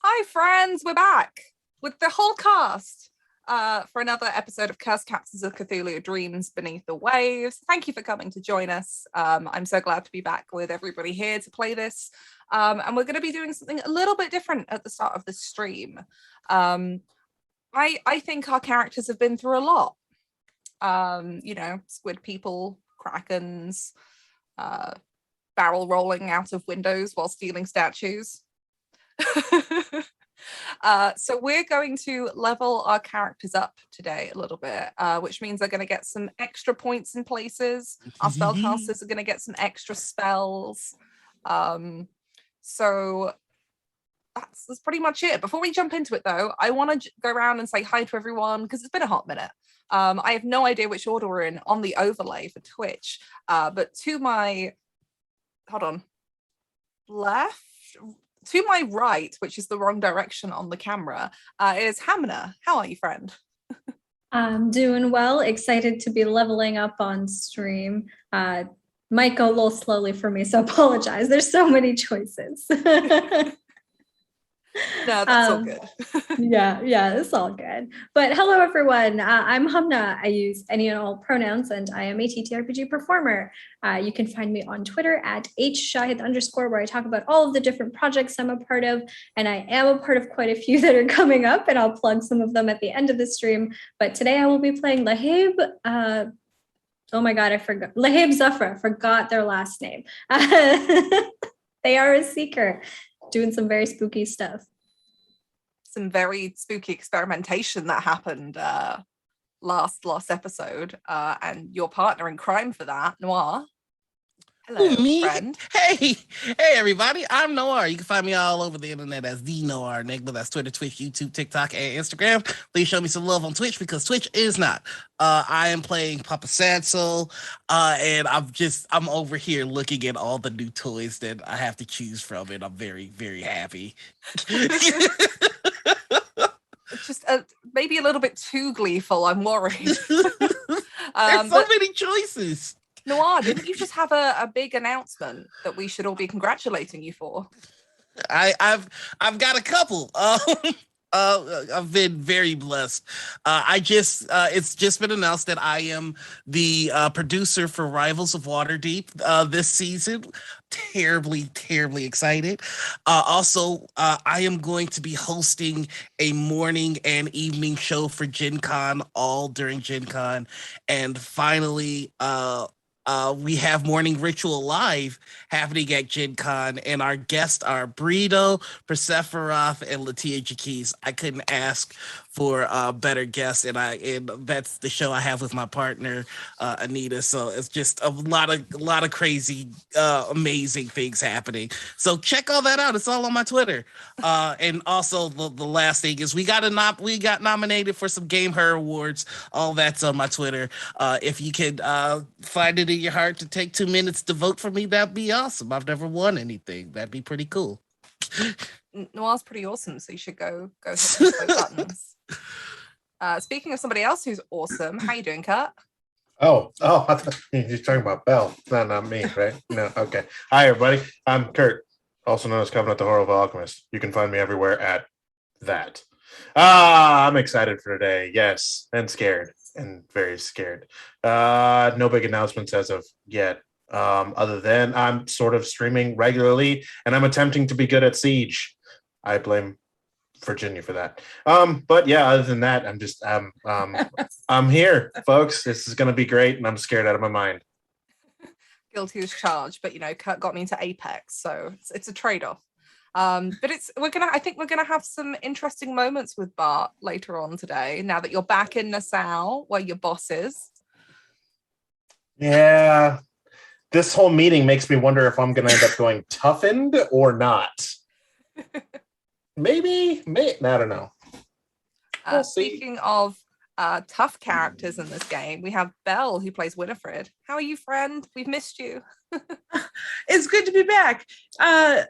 Hi, friends. We're back with the whole cast for another episode of Cursed Captains of Cthulhu Dreams Beneath the Waves. Thank you for coming to join us. I'm so glad to be back with everybody here to play this. And we're going to be doing something a little bit different at the start of the stream. I think our characters have been through a lot. Squid people, krakens, barrel rolling out of windows while stealing statues. So we're going to level our characters up today a little bit, which means they're going to get some extra points in places. Our spellcasters are going to get some extra spells. So that's pretty much it. Before we jump into it, though, I want to go around and say hi to everyone because it's been a hot minute. I have no idea which order we're in on the overlay for Twitch, but to my left, to my right, which is the wrong direction on the camera, is Hamna. How are you, friend? I'm doing well. Excited to be leveling up on stream. Might go a little slowly for me, so apologize. There's so many choices. No, that's all good. yeah, it's all good. But hello, everyone. I'm Hamna. I use any and all pronouns, and I am a TTRPG performer. You can find me on Twitter at @shahid_, where I talk about all of the different projects I'm a part of, and I am a part of quite a few that are coming up, and I'll plug some of them at the end of the stream. But today I will be playing Lahib. Oh my God, I forgot. Lahib Zafra, forgot their last name. They are a seeker, doing some very spooky stuff. Some very spooky experimentation that happened last episode, and your partner in crime for that, Noir. Hello, me? Friend. Hey, everybody. I'm Noir. You can find me all over the internet as the Noir Enigma. That's Twitter, Twitch, YouTube, TikTok, and Instagram. Please show me some love on Twitch because Twitch is not. I am playing Papa Sanso, and I'm over here looking at all the new toys that I have to choose from, and I'm very, very happy. Just maybe a little bit too gleeful, I'm worried. There's so many choices. Noir, didn't you just have a big announcement that we should all be congratulating you for? I've got a couple. I've been very blessed. It's just been announced that I am the producer for Rivals of Waterdeep this season. Terribly excited. Also, I am going to be hosting a morning and evening show for Gen Con, all during Gen Con. And finally, we have Morning Ritual Live happening at Gen Con, and our guests are Burrito, Persephonoth, and Latia Jaquise. I couldn't ask for better guests, and that's the show I have with my partner Anita. So it's just a lot of crazy, amazing things happening. So check all that out. It's all on my Twitter. And also the last thing is we got nominated for some Game Her Awards. All that's on my Twitter. If you could find it in your heart to take 2 minutes to vote for me, that'd be awesome. I've never won anything. That'd be pretty cool. Noir's pretty awesome, so you should go hit those buttons. Speaking of somebody else who's awesome, how you doing, Kurt? Oh, I thought you're talking about Belle. Not me, right? No, okay. Hi, everybody. I'm Kurt, also known as Covenant the Horrible Alchemist. You can find me everywhere at that. I'm excited for today. Yes, and scared, and very scared. No big announcements as of yet. Other than I'm sort of streaming regularly, and I'm attempting to be good at Siege. I blame Virginia for that. But yeah, other than that, I'm here, folks. This is gonna be great, and I'm scared out of my mind. Guilty as charged, but Kurt got me into Apex, so it's a trade-off. But I think we're gonna have some interesting moments with Bart later on today, now that you're back in Nassau, where your boss is. Yeah. This whole meeting makes me wonder if I'm gonna end up going toughened or not. Maybe, I don't know. Speaking of tough characters in this game, we have Belle, who plays Winifred. How are you, friend? We've missed you. It's good to be back. Hi,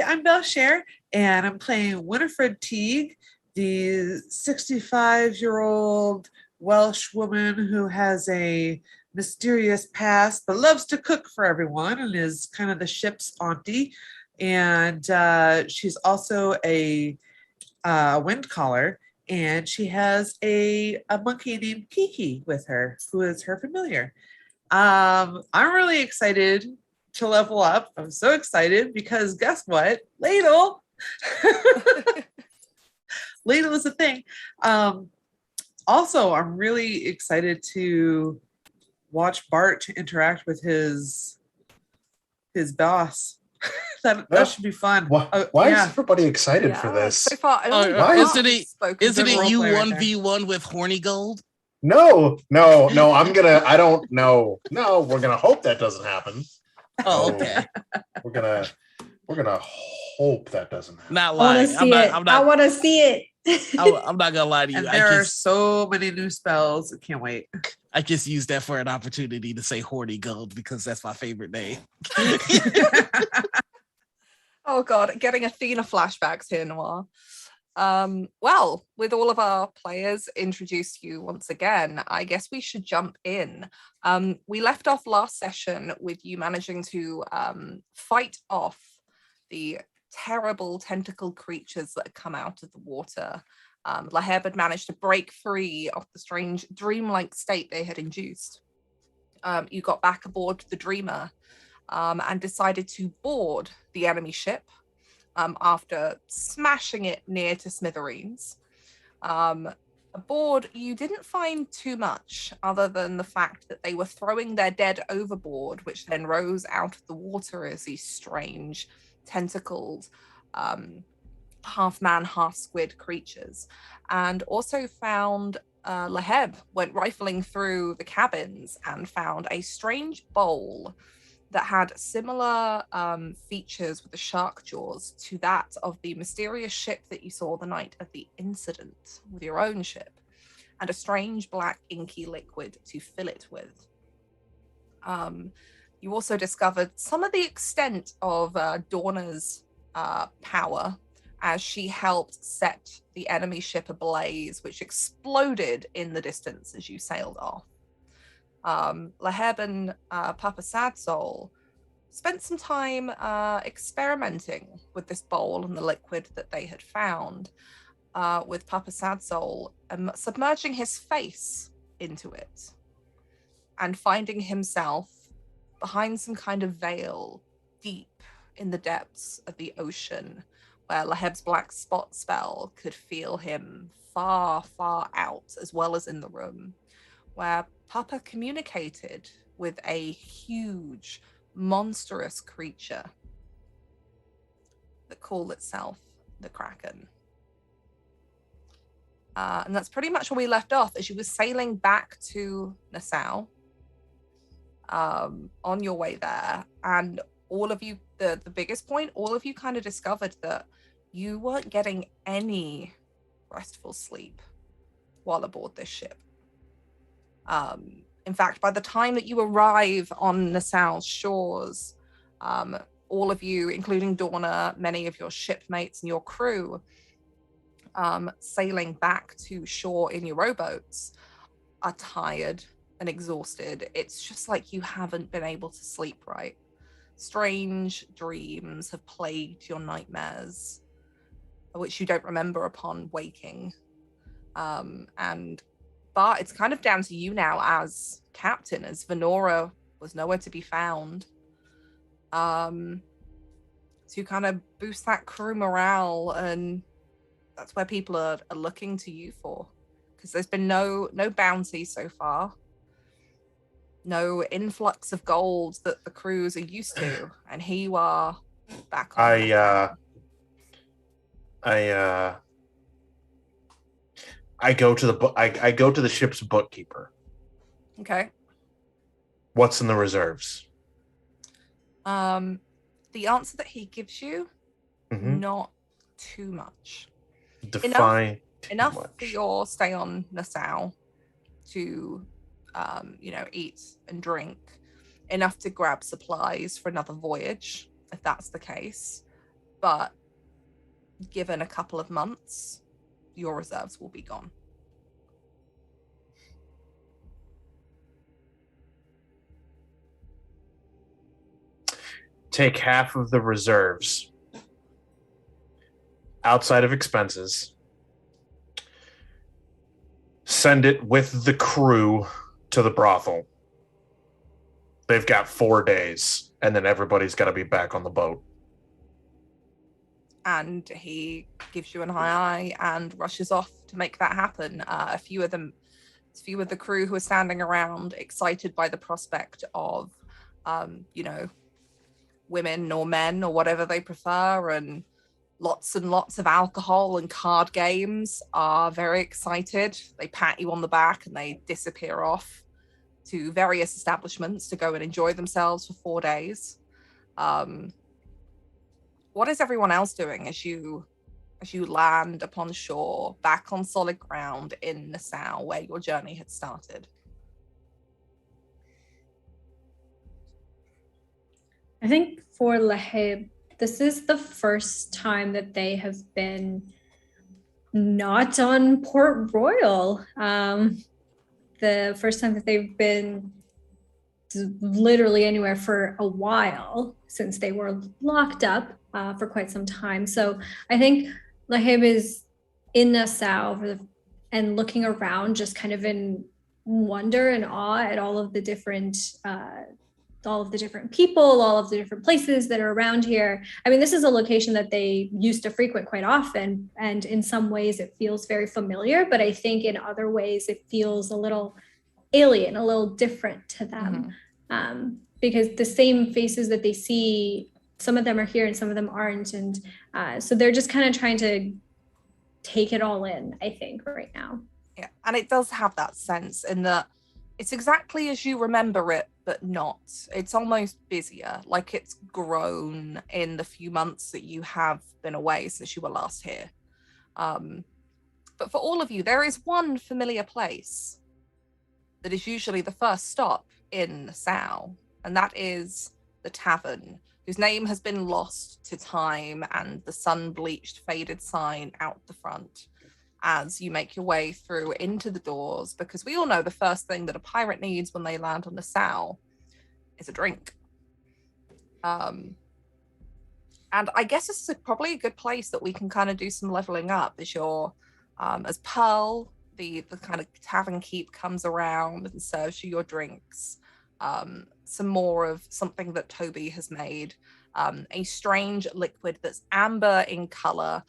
I'm Belle Scher, and I'm playing Winifred Teague, the 65-year-old Welsh woman who has a mysterious past but loves to cook for everyone and is kind of the ship's auntie. and she's also a wind caller, and she has a monkey named Kiki with her, who is her familiar. I'm really excited to level up. I'm so excited because guess what? Ladle. Ladle is a thing. Also, I'm really excited to watch Bart interact with his boss. that should be fun. Why is everybody excited for this? So far, Isn't it role you play right 1v1 with Horny Gold? No. I don't know. No, we're gonna hope that doesn't happen. Oh, okay. We're gonna hope that doesn't happen. Not I want lying. to see it. I want to see it. I'm not gonna lie to you. And there are so many new spells. I can't wait. I just used that for an opportunity to say Horny Gold because that's my favorite name. Oh God, getting Athena flashbacks here, Noir. Well, with all of our players introduced to you once again, I guess we should jump in. We left off last session with you managing to fight off the terrible tentacle creatures that had come out of the water. Laheb had managed to break free of the strange dreamlike state they had induced. You got back aboard the Dreamer and decided to board the enemy ship after smashing it near to smithereens. Aboard, you didn't find too much other than the fact that they were throwing their dead overboard, which then rose out of the water as these strange tentacled half man, half squid creatures. And also found Laheb went rifling through the cabins and found a strange bowl that had similar features with the shark jaws to that of the mysterious ship that you saw the night of the incident with your own ship, and a strange black inky liquid to fill it with. You also discovered some of the extent of Dorna's power as she helped set the enemy ship ablaze, which exploded in the distance as you sailed off. Laheb and Papa Sadsoul spent some time experimenting with this bowl and the liquid that they had found, with Papa Sadsoul submerging his face into it and finding himself behind some kind of veil deep in the depths of the ocean, where Laheb's black spot spell could feel him far, far out, as well as in the room, where Papa communicated with a huge, monstrous creature that called itself the Kraken. And that's pretty much where we left off, as you were sailing back to Nassau on your way there. And all of you, the biggest point, all of you kind of discovered that you weren't getting any restful sleep while aboard this ship. In fact, by the time that you arrive on Nassau's shores, all of you, including Dorna, many of your shipmates and your crew, sailing back to shore in your rowboats, are tired and exhausted. It's just like you haven't been able to sleep right. Strange dreams have plagued your nightmares, which you don't remember upon waking. But it's kind of down to you now as captain, as Venora was nowhere to be found, to kind of boost that crew morale, and that's where people are looking to you for, because there's been no bounty so far, no influx of gold that the crews are used to, and here you are back on. I go to the ship's bookkeeper. Okay. What's in the reserves? The answer that he gives you, not too much. Define enough for your stay on Nassau to, eat and drink. Enough to grab supplies for another voyage, if that's the case. But given a couple of months, your reserves will be gone. Take half of the reserves outside of expenses, send it with the crew to the brothel. They've got 4 days, and then everybody's got to be back on the boat. And he gives you an eye and rushes off to make that happen. A few of the crew who are standing around, excited by the prospect of, women or men or whatever they prefer, and lots of alcohol and card games, are very excited. They pat you on the back and they disappear off to various establishments to go and enjoy themselves for 4 days. What is everyone else doing as you land upon shore, back on solid ground in Nassau, where your journey had started? I think for Lahib, this is the first time that they have been not on Port Royal. The first time that they've been literally anywhere for a while, since they were locked up for quite some time. So I think Lahib is in Nassau and looking around, just kind of in wonder and awe at all of the different people, all of the different places that are around here. I mean, this is a location that they used to frequent quite often, and in some ways it feels very familiar, but I think in other ways it feels a little alien, a little different to them. Because the same faces that they see, some of them are here and some of them aren't, and so they're just kind of trying to take it all in, I think, right now. Yeah, and it does have that sense in that it's exactly as you remember it, but not. It's almost busier, like it's grown in the few months that you have been away since you were last here. But for all of you, there is one familiar place that is usually the first stop in Nassau, and that is the tavern, whose name has been lost to time and the sun-bleached, faded sign out the front as you make your way through into the doors, because we all know the first thing that a pirate needs when they land on Nassau is a drink. And I guess this is probably a good place that we can kind of do some leveling up as Pearl, the kind of tavern keep, comes around and serves you your drinks. Some more of something that Toby has made, a strange liquid that's amber in color,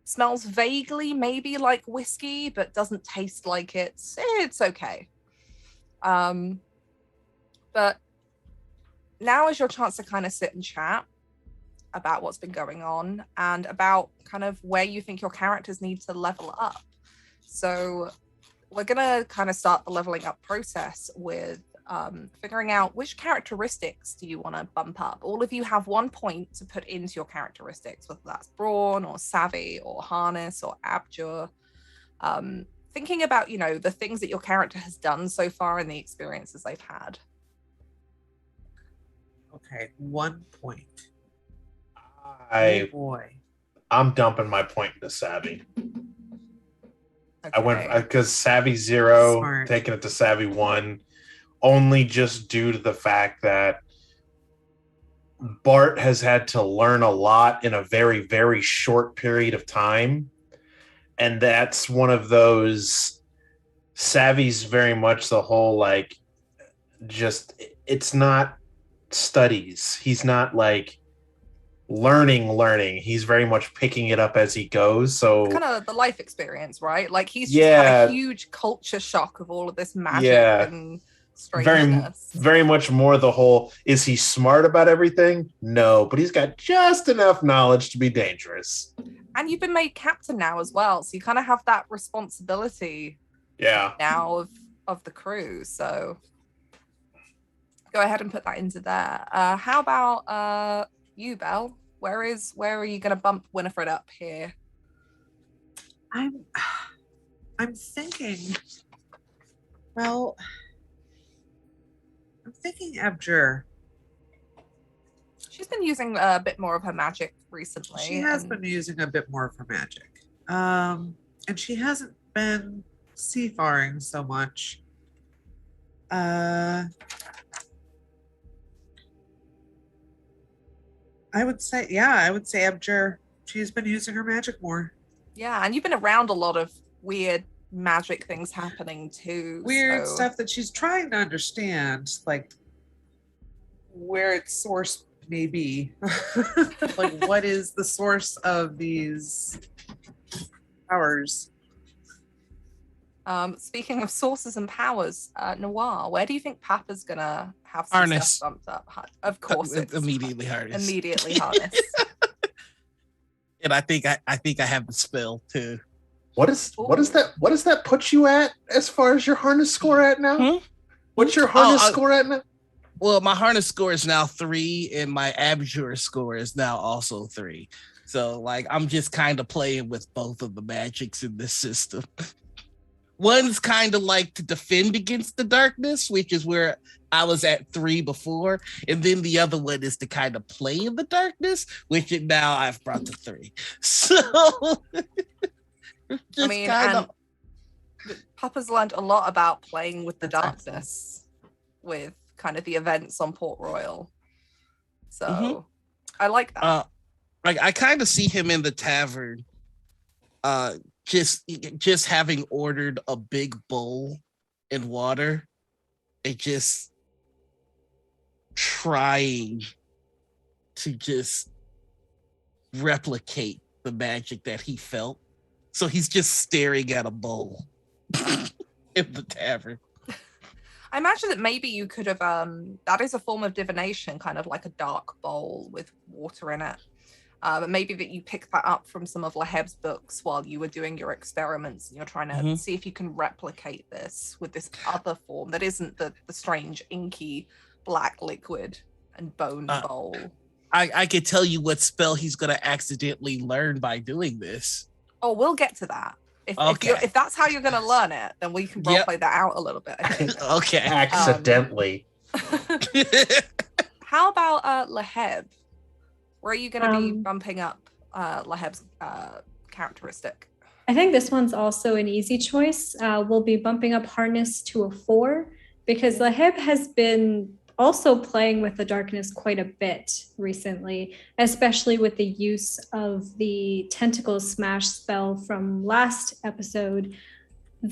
smells vaguely maybe like whiskey, but doesn't taste like it. It's okay. But now is your chance to kind of sit and chat about what's been going on and about kind of where you think your characters need to level up. So we're gonna kind of start the leveling up process with figuring out which characteristics do you want to bump up. All of you have 1 point to put into your characteristics, whether that's brawn or savvy or harness or abjure. Thinking about, the things that your character has done so far and the experiences they've had. Okay, 1 point. Oh boy. I'm dumping my point into savvy. Okay. I went because savvy 0, Smart. taking it to savvy 1, only just due to the fact that Bart has had to learn a lot in a very, very short period of time. And that's one of those savvy's very much the whole, it's not studies. He's not learning. He's very much picking it up as he goes. So kind of the life experience, right? Like he's just had a huge culture shock of all of this magic and strangeness. Very much more the whole, is he smart about everything? No, but he's got just enough knowledge to be dangerous. And you've been made captain now as well, so you kind of have that responsibility now of the crew. So go ahead and put that into there. How about you, Belle? Where are you going to bump Winifred up here? I'm thinking. Well, I'm thinking Abjure. She's been using a bit more of her magic recently. She has been using a bit more of her magic, and she hasn't been seafaring so much. I would say Abjure. she's been using her magic more. Yeah, and you've been around a lot of weird magic things happening too. Weird so- stuff that she's trying to understand, like where its source may be. Like, what is the source of these powers? Speaking of sources and powers, Noir, where do you think Papa's gonna have Harness. success bumped up? Of course, it's Immediately harness. immediately harness. And I think I have the spell too. What does that put you at as far as your harness score at now? Hmm? What's your harness score at now? Well, my harness score is now 3, and my abjure score is now also 3. So, like, I'm just kind of playing with both of the magics in this system. One's kind of like to defend against the darkness, which is where I was at 3 before, and then the other one is to kind of play in the darkness, which now I've brought to 3. So, I mean, and Papa's learned a lot about playing with the That's darkness with kind of the events on Port Royal. So Mhm. I like that. I kind of see him in the tavern, just having ordered a big bowl and water, and just trying to just replicate the magic that he felt. So he's just staring at a bowl in the tavern. I imagine that maybe you could have that is a form of divination, kind of like a dark bowl with water in it. But maybe that you picked that up from some of Laheb's books while you were doing your experiments, and you're trying to see if you can replicate this with this other form that isn't the strange inky black liquid and bone bowl. I could tell you what spell he's gonna accidentally learn by doing this. Oh, we'll get to that. If that's how you're going to learn it, then we can roleplay that out a little bit, I think. Okay. Accidentally. How about Laheb? Where are you going to be bumping up Laheb's characteristic? I think this one's also an easy choice. We'll be bumping up harness to a 4 because Laheb has been also playing with the darkness quite a bit recently, especially with the use of the tentacle smash spell from last episode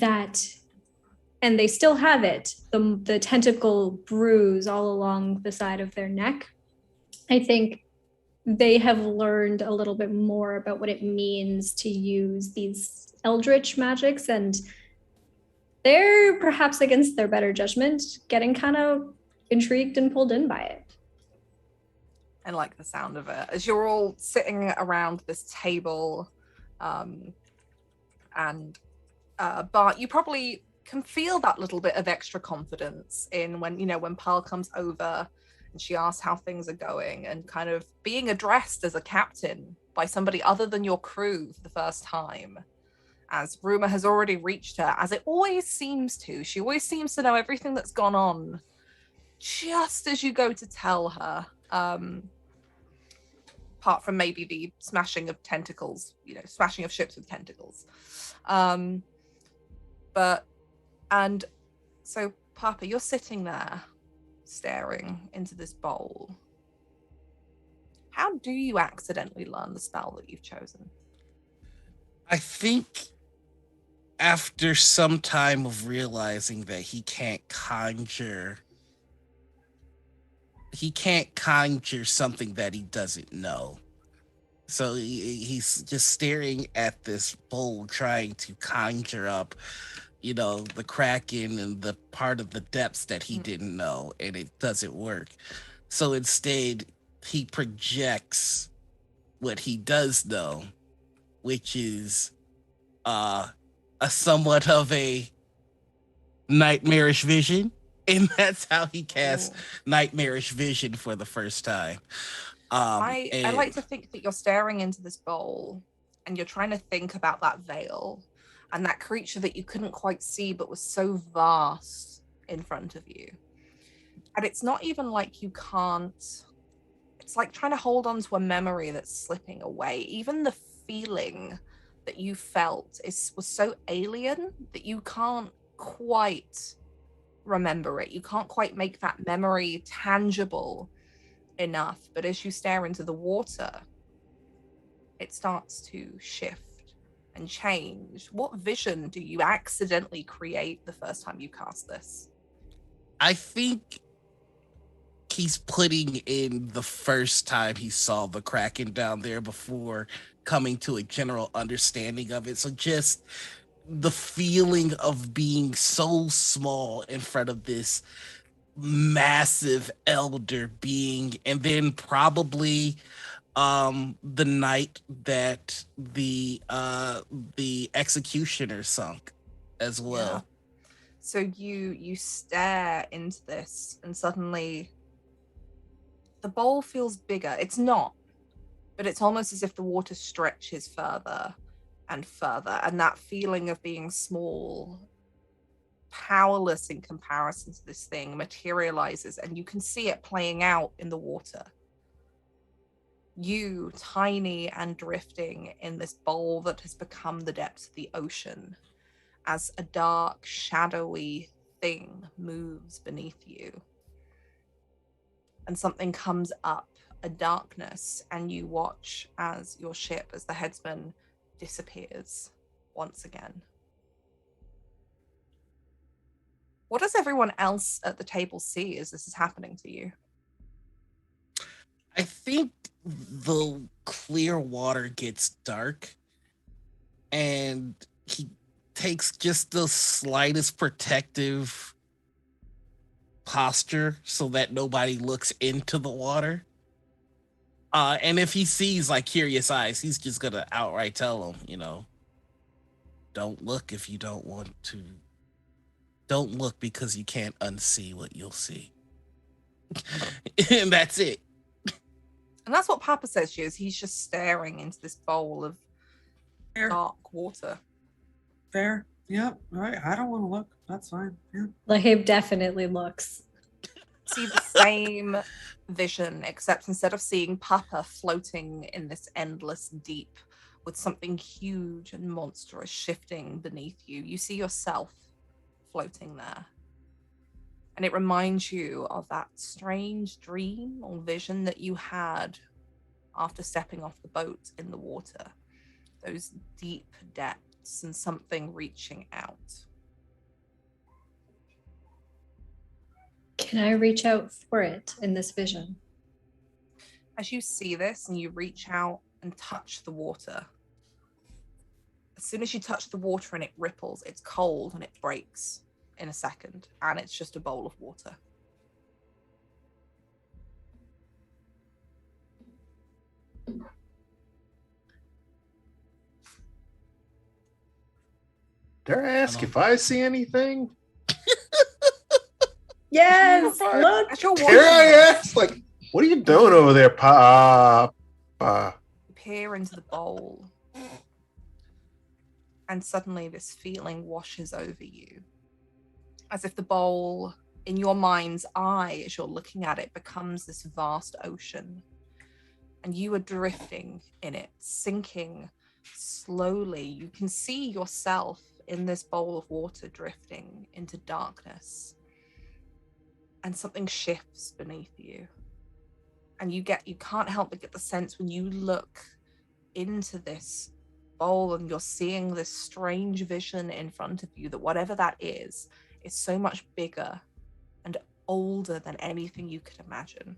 and they still have it, the tentacle bruise all along the side of their neck. I think they have learned a little bit more about what it means to use these eldritch magics, and they're perhaps against their better judgment getting kind of intrigued and pulled in by it. I like the sound of it. As you're all sitting around this table, and Bart, you probably can feel that little bit of extra confidence in when Pearl comes over and she asks how things are going, and kind of being addressed as a captain by somebody other than your crew for the first time, as rumor has already reached her, as it always seems to. She always seems to know everything that's gone on just as you go to tell her, apart from maybe the smashing of tentacles, smashing of ships with tentacles. And so Papa, you're sitting there staring into this bowl. How do you accidentally learn the spell that you've chosen? I think after some time of realizing that he can't conjure something that he doesn't know. So he's just staring at this bowl, trying to conjure up, the Kraken and the part of the depths that he didn't know, and it doesn't work. So instead, he projects what he does know, which is a somewhat of a nightmarish vision. And that's how he casts nightmarish vision for the first time. I like to think that you're staring into this bowl and you're trying to think about that veil and that creature that you couldn't quite see but was so vast in front of you. And it's not even like you can't. It's like trying to hold on to a memory that's slipping away. Even the feeling that you felt was so alien that you can't quite remember it. You can't quite make that memory tangible enough. But as you stare into the water, it starts to shift and change. What vision do you accidentally create the first time you cast this? I think he's putting in the first time he saw the Kraken down there before coming to a general understanding of it. So just the feeling of being so small in front of this massive elder being, and then probably the night that the executioner sunk as well. Yeah. So you stare into this, and suddenly the bowl feels bigger. It's not, but it's almost as if the water stretches further and further, and that feeling of being small, powerless in comparison to this thing, materializes, and you can see it playing out in the water. You, tiny and drifting in this bowl that has become the depths of the ocean, as a dark, shadowy thing moves beneath you. And something comes up, a darkness, and you watch as your ship, as the headsman, disappears once again. What does everyone else at the table see as this is happening to you? I think the clear water gets dark, and he takes just the slightest protective posture so that nobody looks into the water. And if he sees like curious eyes, he's just gonna outright tell them, don't look if you don't want to. Don't look because you can't unsee what you'll see. And that's it. And that's what Papa says to you, is he's just staring into this bowl of Fair. dark water. Fair. Yep. All right. I don't want to look. That's fine. Yeah. Lahib definitely looks. See the same vision, except instead of seeing Papa floating in this endless deep with something huge and monstrous shifting beneath you, you see yourself floating there. And it reminds you of that strange dream or vision that you had after stepping off the boat in the water. Those deep depths and something reaching out. Can I reach out for it in this vision? As you see this and you reach out and touch the water, as soon as you touch the water and it ripples, it's cold and it breaks in a second, and it's just a bowl of water. Dare I ask if I see anything? Yes, look. As you're Dare I watching ask? Like, what are you doing over there, Pa? you peer into the bowl, and suddenly this feeling washes over you, as if the bowl, in your mind's eye, as you're looking at it, becomes this vast ocean, and you are drifting in it, sinking slowly. You can see yourself in this bowl of water drifting into darkness, and something shifts beneath you, and you can't help but get the sense when you look into this bowl and you're seeing this strange vision in front of you, that whatever that is so much bigger and older than anything you could imagine.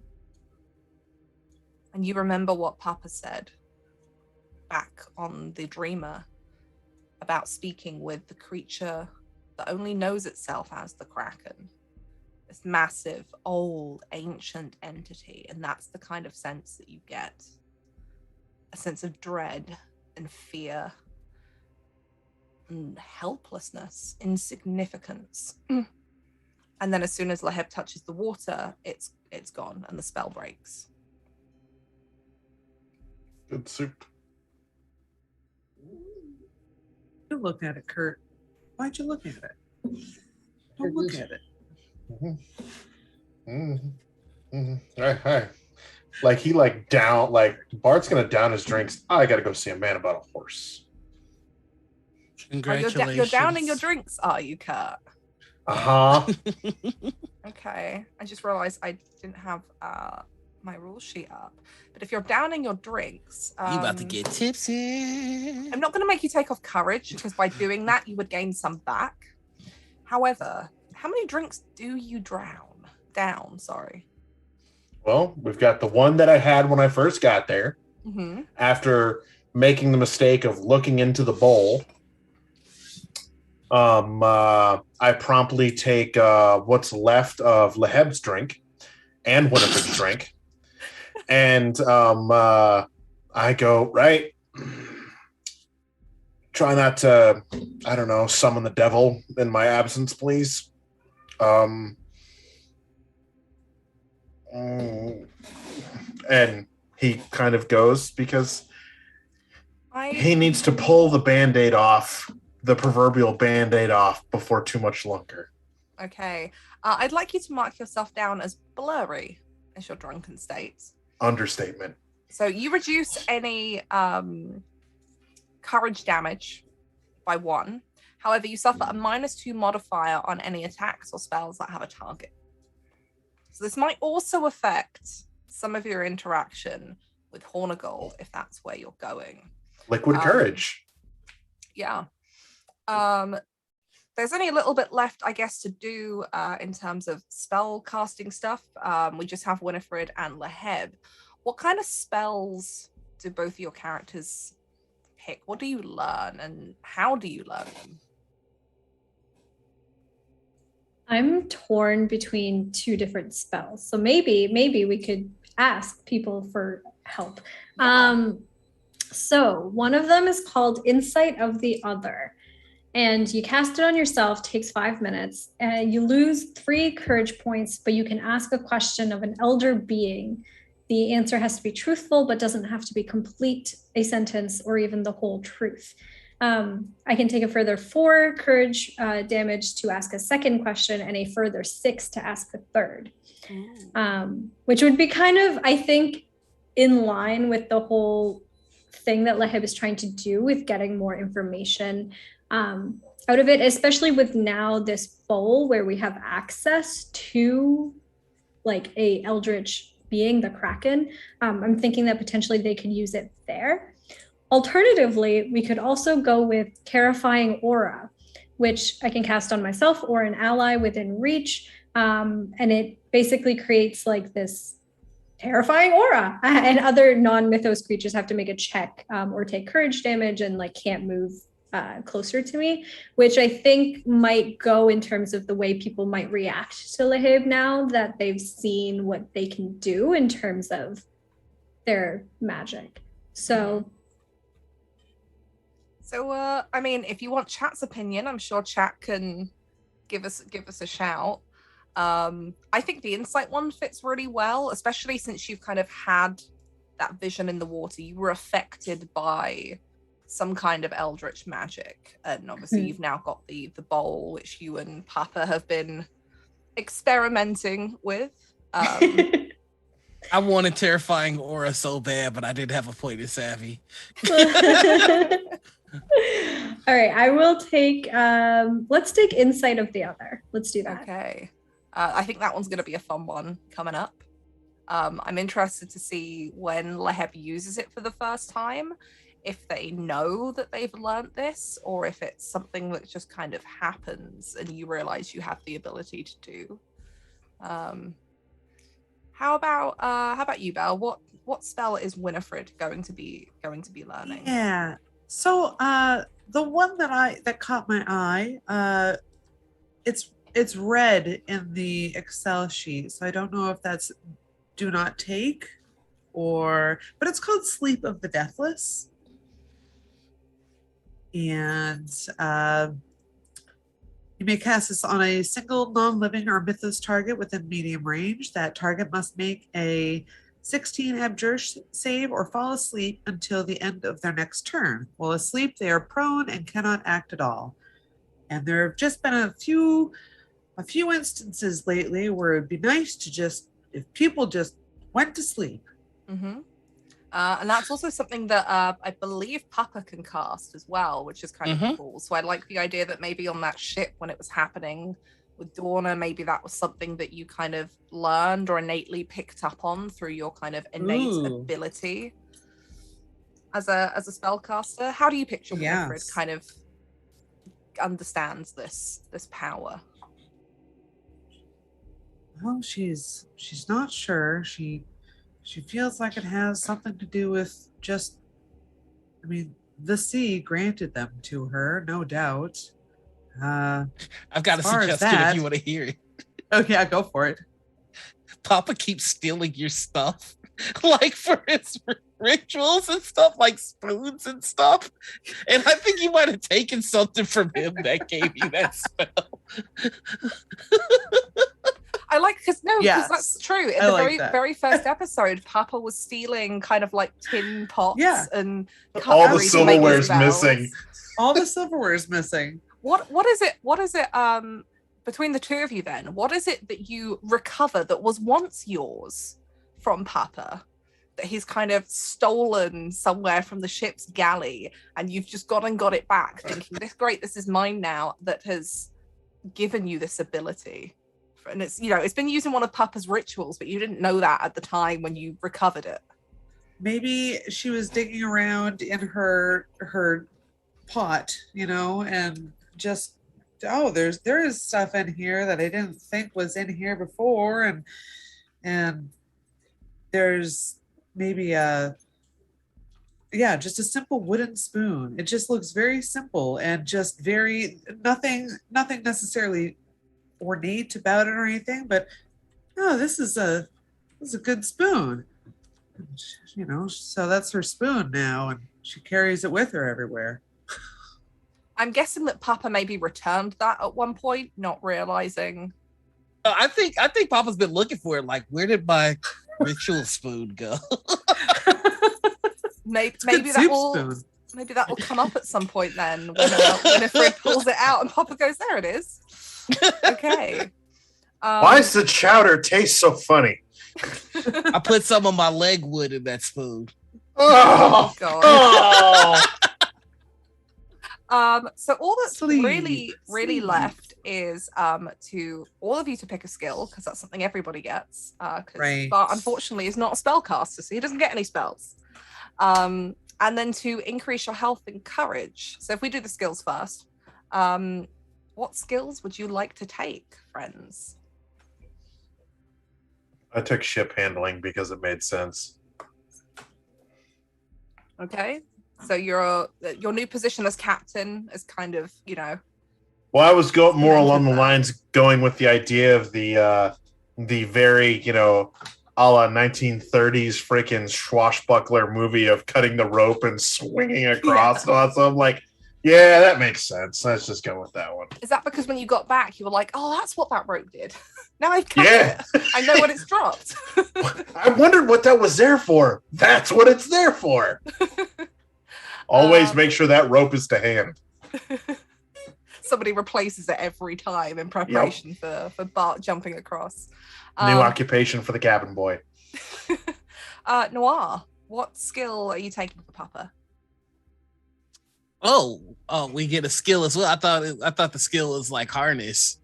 And you remember what Papa said back on the Dreamer about speaking with the creature that only knows itself as the Kraken. This massive, old, ancient entity. And that's the kind of sense that you get. A sense of dread and fear and helplessness, insignificance. And then as soon as Lahib touches the water, it's gone and the spell breaks. Good soup. You look at it, Kurt. Why'd you look at it? Don't look at it. Hey. Like he down, like Bart's gonna down his drinks. I gotta go see a man about a horse. Congratulations. You're downing your drinks, are you, Kurt? Uh-huh. Okay. I just realized I didn't have my rule sheet up. But if you're downing your drinks, You about to get tipsy. I'm not going to make you take off courage, because by doing that, you would gain some back. However, how many drinks do you down, sorry. Well, we've got the one that I had when I first got there. Mm-hmm. After making the mistake of looking into the bowl, I promptly take what's left of Leheb's drink and Winifred's drink, and I go, right, try not to, I don't know, summon the devil in my absence, please. And he kind of goes because he needs to pull the Band-Aid off, the proverbial Band-Aid off, before too much longer. Okay. I'd like you to mark yourself down as blurry as your drunken state. Understatement. So you reduce any courage damage by 1. However, you suffer a -2 modifier on any attacks or spells that have a target. So this might also affect some of your interaction with Hornigold, if that's where you're going. Liquid courage. Yeah. There's only a little bit left, I guess, to do in terms of spell casting stuff. We just have Winifred and Leheb. What kind of spells do both of your characters pick? What do you learn, and how do you learn them? I'm torn between 2 different spells. So maybe we could ask people for help. Yeah. So one of them is called Insight of the Other. And you cast it on yourself, takes 5 minutes, and you lose 3 courage points, but you can ask a question of an elder being. The answer has to be truthful, but doesn't have to be complete, a sentence, or even the whole truth. I can take a further 4 courage damage to ask a second question, and a further 6 to ask the third, which would be kind of, I think, in line with the whole thing that Leheb is trying to do with getting more information out of it, especially with now this bowl where we have access to like a eldritch being, the Kraken. I'm thinking that potentially they could use it there. Alternatively, we could also go with Terrifying Aura, which I can cast on myself or an ally within reach. And it basically creates like this terrifying aura, and other non-mythos creatures have to make a check or take courage damage and like can't move closer to me, which I think might go in terms of the way people might react to Leheb now that they've seen what they can do in terms of their magic. So I mean, if you want chat's opinion, I'm sure chat can give us a shout. I think the insight one fits really well, especially since you've kind of had that vision in the water. You were affected by some kind of eldritch magic, and obviously you've now got the bowl, which you and Papa have been experimenting with. I wanted Terrifying Aura so bad, but I didn't have a point of savvy. All right, I will take let's take Insight of the Other. Let's do that. Okay. I think that one's going to be a fun one coming up. I'm interested to see when Leheb uses it for the first time, if they know that they've learnt this, or if it's something that just kind of happens and you realize you have the ability to do. How about you, Belle? What spell is Winifred going to be learning? Yeah. So the one that caught my eye, it's red in the Excel sheet, so I don't know if that's do not take but it's called Sleep of the Deathless. And you may cast this on a single non-living or mythos target within medium range. That target must make a 16 abjure save or fall asleep until the end of their next turn. While asleep, they are prone and cannot act at all. And there have just been a few instances lately where it'd be nice to if people just went to sleep. Mm-hmm. And that's also something that I believe Papa can cast as well, which is kind of cool. So I like the idea that maybe on that ship when it was happening, with Dorna, maybe that was something that you kind of learned or innately picked up on through your kind of innate ability as a spellcaster. How do you picture Winifred kind of understands this power? Well, she's not sure. She feels like it has something to do with just, I mean, the sea granted them to her, no doubt. I've got a suggestion if you want to hear it. Oh yeah, go for it. Papa keeps stealing your stuff, like for his rituals and stuff, like spoons and stuff. And I think you might have taken something from him that gave you that spell. I like because that's true. In the very first episode, Papa was stealing kind of like tin pots and all the silverware is missing. All the silverware is missing. What is it? Between the two of you, then, what is it that you recover that was once yours from Papa that he's kind of stolen somewhere from the ship's galley, and you've just got it back, thinking, this is mine now, that has given you this ability? And it's, it's been used in one of Papa's rituals, but you didn't know that at the time when you recovered it. Maybe she was digging around in her pot, and just, there is stuff in here that I didn't think was in here before, and there's maybe just a simple wooden spoon. It just looks very simple and just very nothing necessarily ornate about it or anything, but this is a good spoon, so that's her spoon now, and she carries it with her everywhere. I'm guessing that Papa maybe returned that at one point, not realizing. I think Papa's been looking for it, like, where did my ritual spoon go? maybe that will come up at some point then, when Winifred pulls it out and Papa goes, there it is. Okay. Why does the chowder taste so funny? I put some of my leg wood in that spoon. Oh God. Oh. So all that's really left is to all of you to pick a skill, because that's something everybody gets. Bart, unfortunately, is not a spellcaster, so he doesn't get any spells. And then to increase your health and courage. So if we do the skills first, what skills would you like to take, friends? I took ship handling because it made sense. Okay. So your new position as captain is kind of, Well, I was more along the lines going with the idea of the very, a la 1930s freaking swashbuckler movie of cutting the rope and swinging across. So I'm like, yeah, that makes sense. Let's just go with that one. Is that because when you got back, you were like, oh, that's what that rope did? Now I've cut it. I know what it's dropped. I wondered what that was there for. That's what it's there for. Always make sure that rope is to hand. Somebody replaces it every time in preparation for Bart jumping across. New occupation for the cabin boy. Noir, what skill are you taking for Papa? Oh, we get a skill as well. I thought the skill was like harness.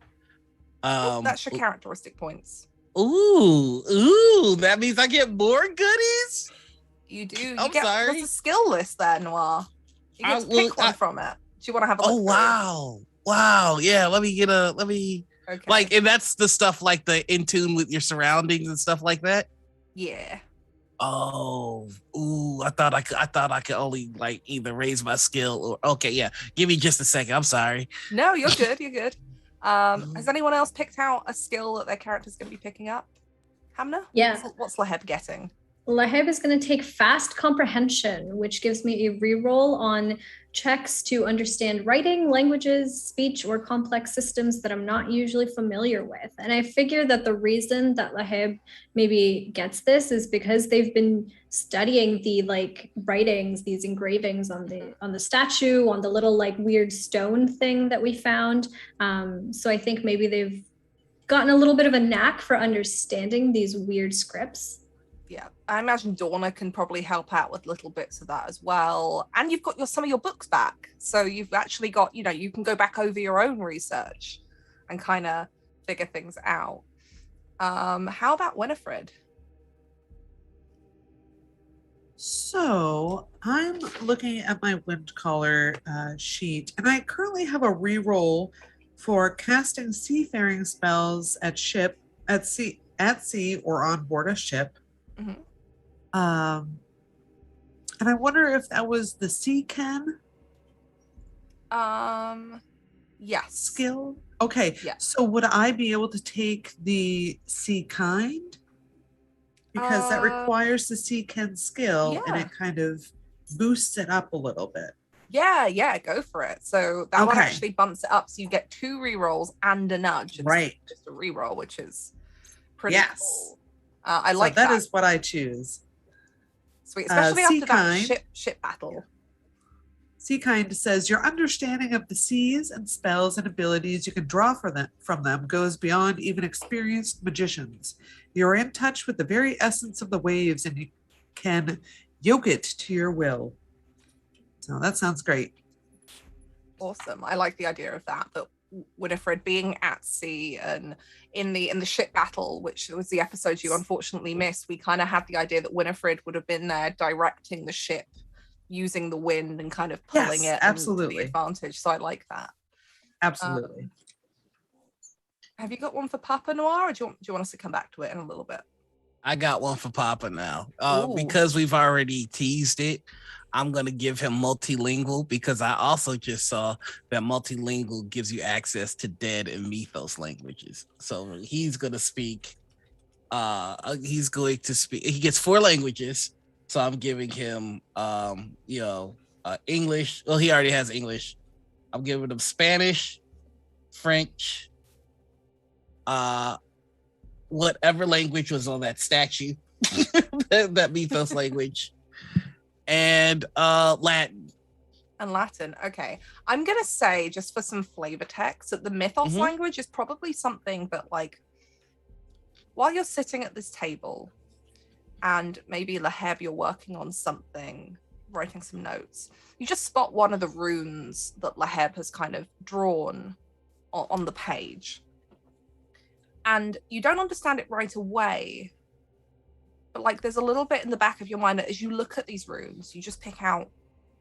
That's your characteristic points. Ooh, that means I get more goodies? You do. Sorry. There's a skill list there, Noir. You get to pick one from it. Do you want to have a look? Oh, wow. Yeah, let me okay. Like, and that's the stuff like the in tune with your surroundings and stuff like that? Yeah. Oh, I thought I could only like either raise my skill or okay, yeah. Give me just a second. I'm sorry. No, you're good. You're good. Has anyone else picked out a skill that their character's going to be picking up? Hamna? Yeah. What's Laheb getting? Laheb is going to take fast comprehension, which gives me a reroll on checks to understand writing, languages, speech, or complex systems that I'm not usually familiar with. And I figure that the reason that Laheb maybe gets this is because they've been studying the writings, these engravings on the statue, on the little weird stone thing that we found. So I think maybe they've gotten a little bit of a knack for understanding these weird scripts. Yeah, I imagine Dorna can probably help out with little bits of that as well. And you've got some of your books back. So you've actually got, you can go back over your own research and kind of figure things out. How about Winifred? So I'm looking at my wind collar sheet, and I currently have a reroll for casting seafaring spells at sea, or on board a ship. Mhm. And I wonder if that was the sea can Yes. skill. Okay, Yeah. so would I be able to take the sea kind? Because that requires the sea can skill, and yeah. it kind of boosts it up a little bit. Yeah, go for it. So that one Okay. actually bumps it up, so you get 2 rerolls and a nudge, Right. just a reroll, which is pretty Yes. cool. I So like that is what I choose. sweet, especially after that Sea-kind. ship battle. Sea kind says your understanding of the seas and spells and abilities you can draw from them goes beyond even experienced magicians. You're in touch with the very essence of the waves, and you can yoke it to your will. So that sounds great. Awesome. I like the idea of that Winifred being at sea and in the ship battle, which was the episode you unfortunately missed, we kind of had the idea that Winifred would have been there directing the ship, using the wind and kind of pulling Yes, it absolutely. to the advantage. So I like that. Absolutely. Have you got one for Papa Noir, or do you want us to come back to it in a little bit? I got one for Papa now. Ooh. Because we've already teased it, I'm going to give him multilingual, because I also just saw that multilingual gives you access to dead and mythos languages. So he's going to speak, he gets 4 languages. So I'm giving him, English. Well, he already has English. I'm giving him Spanish, French, whatever language was on that statue, that mythos language, and Latin. And Latin. Okay. I'm going to say, just for some flavor text, that the mythos language is probably something that, like, while you're sitting at this table and maybe Laheb, you're working on something, writing some notes, you just spot one of the runes that Laheb has kind of drawn on the page. And you don't understand it right away, but like there's a little bit in the back of your mind that as you look at these runes, you just pick out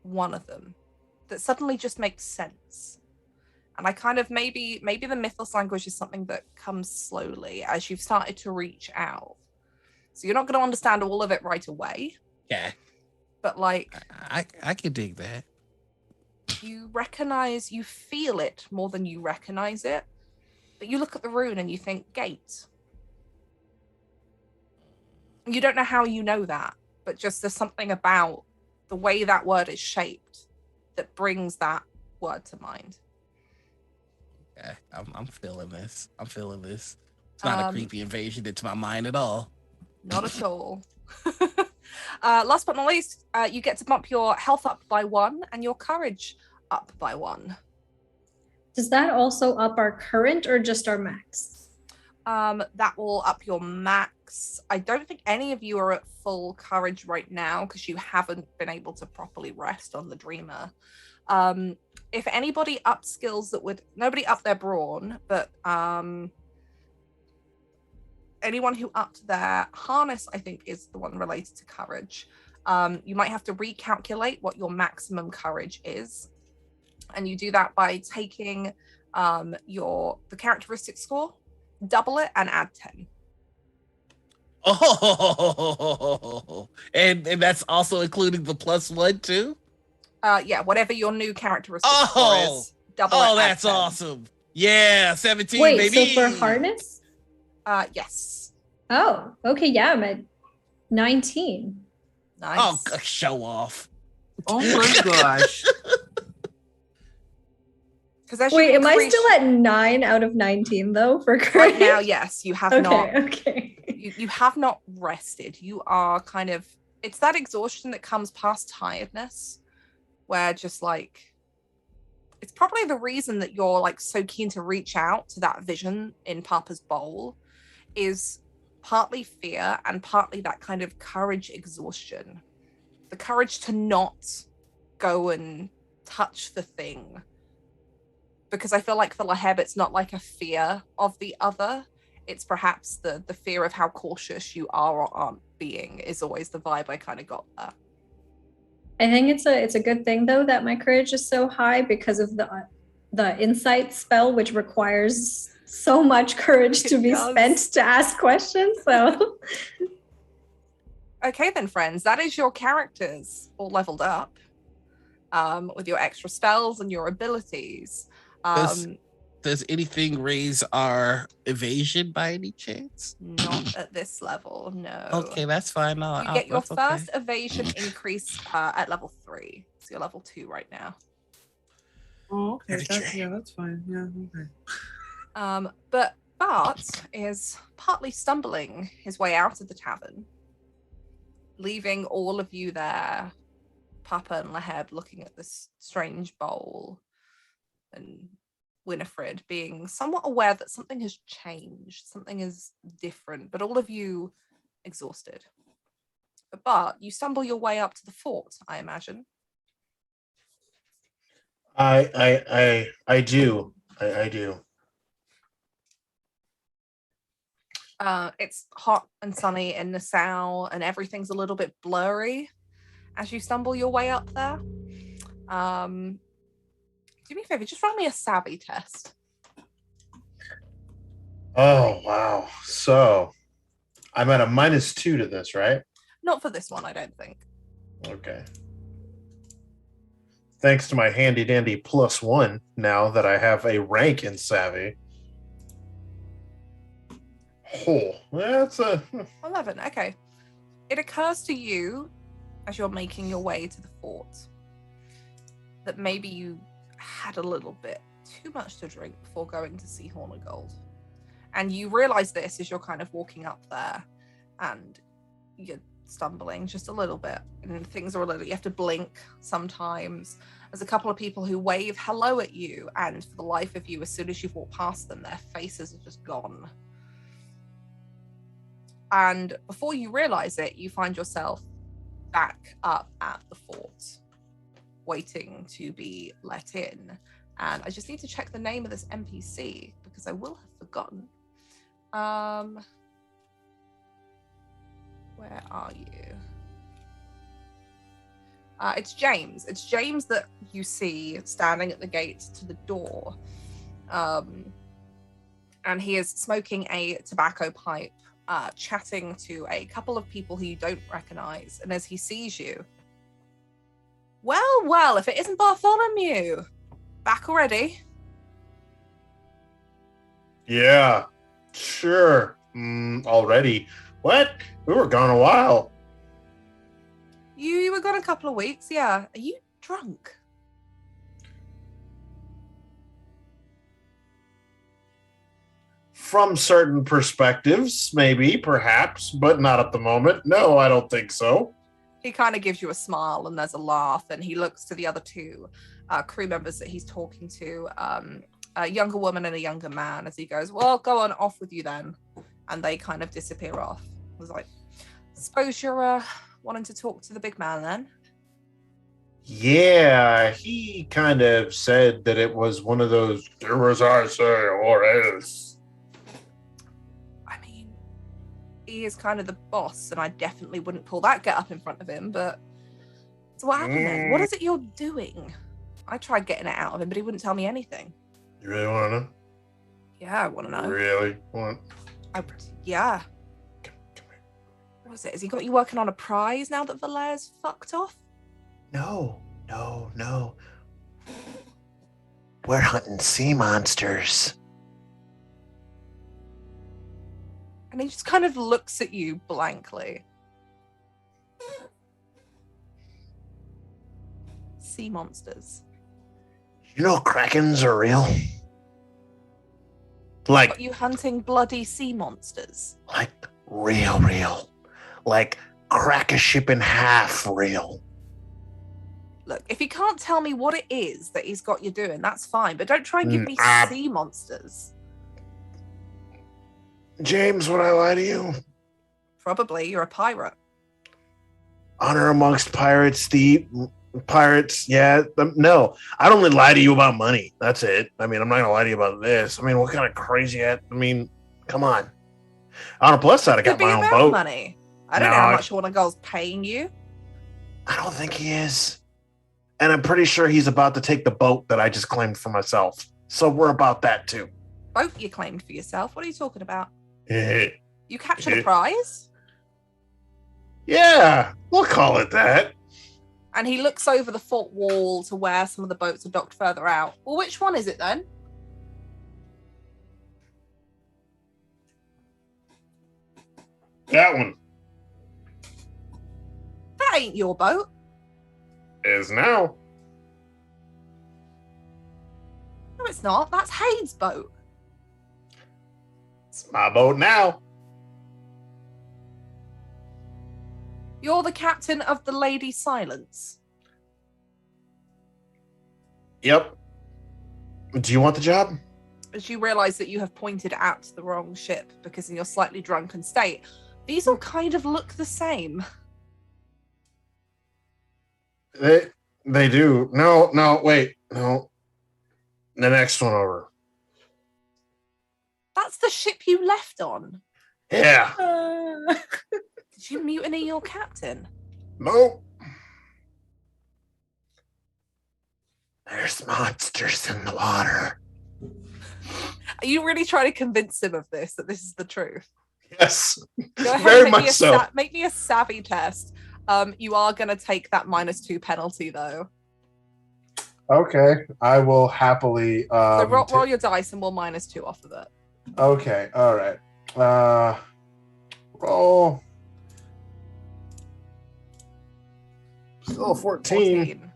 one of them that suddenly just makes sense. And I kind of maybe the mythos language is something that comes slowly as you've started to reach out. So you're not going to understand all of it right away. Yeah. But like I can dig that. You feel it more than you recognize it. But you look at the rune and you think gate. You don't know how you know that, but just there's something about the way that word is shaped that brings that word to mind. Yeah, I'm feeling this. It's not a creepy invasion into my mind at all. Not at all. Last but not least, you get to bump your health up by 1 and your courage up by 1. Does that also up our current or just our max? That will up your max. I don't think any of you are at full courage right now because you haven't been able to properly rest on the Dreamer. If anybody up skills nobody upped their brawn, but anyone who upped their harness, I think, is the one related to courage. You might have to recalculate what your maximum courage is. And you do that by taking the characteristic score, double it, and add 10. Oh, and that's also including the +1 too? Yeah, whatever your new characteristic score is, double it. Oh, that's awesome. Yeah, 17, Wait, baby. so for harness? Yes. Oh, okay, yeah, I'm at 19. Nice. Oh, show off. Oh my gosh. Wait, am I still at 9 out of 19 though for courage? Right now, yes, you have not. Okay. You have not rested. You are kind of, it's that exhaustion that comes past tiredness, where just like, it's probably the reason that you're like so keen to reach out to that vision in Papa's bowl is partly fear and partly that kind of courage exhaustion. The courage to not go and touch the thing because I feel like for Laheb, it's not like a fear of the other. It's perhaps the fear of how cautious you are or aren't being is always the vibe I kind of got there. I think it's a good thing though that my courage is so high because of the insight spell, which requires so much courage to be spent to ask questions. So okay then, friends, that is your characters all leveled up with your extra spells and your abilities. Does anything raise our evasion by any chance? Not at this level, no. Okay, that's fine. You get your first evasion increase at level 3. So you're level 2 right now. Oh, okay. That's fine. Yeah, okay. But Bart is partly stumbling his way out of the tavern, leaving all of you there, Papa and Laheb, looking at this strange bowl, and Winifred being somewhat aware that something has changed, something is different, but all of you exhausted. But Bart, you stumble your way up to the fort, I imagine. I do. I do. It's hot and sunny in Nassau, and everything's a little bit blurry as you stumble your way up there. Do me a favor, just run me a savvy test. Oh, wow. So I'm at a -2 to this, right? Not for this one, I don't think. Okay. Thanks to my handy dandy +1 now that I have a rank in savvy. Oh, that's a 11, okay. It occurs to you as you're making your way to the fort that maybe you had a little bit too much to drink before going to see Horn of Gold. And you realize this as you're kind of walking up there and you're stumbling just a little bit and things are a little, you have to blink sometimes. There's a couple of people who wave hello at you, and for the life of you, as soon as you've walked past them, their faces are just gone. And before you realize it, you find yourself back up at the fort, waiting to be let in. And I just need to check the name of this NPC because I will have forgotten. Where are you? It's James. It's James that you see standing at the gate to the door. And he is smoking a tobacco pipe, chatting to a couple of people who you don't recognize. And as he sees you, well, if it isn't Bartholomew, back already? Yeah, sure. Already. What? We were gone a while. You were gone a couple of weeks, yeah. Are you drunk? From certain perspectives, maybe, perhaps, but not at the moment. No, I don't think so. He kind of gives you a smile and there's a laugh, and he looks to the other two crew members that he's talking to, a younger woman and a younger man, as he goes, well, go on, off with you then. And they kind of disappear off. I was like, suppose you're wanting to talk to the big man then? Yeah, he kind of said that it was one of those, do as I say or else. I mean, he is kind of the boss, and I definitely wouldn't pull that get up in front of him, but so what happened then? What is it you're doing? I tried getting it out of him, but he wouldn't tell me anything. You really want to know? Yeah, I want to know. Really want? Yeah. Come here. What is it? Has he got you working on a prize now that Valaire's fucked off? No. We're hunting sea monsters. And he just kind of looks at you blankly. Sea monsters. You know krakens are real? Are Like you hunting bloody sea monsters? real. Like crack a ship in half real. Look, if you can't tell me what it is that he's got you doing, that's fine. But don't try and give me sea monsters. James, would I lie to you? Probably. You're a pirate. Honor amongst pirates, Pirates, yeah. No, I'd only lie to you about money. That's it. I mean, I'm not gonna lie to you about this. I mean, what kind of crazy? I mean, come on. On a plus side, I Could got be my own about boat. money. I don't No, know how much one of girls paying you. I don't think he is. And I'm pretty sure he's about to take the boat that I just claimed for myself. So we're about that too. Boat you claimed for yourself. What are you talking about? Yeah, You captured a prize? we'll call it that. And he looks over the fort wall to where some of the boats are docked further out. Well, which one is it then? That one That ain't your boat. is now. No, it's not. That's Hade's boat. It's my boat now. You're the captain of the Lady Silence. Yep. Do you want the job? As you realise that you have pointed at the wrong ship because in your slightly drunken state, these all kind of look the same. They do. No, wait. No. The next one over. That's the ship you left on. Yeah. Did you mutiny your captain? Nope. There's monsters in the water. Are you really trying to convince him of this, that this is the truth? Yes. Go ahead, Very make much me so. make me a savvy test. You are going to take that -2 penalty, though. Okay, I will happily. So roll your dice and we'll -2 off of it. Okay, all right. Roll. Still 14.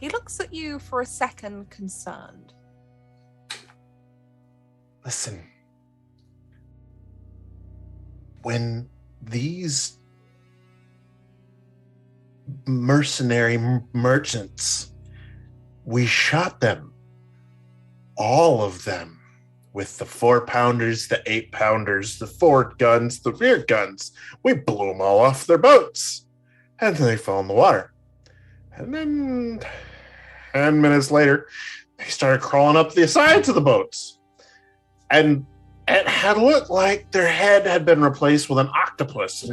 He looks at you for a second concerned. Listen. When these mercenary merchants, we shot them, all of them, with the 4-pounders, the 8-pounders, the forward guns, the rear guns. We blew them all off their boats, and then they fell in the water. And then 10 minutes later, they started crawling up the sides of the boats, and it had looked like their head had been replaced with an octopus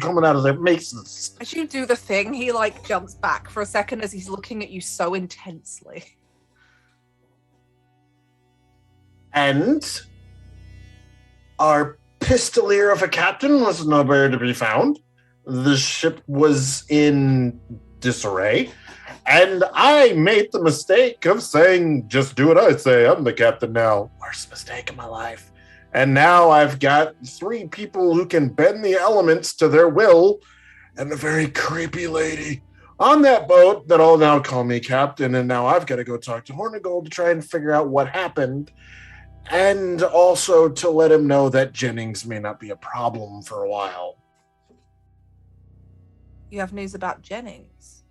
coming out of their faces. As you do the thing, he like jumps back for a second as he's looking at you so intensely. And our pistolier of a captain was nowhere to be found. The ship was in disarray. And I made the mistake of saying, just do what I say. I'm the captain now. Worst mistake of my life. And now I've got 3 people who can bend the elements to their will and a very creepy lady on that boat that all now call me captain. And now I've got to go talk to Hornigold to try and figure out what happened. And also to let him know that Jennings may not be a problem for a while. You have news about Jennings.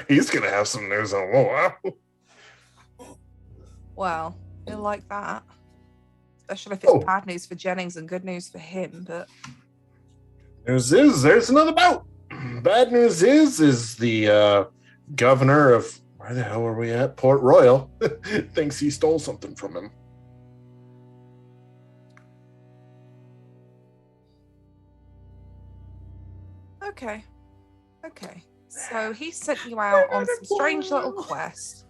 He's going to have some news in a little while. Well, he'll like that. Especially if it's bad news for Jennings and good news for him, but... News is, there's another boat. Bad news is the governor of, where the hell are we at? Port Royal, thinks he stole something from him. Okay. So he sent you out on some strange little quest,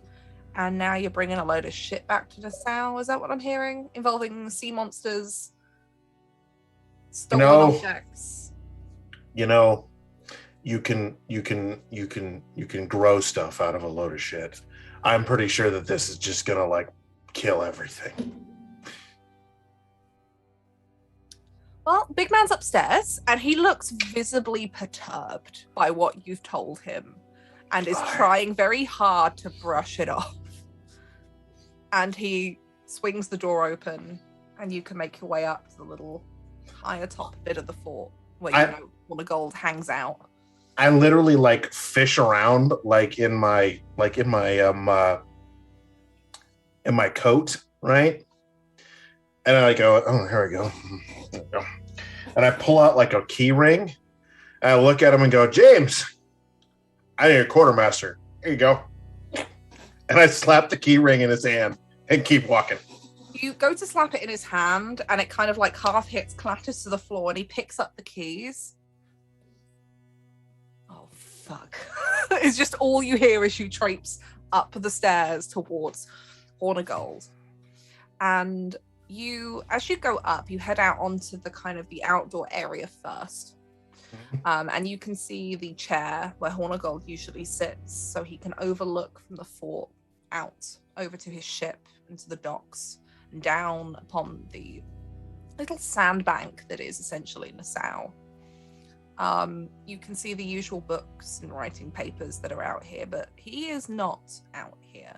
and now you're bringing a load of shit back to Nassau. Is that what I'm hearing? Involving sea monsters, stolen objects. You know, you can grow stuff out of a load of shit. I'm pretty sure that this is just gonna like kill everything. Well, Big Man's upstairs, and he looks visibly perturbed by what you've told him, and is trying very hard to brush it off. And he swings the door open, and you can make your way up to the little higher top bit of the fort where Hornigold hangs out. I literally like fish around like in my coat, right? And I go, oh, here we go. And I pull out like a key ring, And I look at him and go, James, I need a quartermaster. Here you go. And I slap the key ring in his hand and keep walking. You go to slap it in his hand, and it kind of like half hits, clatters to the floor, and he picks up the keys. Oh, fuck. It's just all you hear as you traipse up the stairs towards Horn of Gold. And as you go up, you head out onto the kind of the outdoor area first. And you can see the chair where Horn of Gold usually sits, so he can overlook from the fort out over to his ship and to the docks and down upon the little sandbank that is essentially Nassau. You can see the usual books and writing papers that are out here, but he is not out here.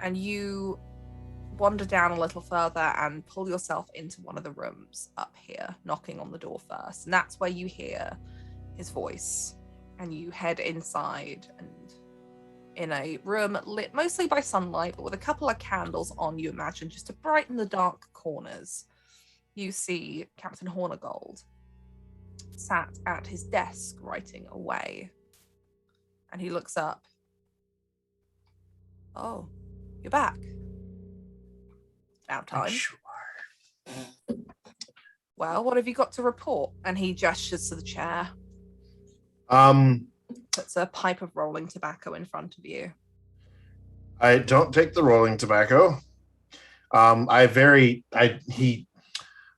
And you wander down a little further and pull yourself into one of the rooms up here, knocking on the door first. And that's where you hear his voice. And you head inside, and in a room lit mostly by sunlight, but with a couple of candles on, you imagine, just to brighten the dark corners. You see Captain Hornigold sat at his desk writing away. And he looks up. Oh, you're back. About time. Sure. Well, what have you got to report? And he gestures to the chair. Puts a pipe of rolling tobacco in front of you. I don't take the rolling tobacco.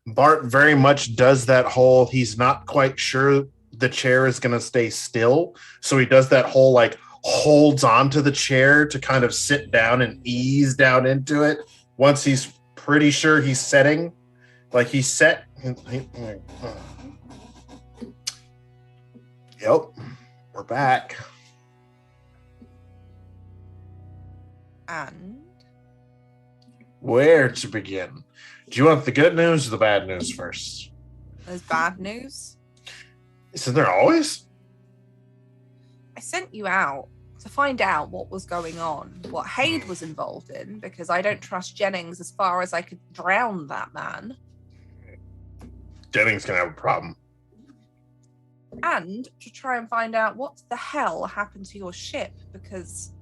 Bart very much does that whole, he's not quite sure the chair is going to stay still. So he does that whole, like, holds onto the chair to kind of sit down and ease down into it. Once he's pretty sure he's setting, like he's set. Yep, we're back. And? Where to begin? Do you want the good news or the bad news first? There's bad news. Isn't there always? I sent you out to find out what was going on, what Haid was involved in, because I don't trust Jennings as far as I could drown that man. Jennings can have a problem. And to try and find out what the hell happened to your ship, because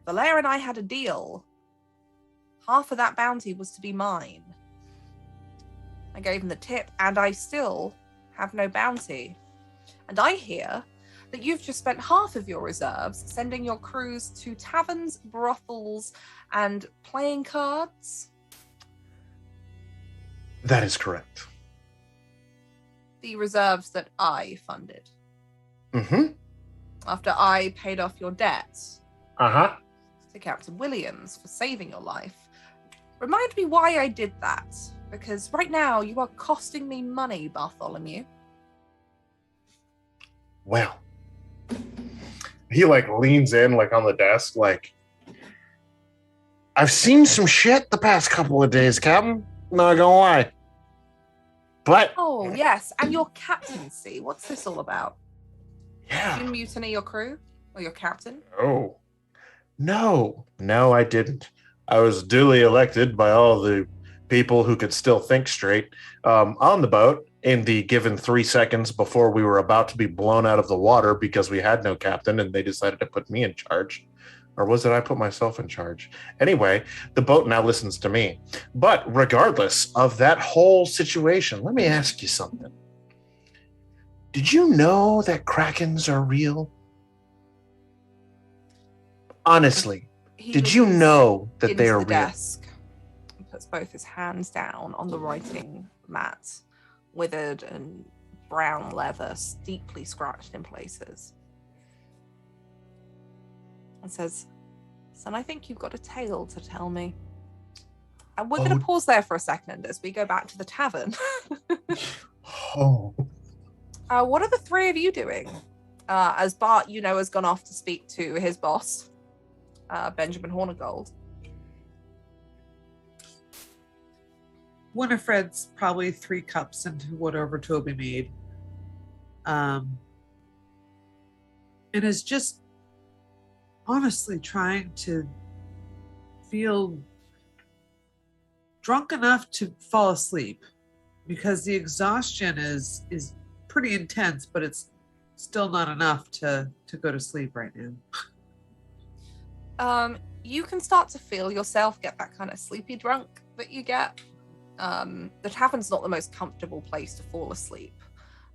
Valera and I had a deal. Half of that bounty was to be mine. I gave him the tip, and I still have no bounty. And I hear that you've just spent half of your reserves sending your crews to taverns, brothels, and playing cards? That is correct. The reserves that I funded. Mm-hmm. After I paid off your debts. Uh-huh. To Captain Williams for saving your life. Remind me why I did that, because right now you are costing me money, Bartholomew. Well, he like leans in like on the desk, like, I've seen some shit the past couple of days, Captain. Not gonna lie. But oh yes, and your captaincy. What's this all about? yeah. Did you mutiny your crew or your captain? Oh. No, I didn't. I was duly elected by all the people who could still think straight on the boat in the given 3 seconds before we were about to be blown out of the water because we had no captain and they decided to put me in charge. Or was it I put myself in charge? Anyway, the boat now listens to me. But regardless of that whole situation, let me ask you something. Did you know that Krakens are real? Honestly, did you know that they are real? Desk and puts both his hands down on the writing mat, withered and brown leather, deeply scratched in places. And says, son, I think you've got a tale to tell me. And we're going to pause there for a second as we go back to the tavern. What are the three of you doing? As Bart, has gone off to speak to his boss, Benjamin Hornigold. Winifred's probably 3 cups into whatever Toby made. And is just honestly trying to feel drunk enough to fall asleep because the exhaustion is pretty intense, but it's still not enough to go to sleep right now. You can start to feel yourself get that kind of sleepy drunk that you get. The tavern's not the most comfortable place to fall asleep.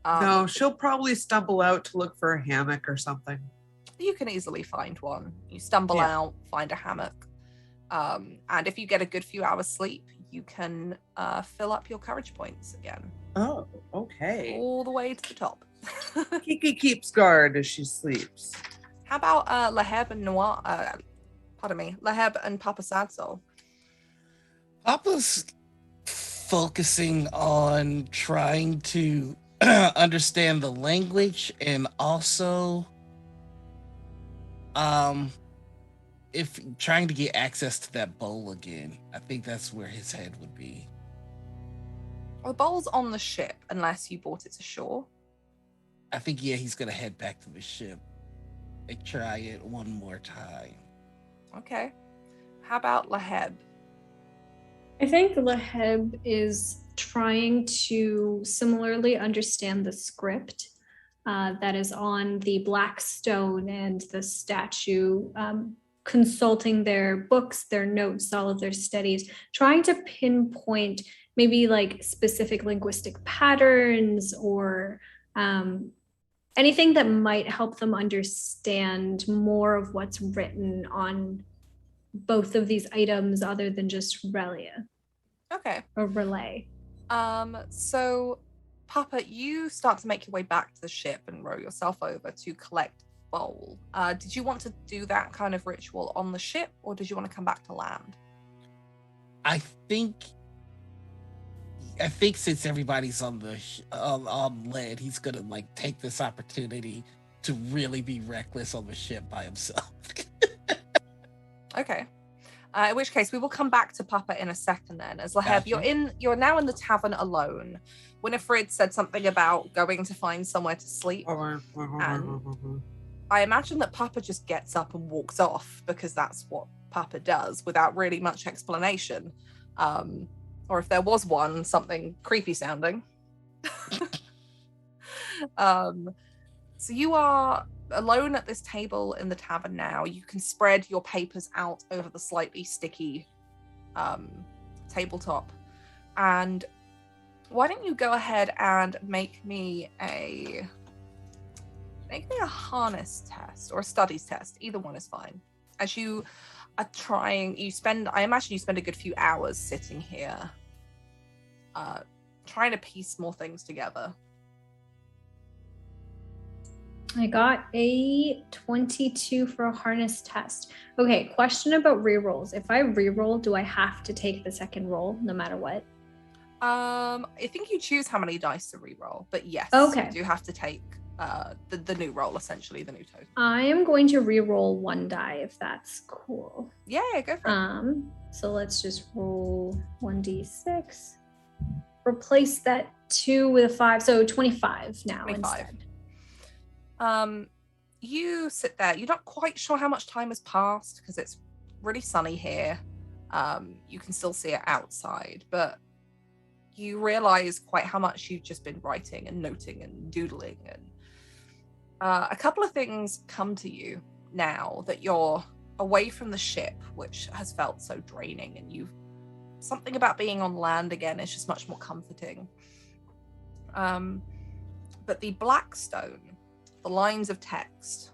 No, she'll probably stumble out to look for a hammock or something. You can easily find one. You stumble out, find a hammock. And if you get a good few hours sleep, you can fill up your courage points again. Oh, okay. All the way to the top. Kiki keeps guard as she sleeps. How about Laheb and Noir? Laheb and Papa Sadsol? Papa's focusing on trying to understand the language, and also if trying to get access to that bowl again. I think that's where his head would be. Well, the bowl's on the ship unless you brought it to shore. I think he's gonna head back to the ship and try it one more time. Okay. How about Laheb? I think Laheb is trying to similarly understand the script that is on the black stone and the statue, consulting their books, their notes, all of their studies, trying to pinpoint maybe like specific linguistic patterns or anything that might help them understand more of what's written on both of these items other than just relia. Okay. Or relay. So Papa, you start to make your way back to the ship and row yourself over to collect the bowl. Did you want to do that kind of ritual on the ship, or did you want to come back to land? I think since everybody's on the on land, he's gonna like take this opportunity to really be reckless on the ship by himself. Okay. In which case, we will come back to Papa in a second then. As Laheb, Gotcha. you're now in the tavern alone. Winifred said something about going to find somewhere to sleep. And I imagine that Papa just gets up and walks off because that's what Papa does without really much explanation. Or if there was one, something creepy sounding. So you are alone at this table in the tavern now. You can spread your papers out over the slightly sticky tabletop. And why don't you go ahead and make me a harness test or a studies test. Either one is fine. As you are trying, I imagine you spend a good few hours sitting here trying to piece more things together. I got a 22 for a harness test. Okay, question about rerolls. If I reroll, do I have to take the second roll no matter what? I think you choose how many dice to reroll, but yes, Okay. you do have to take the new roll, essentially, the new total. I am going to reroll one die if that's cool. Yeah, go for it. So let's just roll 1d6. Replace that 2 with a 5, so 25 now 25. instead. You sit there. You're not quite sure how much time has passed because it's really sunny here. You can still see it outside, but you realize quite how much you've just been writing and noting and doodling. And a couple of things come to you now that you're away from the ship, which has felt so draining, and something about being on land again is just much more comforting. But the black stone, the lines of text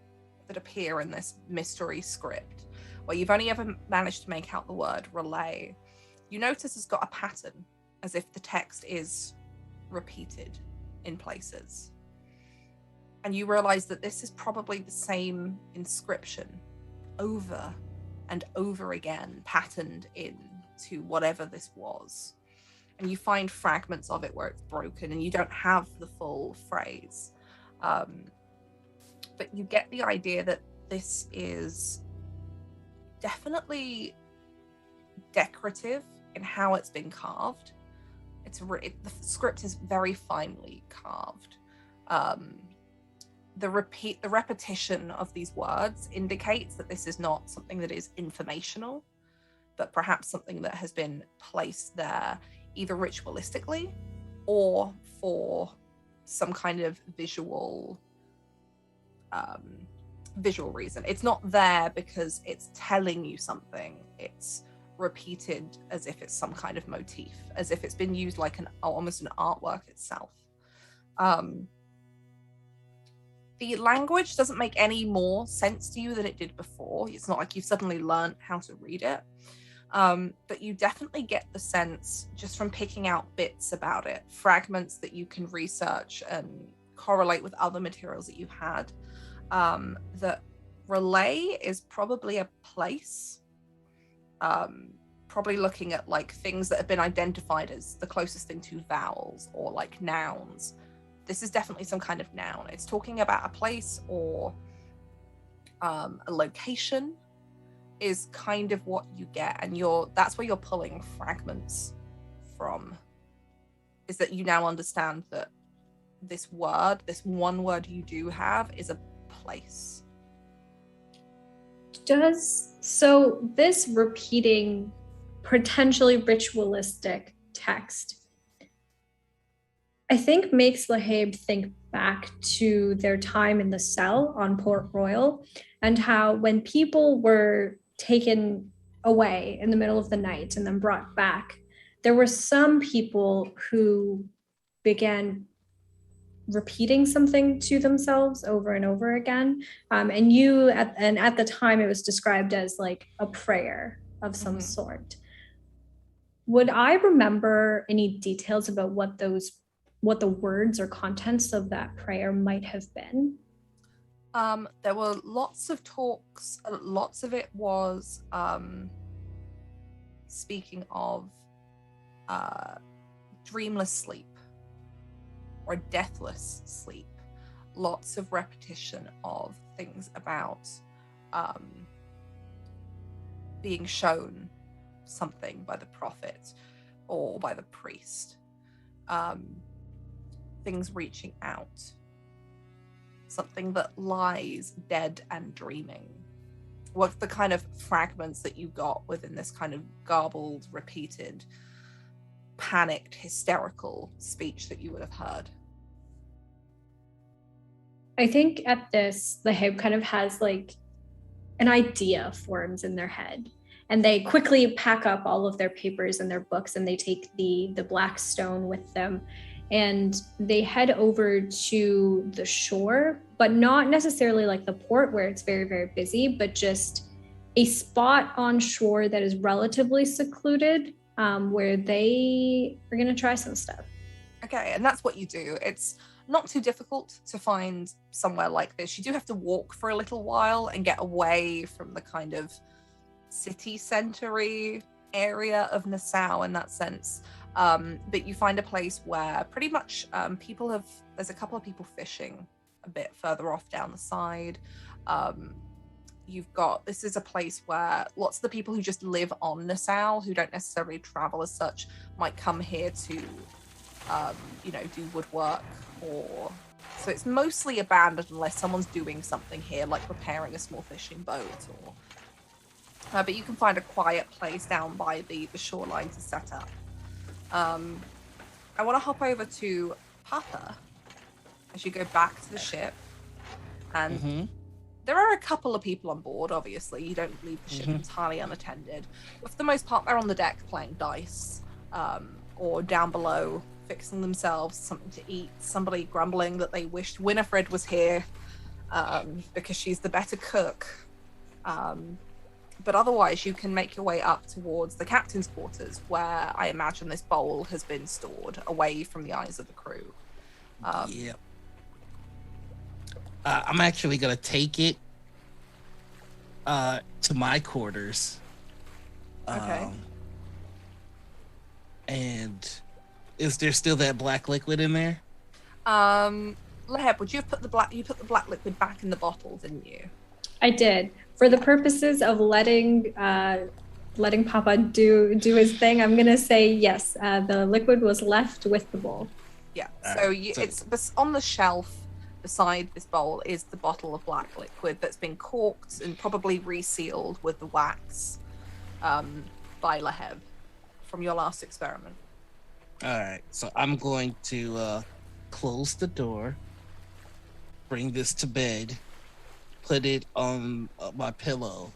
that appear in this mystery script, where you've only ever managed to make out the word relay, you notice has got a pattern, as if the text is repeated in places. And you realize that this is probably the same inscription over and over again, patterned into whatever this was. And you find fragments of it where it's broken and you don't have the full phrase. But you get the idea that this is definitely decorative in how it's been carved. The script is very finely carved. The repetition of these words indicates that this is not something that is informational, but perhaps something that has been placed there either ritualistically or for some kind of visual reason. It's not there because it's telling you something. It's repeated as if it's some kind of motif, as if it's been used like almost an artwork itself. The language doesn't make any more sense to you than it did before. It's not like you've suddenly learned how to read it. But you definitely get the sense just from picking out bits about it, fragments that you can research and correlate with other materials that you've had, that Relay is probably a place, probably looking at like things that have been identified as the closest thing to vowels or like nouns. This is definitely some kind of noun. It's talking about a place or a location is kind of what you get, and that's where you're pulling fragments from, is that you now understand that this one word you do have is a place. So this repeating, potentially ritualistic text, I think makes Lahab think back to their time in the cell on Port Royal, and how when people were taken away in the middle of the night and then brought back, there were some people who began repeating something to themselves over and over again. And at the time it was described as like a prayer of some sort. Would I remember any details about what the words or contents of that prayer might have been? There were lots of talks. Lots of it was speaking of dreamless sleep or deathless sleep. Lots of repetition of things about being shown something by the prophet or by the priest. Things reaching out. Something that lies dead and dreaming. What the kind of fragments that you got within this kind of garbled, repeated, panicked, hysterical speech that you would have heard. I think at this, the Hib kind of has like an idea forms in their head, and they quickly pack up all of their papers and their books, and they take the black stone with them, and they head over to the shore, but not necessarily like the port where it's very, very busy, but just a spot on shore that is relatively secluded, where they are going to try some stuff. Okay, and that's what you do. It's not too difficult to find somewhere like this. You do have to walk for a little while and get away from the kind of city centre-y area of Nassau in that sense. But you find a place where pretty much there's a couple of people fishing a bit further off down the side. This is a place where lots of the people who just live on Nassau, who don't necessarily travel as such, might come here to do woodwork, or so it's mostly abandoned unless someone's doing something here, like repairing a small fishing boat, or but you can find a quiet place down by the shoreline to set up. I want to hop over to Papa as you go back to the ship, and there are a couple of people on board. Obviously, you don't leave the ship entirely unattended, but for the most part they're on the deck playing dice, or down below fixing themselves something to eat, somebody grumbling that they wished Winifred was here because she's the better cook. But otherwise, you can make your way up towards the captain's quarters, where I imagine this bowl has been stored, away from the eyes of the crew. Yep. I'm actually going to take it to my quarters. Okay. And is there still that black liquid in there? Laheb, would you have put the black liquid back in the bottle, didn't you? I did. For the purposes of letting Papa do his thing, I'm gonna say yes. The liquid was left with the bowl. Yeah. It's on the shelf beside this bowl is the bottle of black liquid that's been corked and probably resealed with the wax by Laheb from your last experiment. All right, so I'm going to close the door, bring this to bed, put it on my pillow,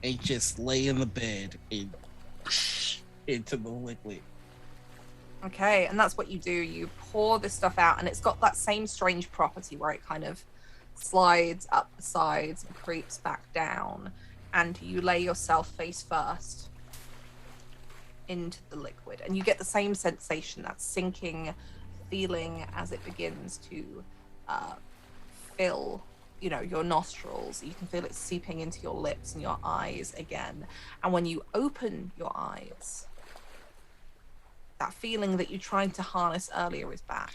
and just lay in the bed and into the liquid. Okay, and that's what you do. You pour this stuff out, and it's got that same strange property where it kind of slides up the sides and creeps back down, and you lay yourself face first into the liquid, and you get the same sensation, that sinking feeling as it begins to fill, your nostrils. You can feel it seeping into your lips and your eyes again. And when you open your eyes, that feeling that you tried to harness earlier is back.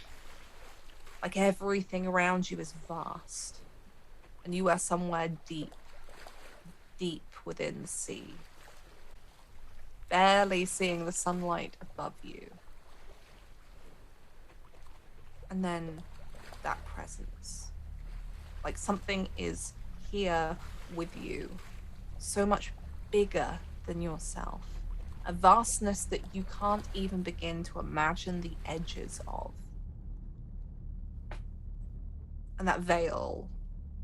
Like everything around you is vast, and you are somewhere deep, deep within the sea, barely seeing the sunlight above you. And then that presence, like something is here with you, so much bigger than yourself, a vastness that you can't even begin to imagine the edges of. And that veil,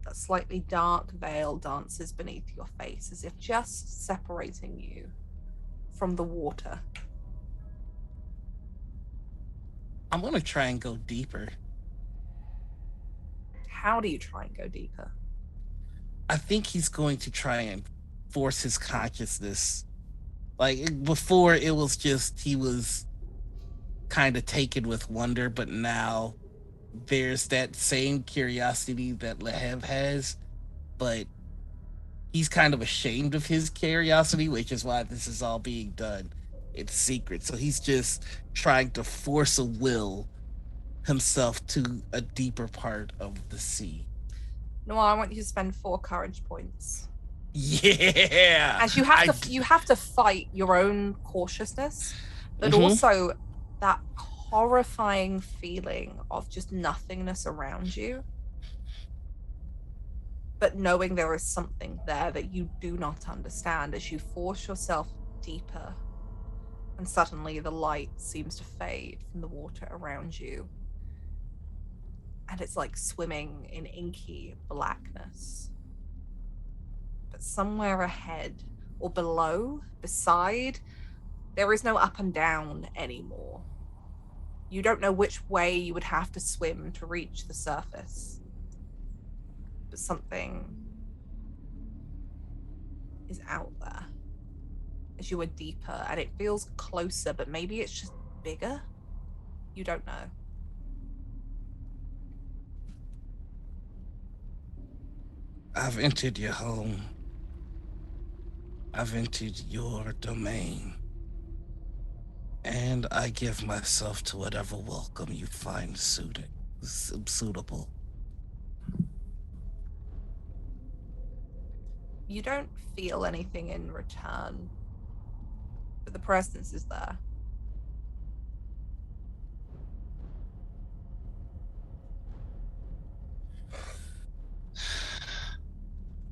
that slightly dark veil, dances beneath your face as if just separating you from the water. I'm gonna try and go deeper. How do you try and go deeper? I think he's going to try and force his consciousness. Like before, it was just he was kind of taken with wonder, but now there's that same curiosity that Lehev has, but he's kind of ashamed of his curiosity, which is why this is all being done in secret. So he's just trying to force a will himself to a deeper part of the sea. Noah, I want you to spend 4 courage points. Yeah. As you have to fight your own cautiousness, but Mhm. also that horrifying feeling of just nothingness around you. But knowing there is something there that you do not understand as you force yourself deeper, and suddenly the light seems to fade from the water around you. And it's like swimming in inky blackness. But somewhere ahead or below, beside, there is no up and down anymore. You don't know which way you would have to swim to reach the surface. But something is out there as you are deeper, and it feels closer, but maybe it's just bigger? You don't know. I've entered your home. I've entered your domain. And I give myself to whatever welcome you find suitable. You don't feel anything in return, but the presence is there.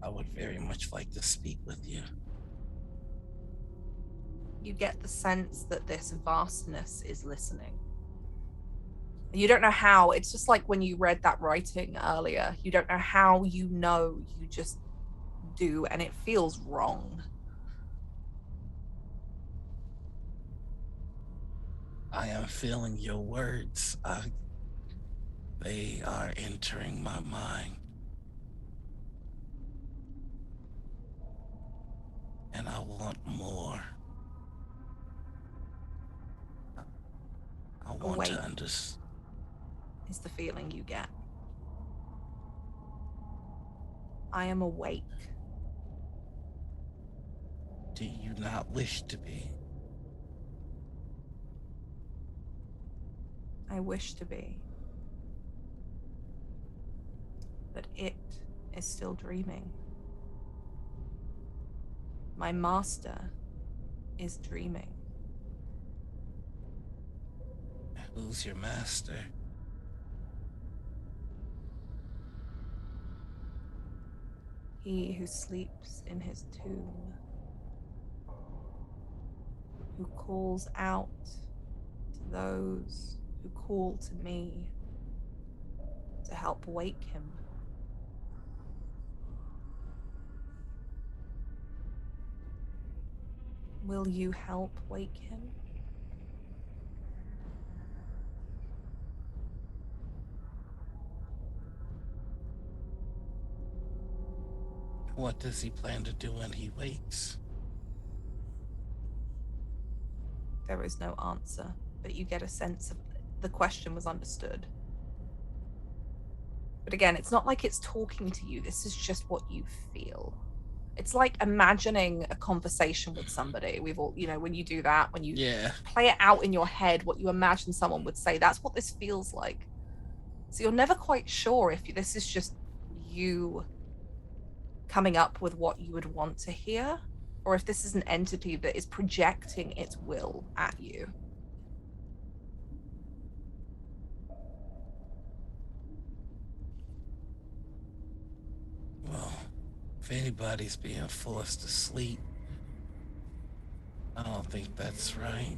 I would very much like to speak with you. You get the sense that this vastness is listening. You don't know how. It's just like when you read that writing earlier. You don't know how, you just do, and it feels wrong. I am feeling your words. They are entering my mind. And I want more. I want Awake to understand. is the feeling you get. I am awake. Do you not wish to be? I wish to be. But it is still dreaming. My master is dreaming. Who's your master? He who sleeps in his tomb, who calls out to those who call to me to help wake him. Will you help wake him? What does he plan to do when he wakes? There is no answer, but you get a sense of the question was understood. But again, it's not like it's talking to you. This is just what you feel. It's like imagining a conversation with somebody. We've all, when you do that, when you play it out in your head, what you imagine someone would say, that's what this feels like. So you're never quite sure if this is just you coming up with what you would want to hear, or if this is an entity that is projecting its will at you. Well, if anybody's being forced to sleep, I don't think that's right.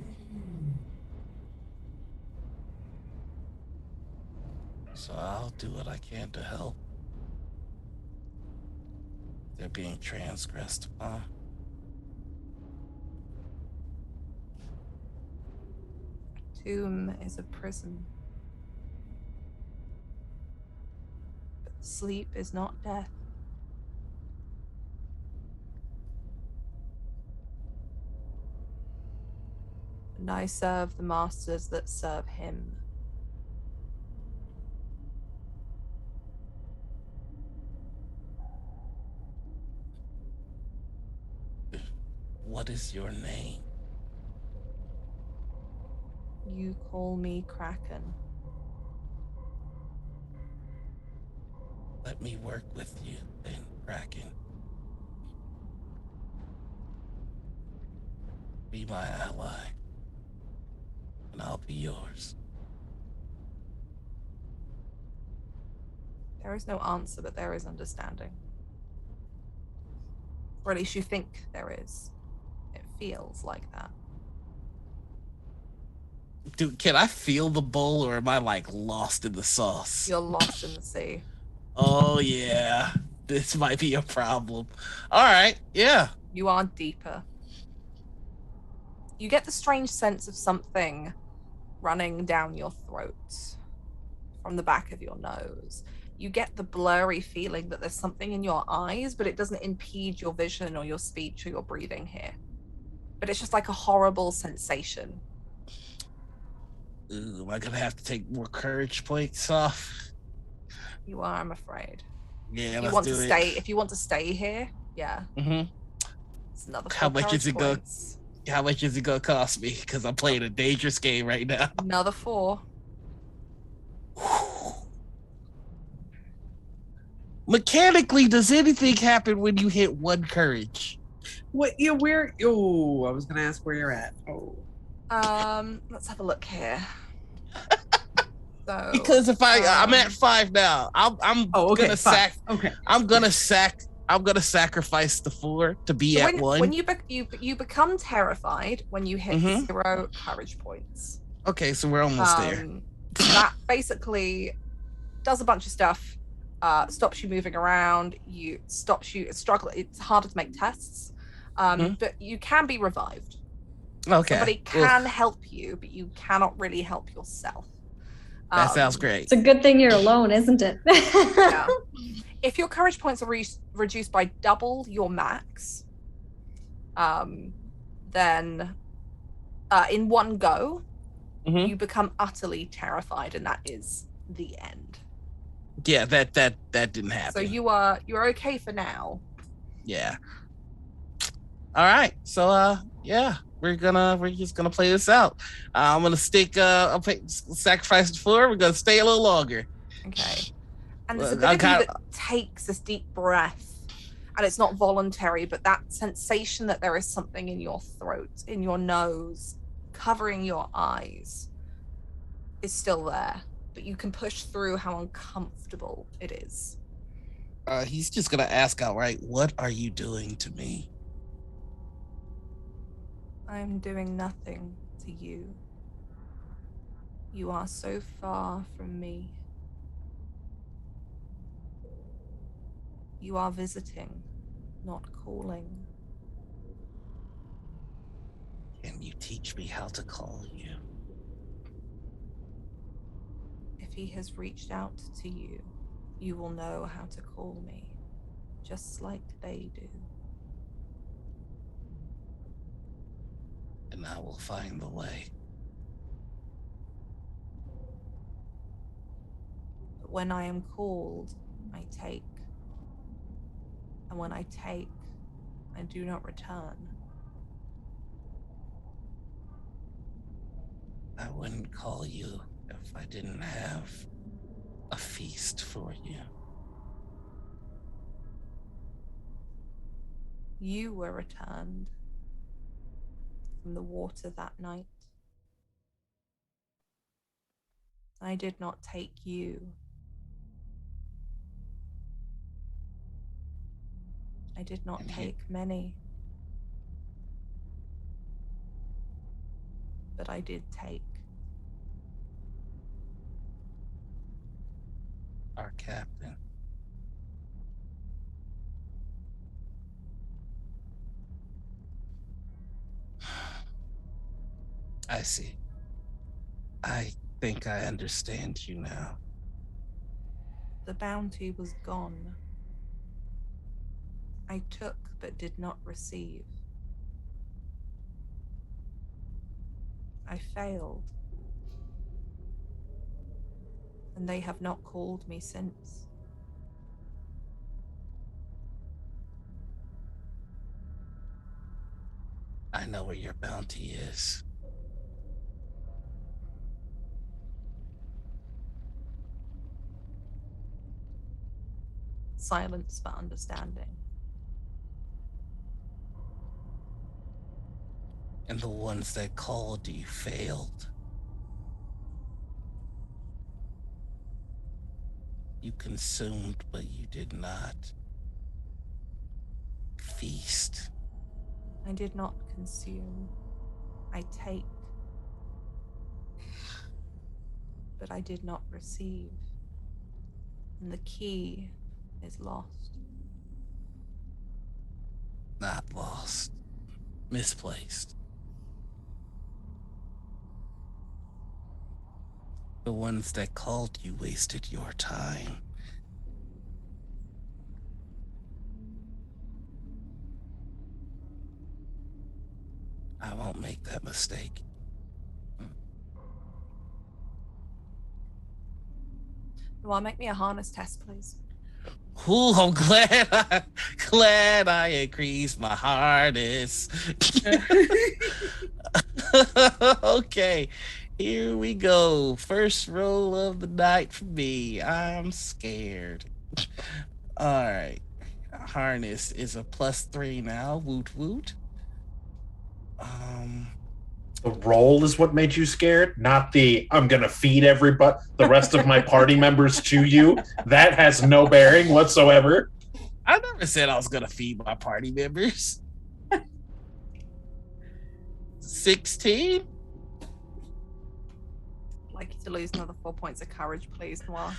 So I'll do what I can to help. They're being transgressed upon. Tomb is a prison. But sleep is not death. And I serve the masters that serve him. What is your name? You call me Kraken. Let me work with you, then, Kraken. Be my ally, and I'll be yours. There is no answer, but there is understanding. Or at least you think there is. It feels like that. Dude, can I feel the bowl, or am I like lost in the sauce? You're lost in the sea. Oh yeah, this might be a problem. All right, yeah. You are deeper. You get the strange sense of something running down your throat from the back of your nose. You get the blurry feeling that there's something in your eyes, but it doesn't impede your vision or your speech or your breathing here. But it's just like a horrible sensation. Ooh, am I gonna have to take more courage points off? You are, I'm afraid. Yeah, If you let's want do to it. stay, if you want to stay here, yeah. Mm-hmm. It's another How 4 much is courage it going? points. How much is it gonna cost me? Because I'm playing a dangerous game right now. Another 4. Mechanically, does anything happen when you hit 1 courage? What? Yeah, where? Oh, I was gonna ask where you're at. Oh, Let's have a look here. So, Because if I'm at 5 now, I'm okay, gonna fine. sack. Okay, I'm gonna sacrifice the 4 to be so at 1. when you become terrified when you hit Mhm. 0 courage points. Okay, so we're almost there. So that basically does a bunch of stuff. Stops you moving around. Stops you struggle. It's harder to make tests. But you can be revived. Okay. Somebody can help you, but you cannot really help yourself. That sounds great. It's a good thing you're alone, isn't it? Yeah. If your courage points are reduced by double your max, then in one go, Mhm. you become utterly terrified, and that is the end. Yeah, that didn't happen. So you're okay for now. Yeah. All right. So yeah, we're just gonna play this out. I'm gonna sacrifice the 4. We're gonna stay a little longer. Okay. And this Well, ability that takes this deep breath, and it's not voluntary, but that sensation that there is something in your throat, in your nose, covering your eyes, is still there. But you can push through how uncomfortable it is. He's just gonna ask outright, "What are you doing to me?" I'm doing nothing to you. You are so far from me. You are visiting, not calling. Can you teach me how to call you? If he has reached out to you, you will know how to call me, just like they do. And I will find the way. But when I am called, I take. And when I take, I do not return. I wouldn't call you if I didn't have a feast for you. You were returned from the water that night. I did not take you. I did not And take many. But I did take. Our captain. I see. I think I understand you now. The bounty was gone. I took but did not receive. I failed. And they have not called me since. I know where your bounty is. Silence for understanding. And the ones that called you failed. You consumed, but you did not feast. I did not consume. I take. But I did not receive. And the key is lost. Not lost. Misplaced. The ones that called you wasted your time. I won't make that mistake. Well, make me a harness test, please. Ooh, I'm glad I increased my hardest. Okay, here we go. First roll of the night for me. I'm scared. All right. Harness is a +3 now. Woot woot. The roll is what made you scared, not the I'm gonna feed everybody, the rest of my party members to you. That has no bearing whatsoever. I never said I was gonna feed my party members. 16? I'd like you to lose another 4 points of courage, please, Noir.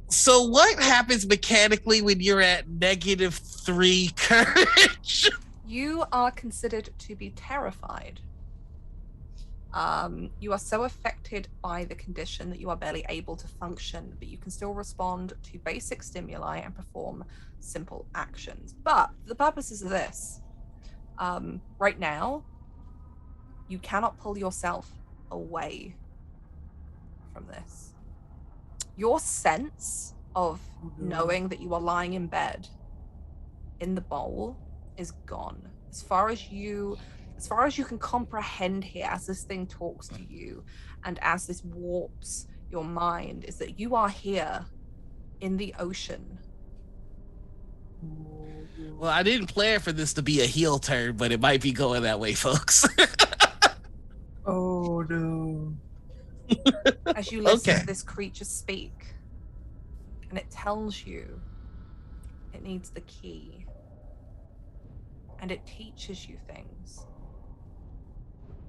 So what happens mechanically when you're at -3 courage? You are considered to be terrified. You are so affected by the condition that you are barely able to function, but you can still respond to basic stimuli and perform simple actions. But for the purposes of this, right now, you cannot pull yourself away from this. Your sense of knowing that you are lying in bed in the bowl is gone. As far as you can comprehend here, as this thing talks to you and as this warps your mind, is that you are here in the ocean. Well, I didn't plan for this to be a heel turn, but it might be going that way, folks. Oh no. As you listen Okay. to this creature speak, and it tells you it needs the key, and it teaches you things.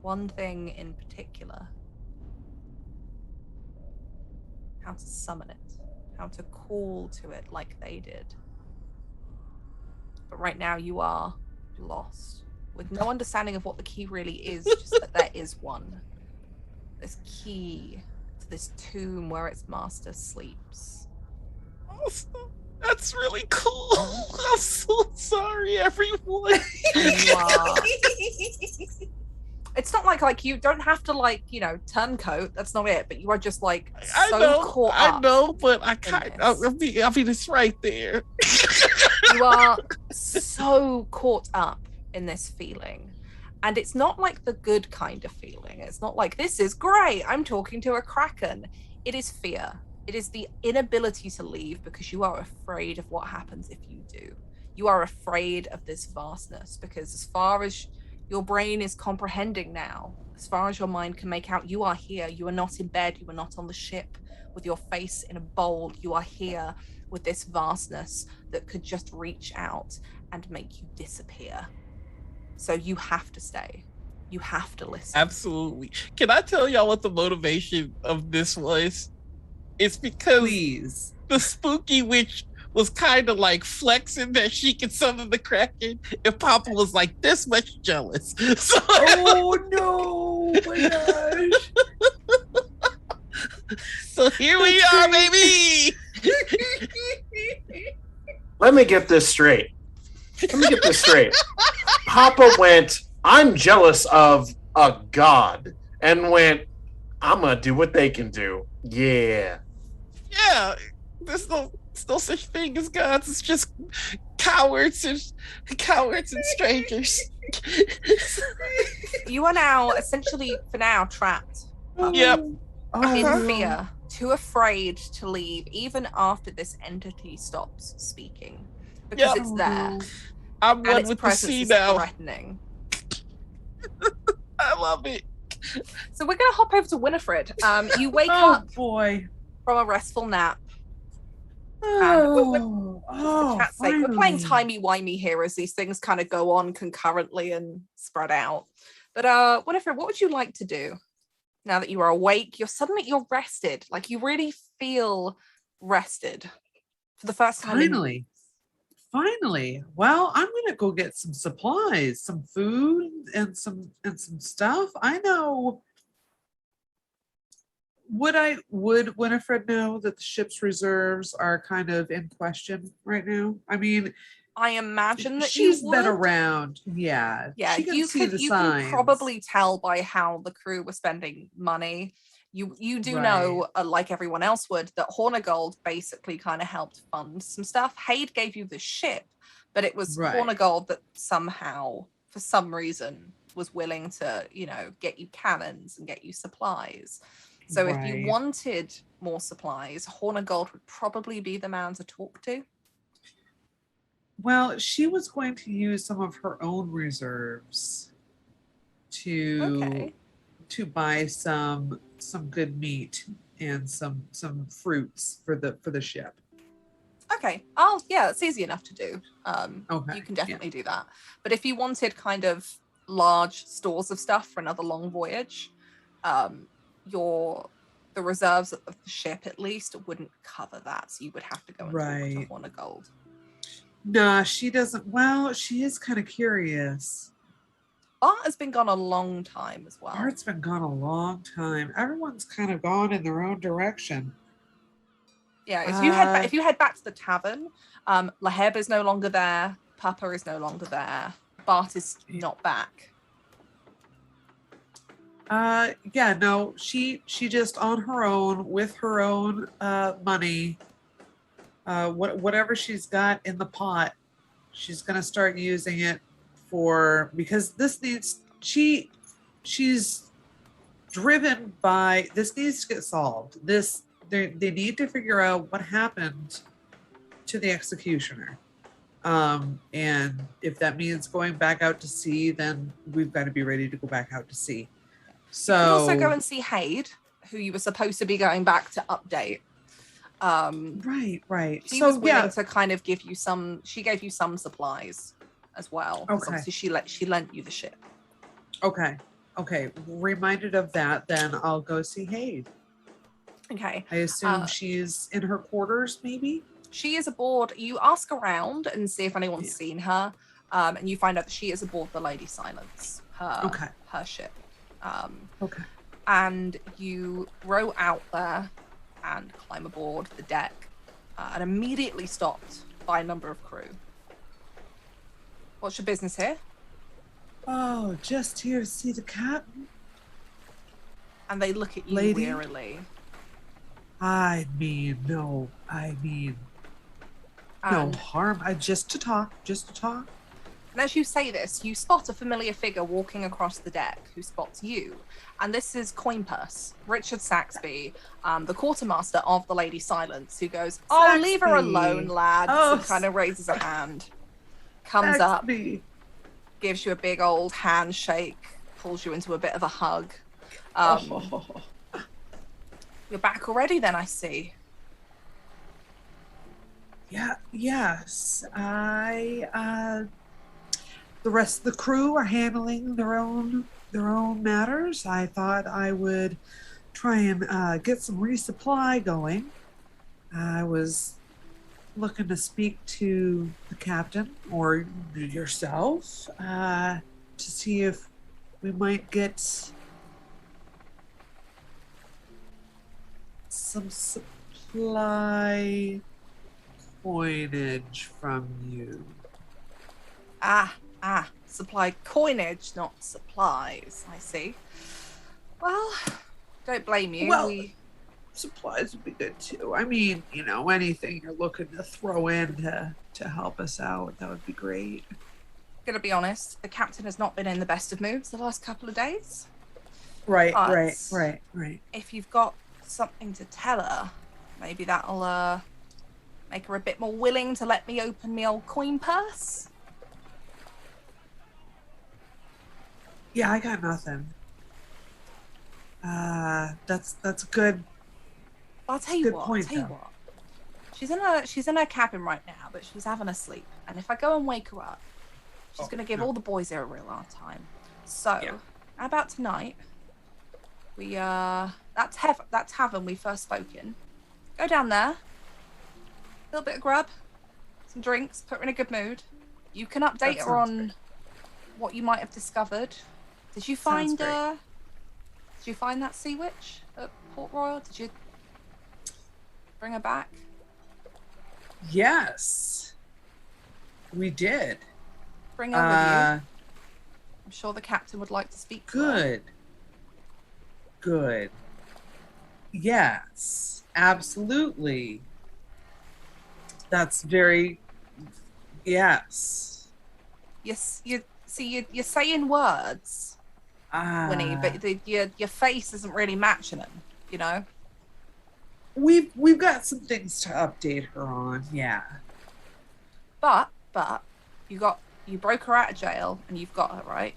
One thing in particular, how to summon it, how to call to it like they did. But right now you are lost, with no understanding of what the key really is, just that there is one. This key to this tomb where its master sleeps. That's really cool. I'm so sorry, everyone. You are. It's not like you don't have to turncoat. That's not it. But you are just like so caught up. I know, but I mean, it's right there. You are so caught up in this feeling. And it's not like the good kind of feeling. It's not like, this is great, I'm talking to a kraken. It is fear. It is the inability to leave because you are afraid of what happens if you do. You are afraid of this vastness because as far as your brain is comprehending now, as far as your mind can make out, you are here. You are not in bed. You are not on the ship with your face in a bowl. You are here with this vastness that could just reach out and make you disappear. So you have to stay. You have to listen. Absolutely. Can I tell y'all what the motivation of this was? It's because the spooky witch was kind of like flexing that she could summon the Kraken, and Papa was like this much jealous. So oh no, my gosh. So here we are, baby. Let me get this straight. Papa went, I'm jealous of a god, and went, I'm gonna do what they can do. Yeah. Yeah. There's no such thing as gods. It's just cowards and strangers. You are now essentially, for now, trapped. Yep. In fear, too afraid to leave, even after this entity stops speaking, because it's there. I'm and one its with the presence sea is now. threatening. I love it. So we're gonna hop over to Winifred. You wake up boy from a restful nap. Oh, For cat's sake, we're playing timey-wimey here as these things kind of go on concurrently and spread out. But Winifred, what would you like to do now that you are awake? You're rested. Like you really feel rested for the first time. Finally. Well, I'm gonna go get some supplies, some food, and some stuff. I know. Would Winifred know that the ship's reserves are kind of in question right now? I mean, I imagine that she's you been would. around. Yeah. Yeah, she can you see can the signs. probably tell by how the crew were spending money. You do know, like everyone else would, that Hornigold basically kind of helped fund some stuff. Haid gave you the ship, but it was Hornigold that somehow, for some reason, was willing to, get you cannons and get you supplies. So if you wanted more supplies, Hornigold would probably be the man to talk to. Well, she was going to use some of her own reserves to buy some good meat and some fruits for the ship. Okay. It's easy enough to do. You can definitely do that. But if you wanted kind of large stores of stuff for another long voyage, the reserves of the ship at least wouldn't cover that. So you would have to go and talk to Hornigold. Nah, she doesn't. Well, she is kind of curious. Bart has been gone a long time as well. Bart's been gone a long time. Everyone's kind of gone in their own direction. Yeah, if you head back to the tavern, Laheb is no longer there. Papa is no longer there. Bart is not back. She just on her own with her own money. Whatever she's got in the pot, she's gonna start using it because she's driven by this needs to get solved. They need to figure out what happened to the executioner. And if that means going back out to sea, then we've got to be ready to go back out to sea. So you can also go and see Haid, who you were supposed to be going back to update. Right. She was willing to kind of give you some. She gave you some supplies as well. Okay. Obviously, she lent you the ship. Okay. Reminded of that, then I'll go see Haid. Okay. I assume she's in her quarters, maybe? She is aboard. You ask around and see if anyone's seen her, and you find out that she is aboard the Lady Silence, her ship. Okay. And you row out there and climb aboard the deck, and immediately stopped by a number of crew. What's your business here? Oh, just here to see the captain. And they look at you Lady? wearily. No harm. Just to talk. And as you say this, you spot a familiar figure walking across the deck who spots you. And this is Coinpurse, Richard Saxby, the quartermaster of the Lady Silence, who goes, "Oh, leave her Saxby. alone, lads," Oh, and kind of raises a hand. Comes up, gives you a big old handshake, pulls you into a bit of a hug. You're back already then, I see. Yeah, yes. The rest of the crew are handling their own matters. I thought I would try and get some resupply going. I was looking to speak to the captain or yourself to see if we might get some supply coinage from you. Supply coinage, not supplies, I see. Well, don't blame you. Well, supplies would be good too. I mean, anything you're looking to throw in to help us out, that would be great. Gonna be honest, the captain has not been in the best of moods the last couple of days. Right. If you've got something to tell her, maybe that'll make her a bit more willing to let me open me old coin purse. Yeah, I got nothing. That's good. I'll tell you Good what. point, I'll tell you though. what. She's in her cabin right now, but she's having a sleep. And if I go and wake her up, she's gonna give all the boys here a real hard time. So, how about tonight? We that tavern we first spoke in. Go down there. A little bit of grub, some drinks, put her in a good mood. You can update her on what you might have discovered. Did you find that sea witch at Port Royal? Did you bring her back? Yes, we did. Bring her with you. I'm sure the captain would like to speak to her. Good. Yes, absolutely. That's very, yes. Yes, you're saying words, Winnie, but your face isn't really matching them, We've got some things to update her on, yeah. But you broke her out of jail and you've got her, right?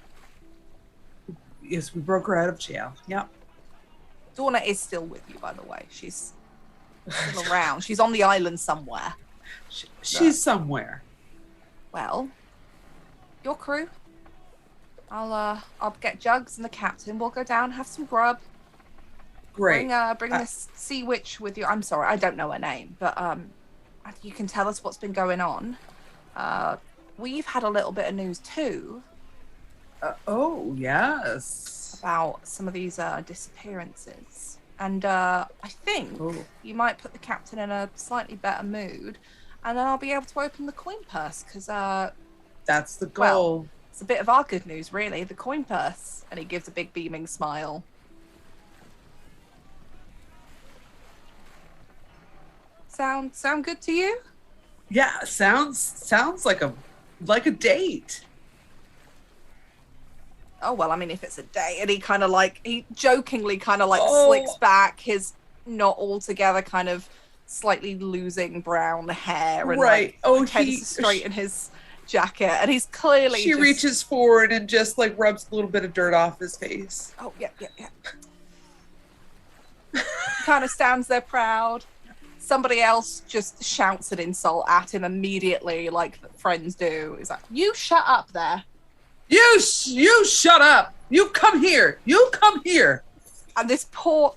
Yes, we broke her out of jail. Yep. Donna is still with you, by the way. She's still around. She's on the island somewhere. She's somewhere. Well, your crew. I'll get Jugs and the captain. We'll go down, have some grub. Great. Bring this sea witch with you. I'm sorry, I don't know her name, but you can tell us what's been going on. We've had a little bit of news too. Oh yes. About some of these disappearances, and I think you might put the captain in a slightly better mood, and then I'll be able to open the coin purse because that's the goal. Well, it's a bit of our good news, really. The coin purse, and he gives a big beaming smile. Sound good to you? Yeah, sounds like a date. Oh, well, I mean, if it's a day, and he jokingly slicks back his not altogether kind of slightly losing brown hair and pretends to straighten his jacket, and he's clearly she reaches forward and just rubs a little bit of dirt off his face. Oh, yeah. Kind of stands there proud. Somebody else just shouts an insult at him immediately, like friends do. He's like, "You shut up there." You shut up. You come here. And this poor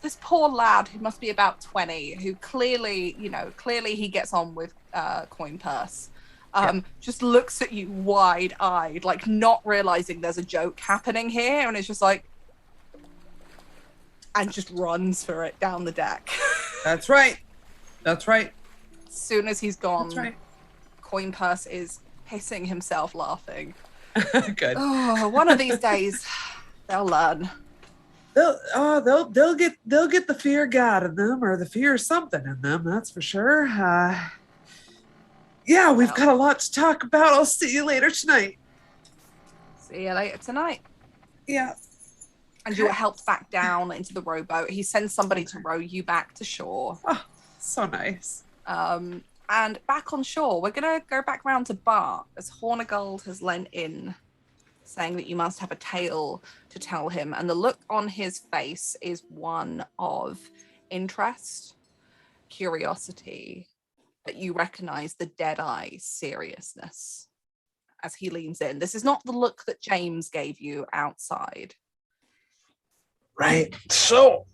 lad who must be about 20, who clearly he gets on with Coin Purse, just looks at you wide-eyed, like not realizing there's a joke happening here, and it's just like, and just runs for it down the deck. That's right. That's right. As soon as he's gone, That's right. Coin Purse is pissing himself laughing. Good. Oh, one of these days they'll learn. They'll get the fear of God in them, or the fear of something in them. That's for sure. Yeah, we've got a lot to talk about. I'll see you later tonight. See you later tonight. Yeah. And you are helped back down into the rowboat. He sends somebody to row you back to shore. Oh, so nice. And back on shore, we're going to go back round to Bart, as Hornigold has lent in, saying that you must have a tale to tell him. And the look on his face is one of interest, curiosity, but you recognize the dead-eye seriousness as he leans in. This is not the look that James gave you outside. Right. So,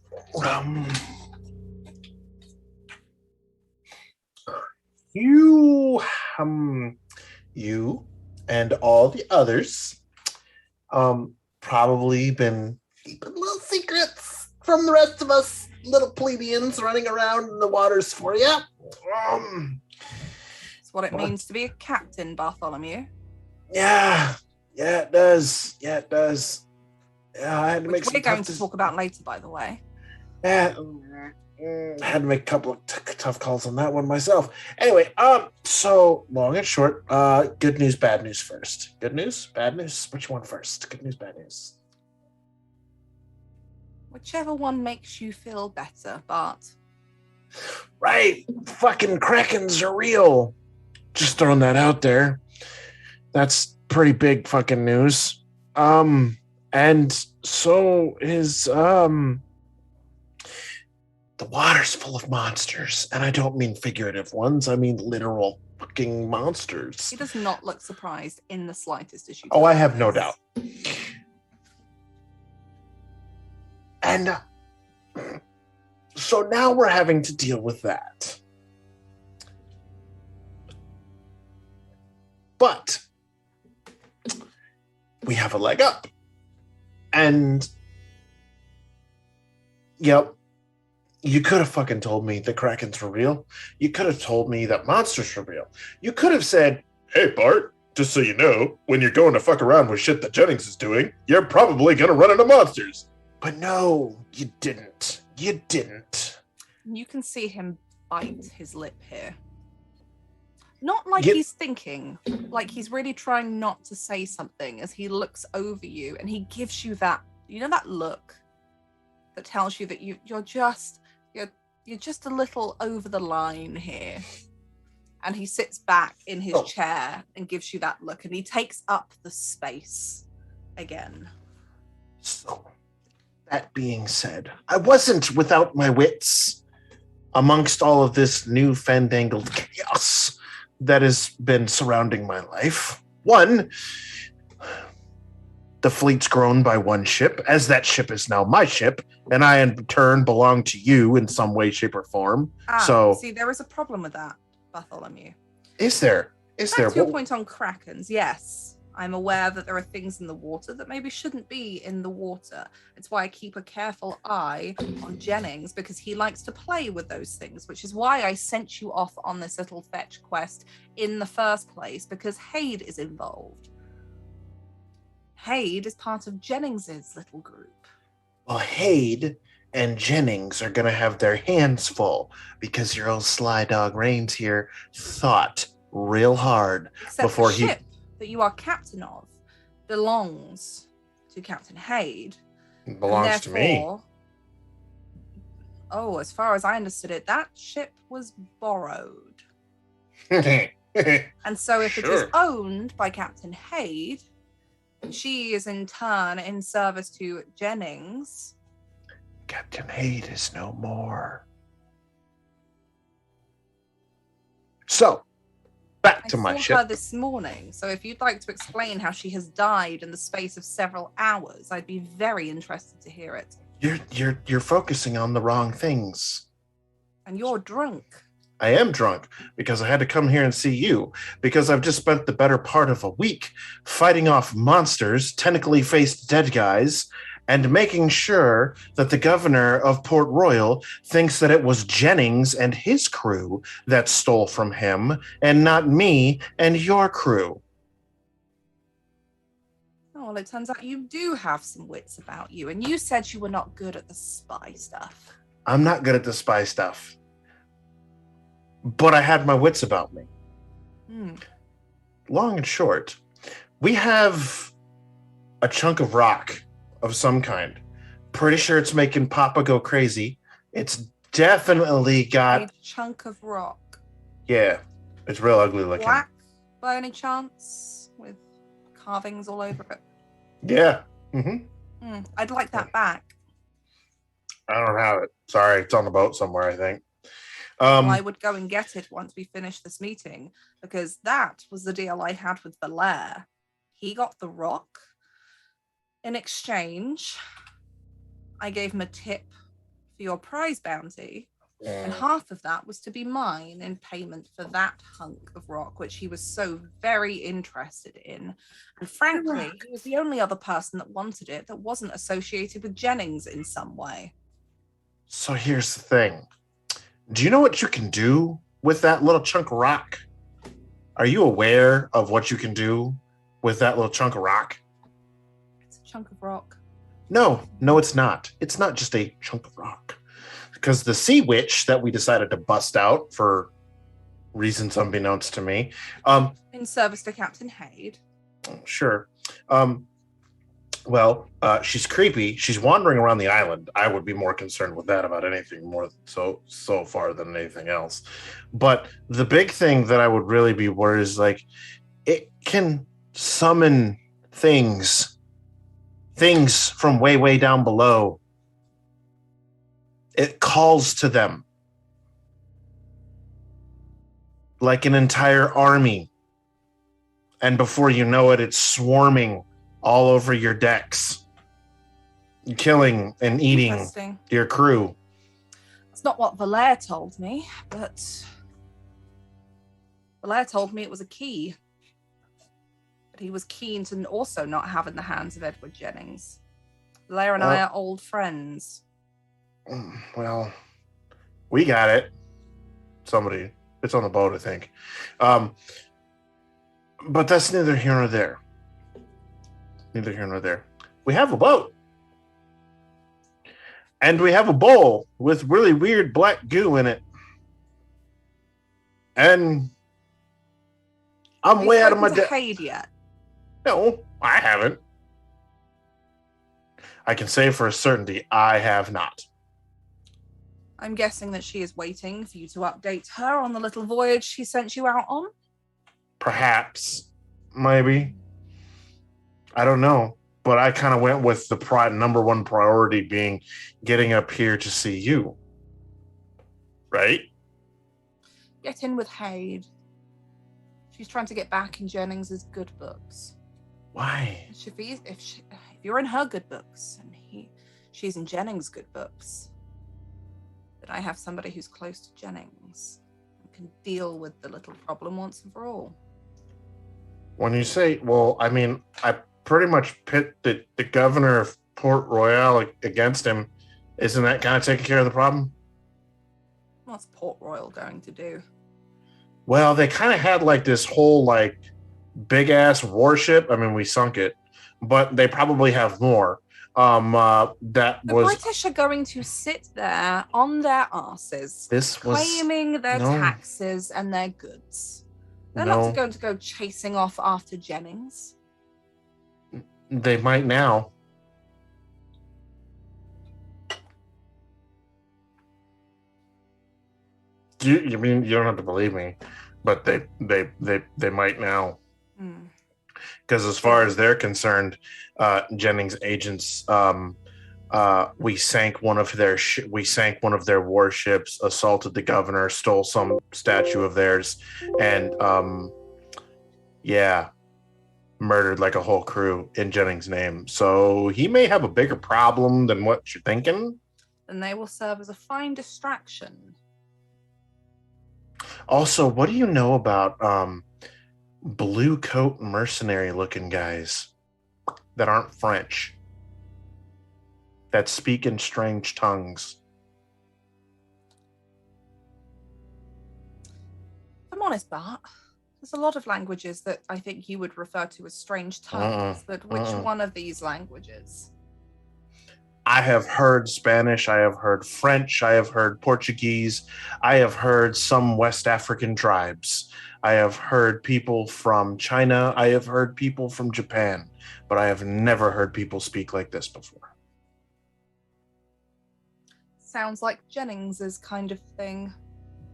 you and all the others, probably been keeping little secrets from the rest of us little plebeians running around in the waters for you. It's what it means to be a captain, Bartholomew. Yeah, it does. Yeah, I had to make Which some we're going to talk about later, by the way. Yeah, had to make a couple of tough calls on that one myself. Anyway, so long and short, good news, bad news first. Good news, bad news. Which one first? Good news, bad news. Whichever one makes you feel better, Bart. Right, fucking Krakens are real. Just throwing that out there. That's pretty big fucking news. And so is the water's full of monsters, and I don't mean figurative ones. I mean literal fucking monsters. He does not look surprised in the slightest as you. Oh, I have no doubt. And so now we're having to deal with that. But we have a leg up. And, yep, you could have fucking told me the Krakens were real. You could have told me that monsters were real. You could have said, hey, Bart, just so you know, when you're going to fuck around with shit that Jennings is doing, you're probably going to run into monsters. But no, you didn't. You didn't. You can see him bite his lip here. Not like he's thinking, like he's really trying not to say something as he looks over you and he gives you that, that look that tells you that you're just a little over the line here. And he sits back in his chair and gives you that look, and he takes up the space again. So, that being said, I wasn't without my wits amongst all of this new fandangled chaos that has been surrounding my life. One, the fleet's grown by one ship, as that ship is now my ship, and I in turn belong to you in some way, shape, or form. See, there is a problem with that, Bartholomew. Is there? Back to your point on Krakens, yes. I'm aware that there are things in the water that maybe shouldn't be in the water. It's why I keep a careful eye on Jennings, because he likes to play with those things, which is why I sent you off on this little fetch quest in the first place, because Hade is involved. Hade is part of Jennings's little group. Well, Hade and Jennings are going to have their hands full because your old sly dog Rains here thought real hard before the ship that you are captain of belongs to Captain Hade. It belongs to me. Oh, as far as I understood it, that ship was borrowed. And so if it is owned by Captain Hade, she is in turn in service to Jennings. Captain Hade is no more. So, back to my ship. I saw her this morning, so if you'd like to explain how she has died in the space of several hours, I'd be very interested to hear it. You're focusing on the wrong things. And you're drunk. I am drunk because I had to come here and see you because I've just spent the better part of a week fighting off monsters, tentacly faced dead guys, and making sure that the governor of Port Royal thinks that it was Jennings and his crew that stole from him and not me and your crew. Oh, well, it turns out you do have some wits about you, and you said you were not good at the spy stuff. I'm not good at the spy stuff, but I had my wits about me. Long and short, we have a chunk of rock of some kind. Pretty sure it's making Papa go crazy. It's definitely got A chunk of rock. Yeah, it's real ugly looking. Black, by any chance, with carvings all over it. Yeah. I'd like that back. I don't have it. Sorry, it's on the boat somewhere, I think. Well, I would go and get it once we finish this meeting, because that was the deal I had with Belair. He got the rock. In exchange, I gave him a tip for your prize bounty, and half of that was to be mine in payment for that hunk of rock, which he was so very interested in. And frankly, he was the only other person that wanted it that wasn't associated with Jennings in some way. So here's the thing. Do you know what you can do with that little chunk of rock? Are you aware of what you can do with that little chunk of rock? It's a chunk of rock. No, it's not. It's not just a chunk of rock. Because the sea witch that we decided to bust out for reasons unbeknownst to me. In service to Captain Haid. Sure. She's creepy. She's wandering around the island. I would be more concerned with that about anything more so far than anything else. But the big thing that I would really be worried is like it can summon things from way down below. It calls to them like an entire army. And before you know it, it's swarming all over your decks, killing and eating your crew. It's not what Belair told me, but Belair told me it was a key. But he was keen to also not have in the hands of Edward Jennings. Belair and I are old friends. Well, we got it. Somebody, it's on the boat, I think. But that's neither here nor there. Neither here nor there. We have a boat. And we have a bowl with really weird black goo in it. And I'm way out of my depth. Haid yet? No, I haven't. I can say for a certainty, I have not. I'm guessing that she is waiting for you to update her on the little voyage she sent you out on? Perhaps. Maybe. I don't know. But I kind of went with the number one priority being getting up here to see you. Right? Get in with Haid. She's trying to get back in Jennings's good books. Why? If you're in her good books and she's in Jennings' good books, then I have somebody who's close to Jennings and can deal with the little problem once and for all. When you say, well, I mean, I pretty much pit the governor of Port Royal against him. Isn't that kind of taking care of the problem? What's Port Royal going to do? Well, they kind of had like this whole like big ass warship. I mean, we sunk it, but they probably have more. The British are going to sit there on their asses, claiming their taxes and their goods. They're not going to go chasing off after Jennings. They might now. You mean you don't have to believe me, but they might now. Because as far as they're concerned, Jennings agents, we sank one of their warships, assaulted the governor, stole some statue of theirs, and yeah, murdered like a whole crew in Jennings' name. So he may have a bigger problem than what you're thinking. And they will serve as a fine distraction. Also, what do you know about blue coat mercenary looking guys that aren't French, that speak in strange tongues? If I'm honest, Bart, there's a lot of languages that I think you would refer to as strange tongues, but which one of these languages? I have heard Spanish, I have heard French, I have heard Portuguese, I have heard some West African tribes. I have heard people from China, I have heard people from Japan, but I have never heard people speak like this before. Sounds like Jennings's kind of thing.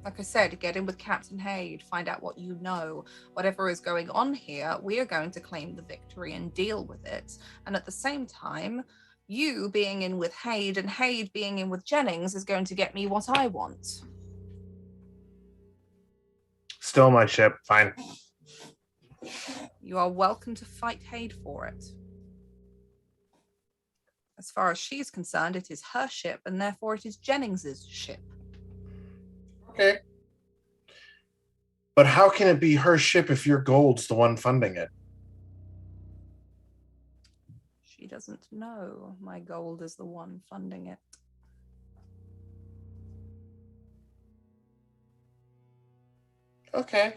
Like I said, get in with Captain Haid, find out what you know. Whatever is going on here, we are going to claim the victory and deal with it. And at the same time, you being in with Haid and Haid being in with Jennings is going to get me what I want. Still my ship, fine. You are welcome to fight Haid for it. As far as she's concerned, it is her ship, and therefore it is Jennings's ship. Okay. But how can it be her ship if your gold's the one funding it? She doesn't know my gold is the one funding it. Okay.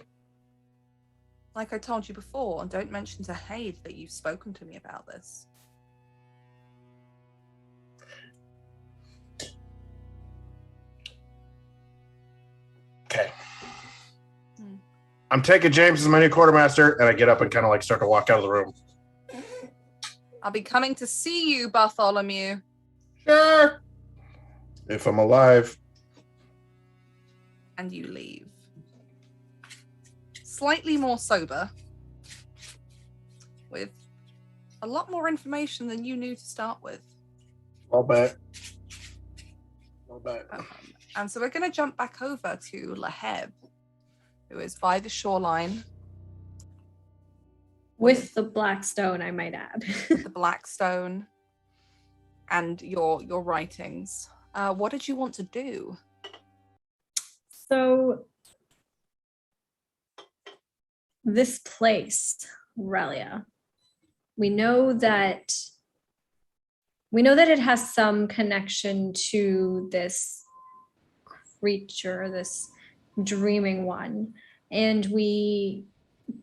Like I told you before, don't mention to Haid that you've spoken to me about this. Okay. I'm taking James as my new quartermaster, and I get up and kind of like start to walk out of the room. I'll be coming to see you, Bartholomew. Sure. If I'm alive. And you leave. Slightly more sober, with a lot more information than you knew to start with. I'll bet. I'll bet. And so we're going to jump back over to Laheb, who is by the shoreline. With the black stone, I might add. The black stone and your writings. What did you want to do? So this place, Relia, we know that it has some connection to this creature, this dreaming one, and we,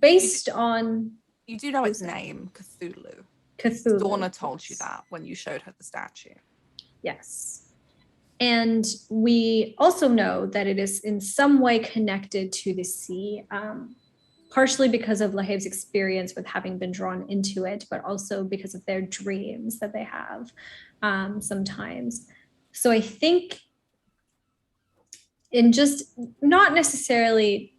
based on, you do know its name, Cthulhu. Cthulhu. Dorna told you that when you showed her the statue. Yes. And we also know that it is in some way connected to the sea, partially because of Laheb's experience with having been drawn into it, but also because of their dreams that they have sometimes. So I think in just not necessarily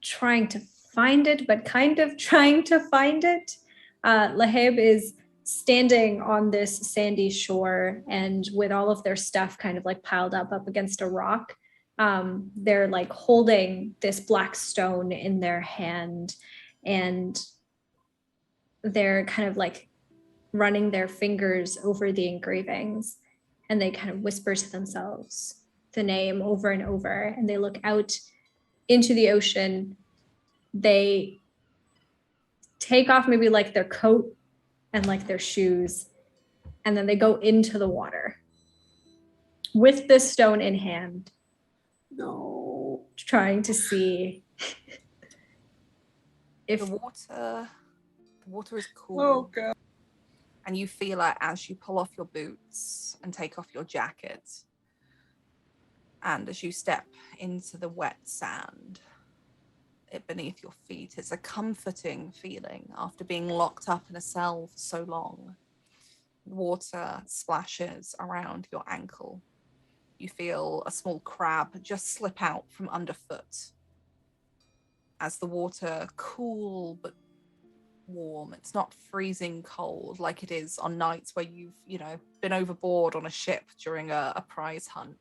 trying to find it, but kind of trying to find it, Laheb is standing on this sandy shore, and with all of their stuff kind of like piled up against a rock, they're like holding this black stone in their hand, and they're kind of like running their fingers over the engravings, and they kind of whisper to themselves the name over and over, and they look out into the ocean. They take off maybe like their coat and like their shoes, and then they go into the water with this stone in hand. No, trying to see if the water is cool. Oh god. And you feel it as you pull off your boots and take off your jacket. And as you step into the wet sand beneath your feet, it's a comforting feeling after being locked up in a cell for so long. Water splashes around your ankle. You feel a small crab just slip out from underfoot as the water cool but warm. It's not freezing cold like it is on nights where you've, been overboard on a ship during a prize hunt,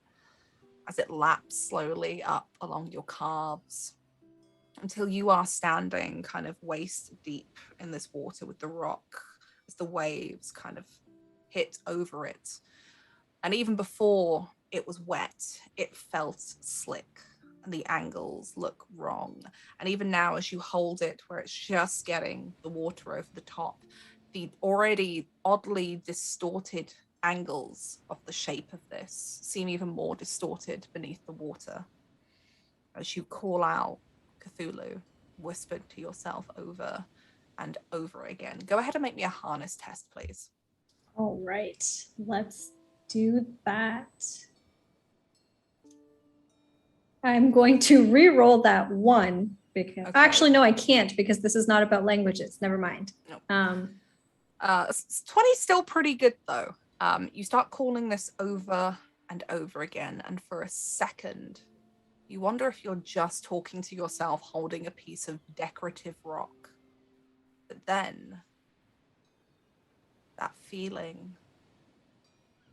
as it laps slowly up along your calves. until you are standing kind of waist deep in this water with the rock as the waves kind of hit over it. And even before it was wet, it felt slick and the angles look wrong. And even now, as you hold it where it's just getting the water over the top, the already oddly distorted angles of the shape of this seem even more distorted beneath the water. As you call out Cthulhu, whispered to yourself over and over again. Go ahead and make me a harness test, please. All right, let's do that. I'm going to re-roll that one because actually no, I can't because this is not about languages. Never mind. Nope. 20 is still pretty good though. You start calling this over and over again, and for a second, you wonder if you're just talking to yourself holding a piece of decorative rock. But then, that feeling,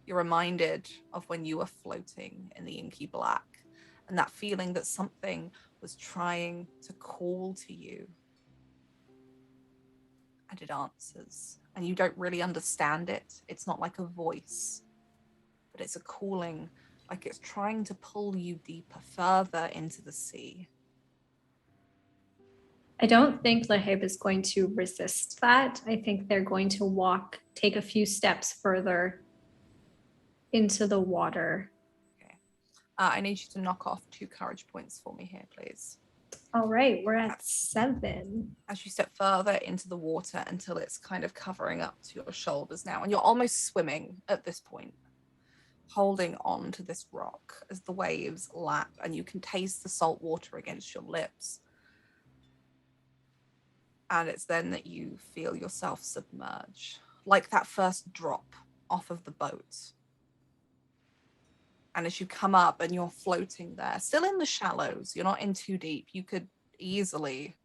you're reminded of when you were floating in the inky black, and that feeling that something was trying to call to you. And it answers, and you don't really understand it. It's not like a voice, but it's a calling, like it's trying to pull you deeper, further into the sea. I don't think Lahib is going to resist that. I think they're going to take a few steps further into the water. Okay. I need you to knock off 2 courage points for me here, please. All right, we're at 7. As you step further into the water until it's kind of covering up to your shoulders now, and you're almost swimming at this point, holding on to this rock as the waves lap, and you can taste the salt water against your lips. And it's then that you feel yourself submerge, like that first drop off of the boat. And as you come up and you're floating there, still in the shallows, you're not in too deep. You could easily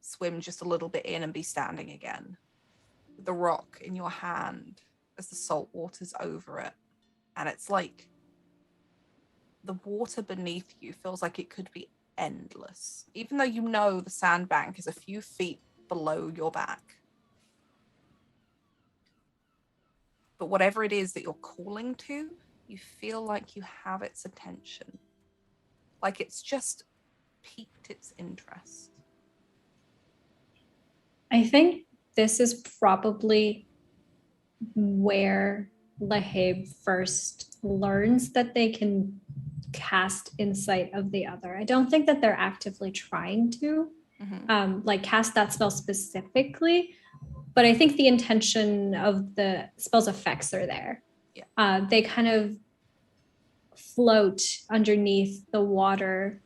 swim just a little bit in and be standing again, with the rock in your hand as the salt water's over it. And it's like the water beneath you feels like it could be endless, even though you know the sandbank is a few feet below your back. But whatever it is that you're calling to, you feel like you have its attention, like it's just piqued its interest. I think this is probably where Lahib first learns that they can cast Insight of the Other. I don't think that they're actively trying to cast that spell specifically, but I think the intention of the spell's effects are there. Yeah. They kind of float underneath the water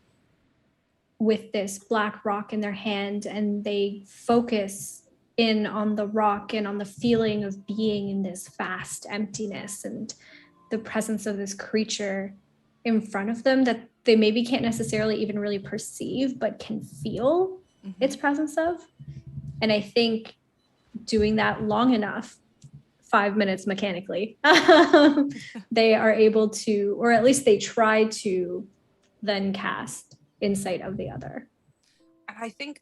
with this black rock in their hand, and they focus in on the rock and on the feeling of being in this vast emptiness and the presence of this creature in front of them that they maybe can't necessarily even really perceive, but can feel its presence of. And I think doing that long enough, 5 minutes mechanically, they are able to, or at least they try to then cast Insight of the Other. And I think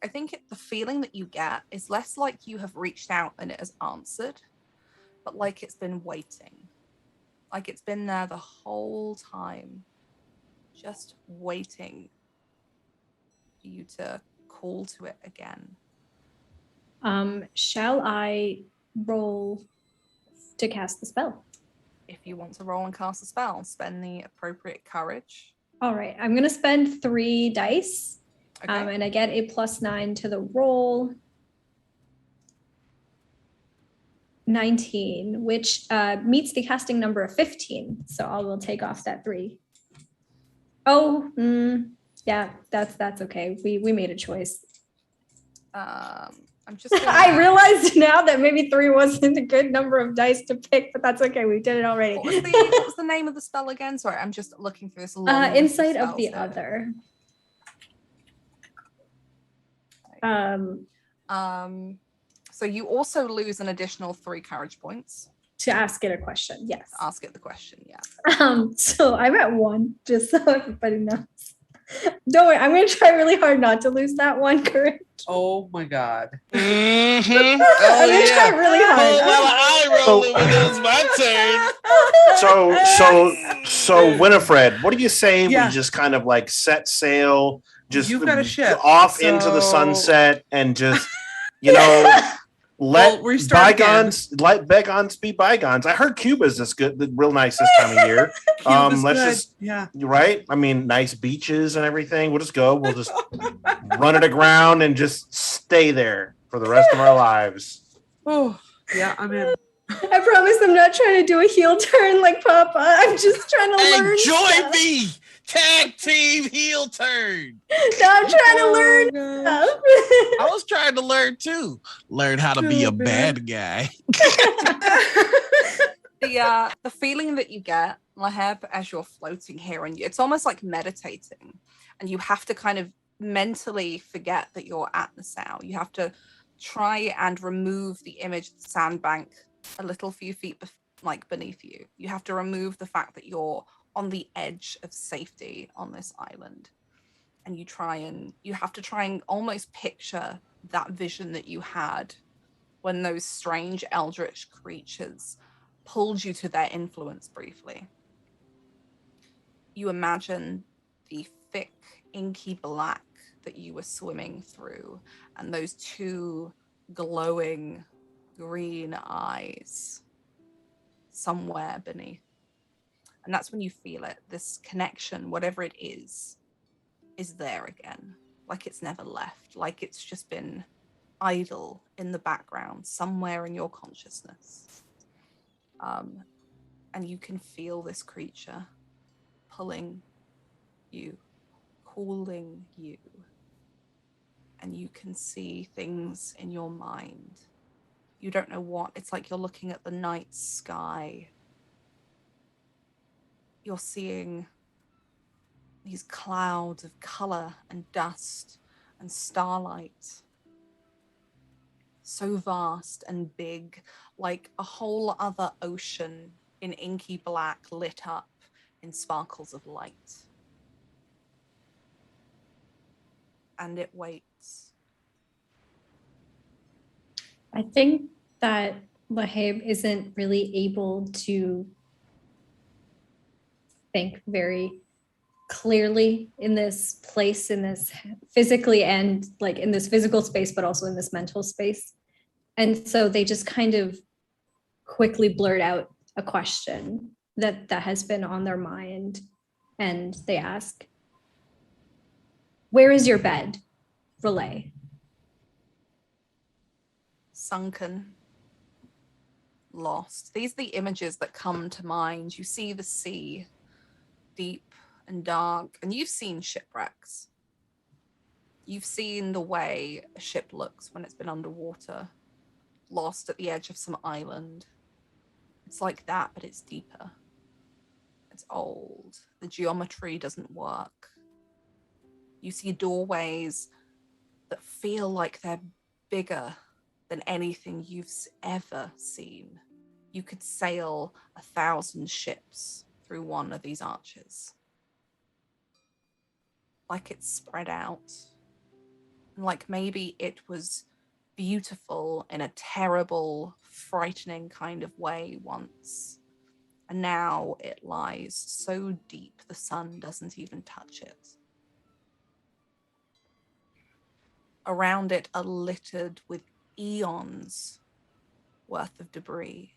the feeling that you get is less like you have reached out and it has answered, but like it's been waiting. Like it's been there the whole time, just waiting for you to call to it again. Shall I roll to cast the spell? If you want to roll and cast a spell, spend the appropriate courage. All right, I'm going to spend 3 dice, Okay. and I get a +9 to the roll. 19, which meets the casting number of 15. So I will take off that 3. Oh, yeah, that's okay. We made a choice. I'm just gonna... I realized now that maybe 3 wasn't a good number of dice to pick, but that's okay. We did it already. What was the name of the spell again? Sorry, I'm just looking through this. Insight of the Other. So you also lose an additional 3 courage points. To ask it a question, yes. Ask it the question, yeah. So I'm at 1, just so everybody knows. Don't worry, I'm going to try really hard not to lose that one, Kurt. Oh my god. Mm-hmm. I'm Oh going to try yeah. really Oh, hard. well, I roll it when it was my turn. So Winifred, what do you say Yeah. we just kind of like set sail, just You've got a ship, off into the so- sunset, and just let We'll restart bygones be bygones. I heard Cuba's this good, real nice this time of year. Cuba's Let's good. just Yeah. right. I mean, nice beaches and everything. We'll just go. We'll just run it aground and just stay there for the rest of our lives. Oh, yeah, I'm in. I promise I'm not trying to do a heel turn like Papa. I'm just trying to learn. Hey, join stuff. me! Tag team heel turn. No, I'm trying to learn gosh. stuff. I was trying to learn too. Learn how to be a bad guy. The feeling that you get, Laheb, as you're floating here, and it's almost like meditating, and you have to kind of mentally forget that you're at the sow. You have to try and remove the image of the sandbank a little few feet beneath you. You have to remove the fact that you're on the edge of safety on this island, and you have to try and almost picture that vision that you had when those strange eldritch creatures pulled you to their influence briefly. You imagine the thick, inky black that you were swimming through, and those two glowing green eyes somewhere beneath. And that's when you feel it. This connection, whatever it is there again. Like it's never left. Like it's just been idle in the background, somewhere in your consciousness. And you can feel this creature pulling you, calling you. And you can see things in your mind. You don't know what. It's like you're looking at the night sky. You're seeing these clouds of color and dust and starlight. So vast and big, like a whole other ocean in inky black lit up in sparkles of light. And it waits. I think that Laheb isn't really able to think very clearly in this place, in this physically and like in this physical space, but also in this mental space. And so they just kind of quickly blurt out a question that has been on their mind. And they ask, "Where is your bed, Relay?" Sunken, lost. These are the images that come to mind. You see the sea, deep and dark, and you've seen shipwrecks. You've seen the way a ship looks when it's been underwater, lost at the edge of some island. It's like that, but it's deeper. It's old. The geometry doesn't work. You see doorways that feel like they're bigger than anything you've ever seen. You could sail 1,000 ships through one of these arches. Like it's spread out. And like maybe it was beautiful in a terrible, frightening kind of way once. And now it lies so deep the sun doesn't even touch it. Around it are littered with eons worth of debris.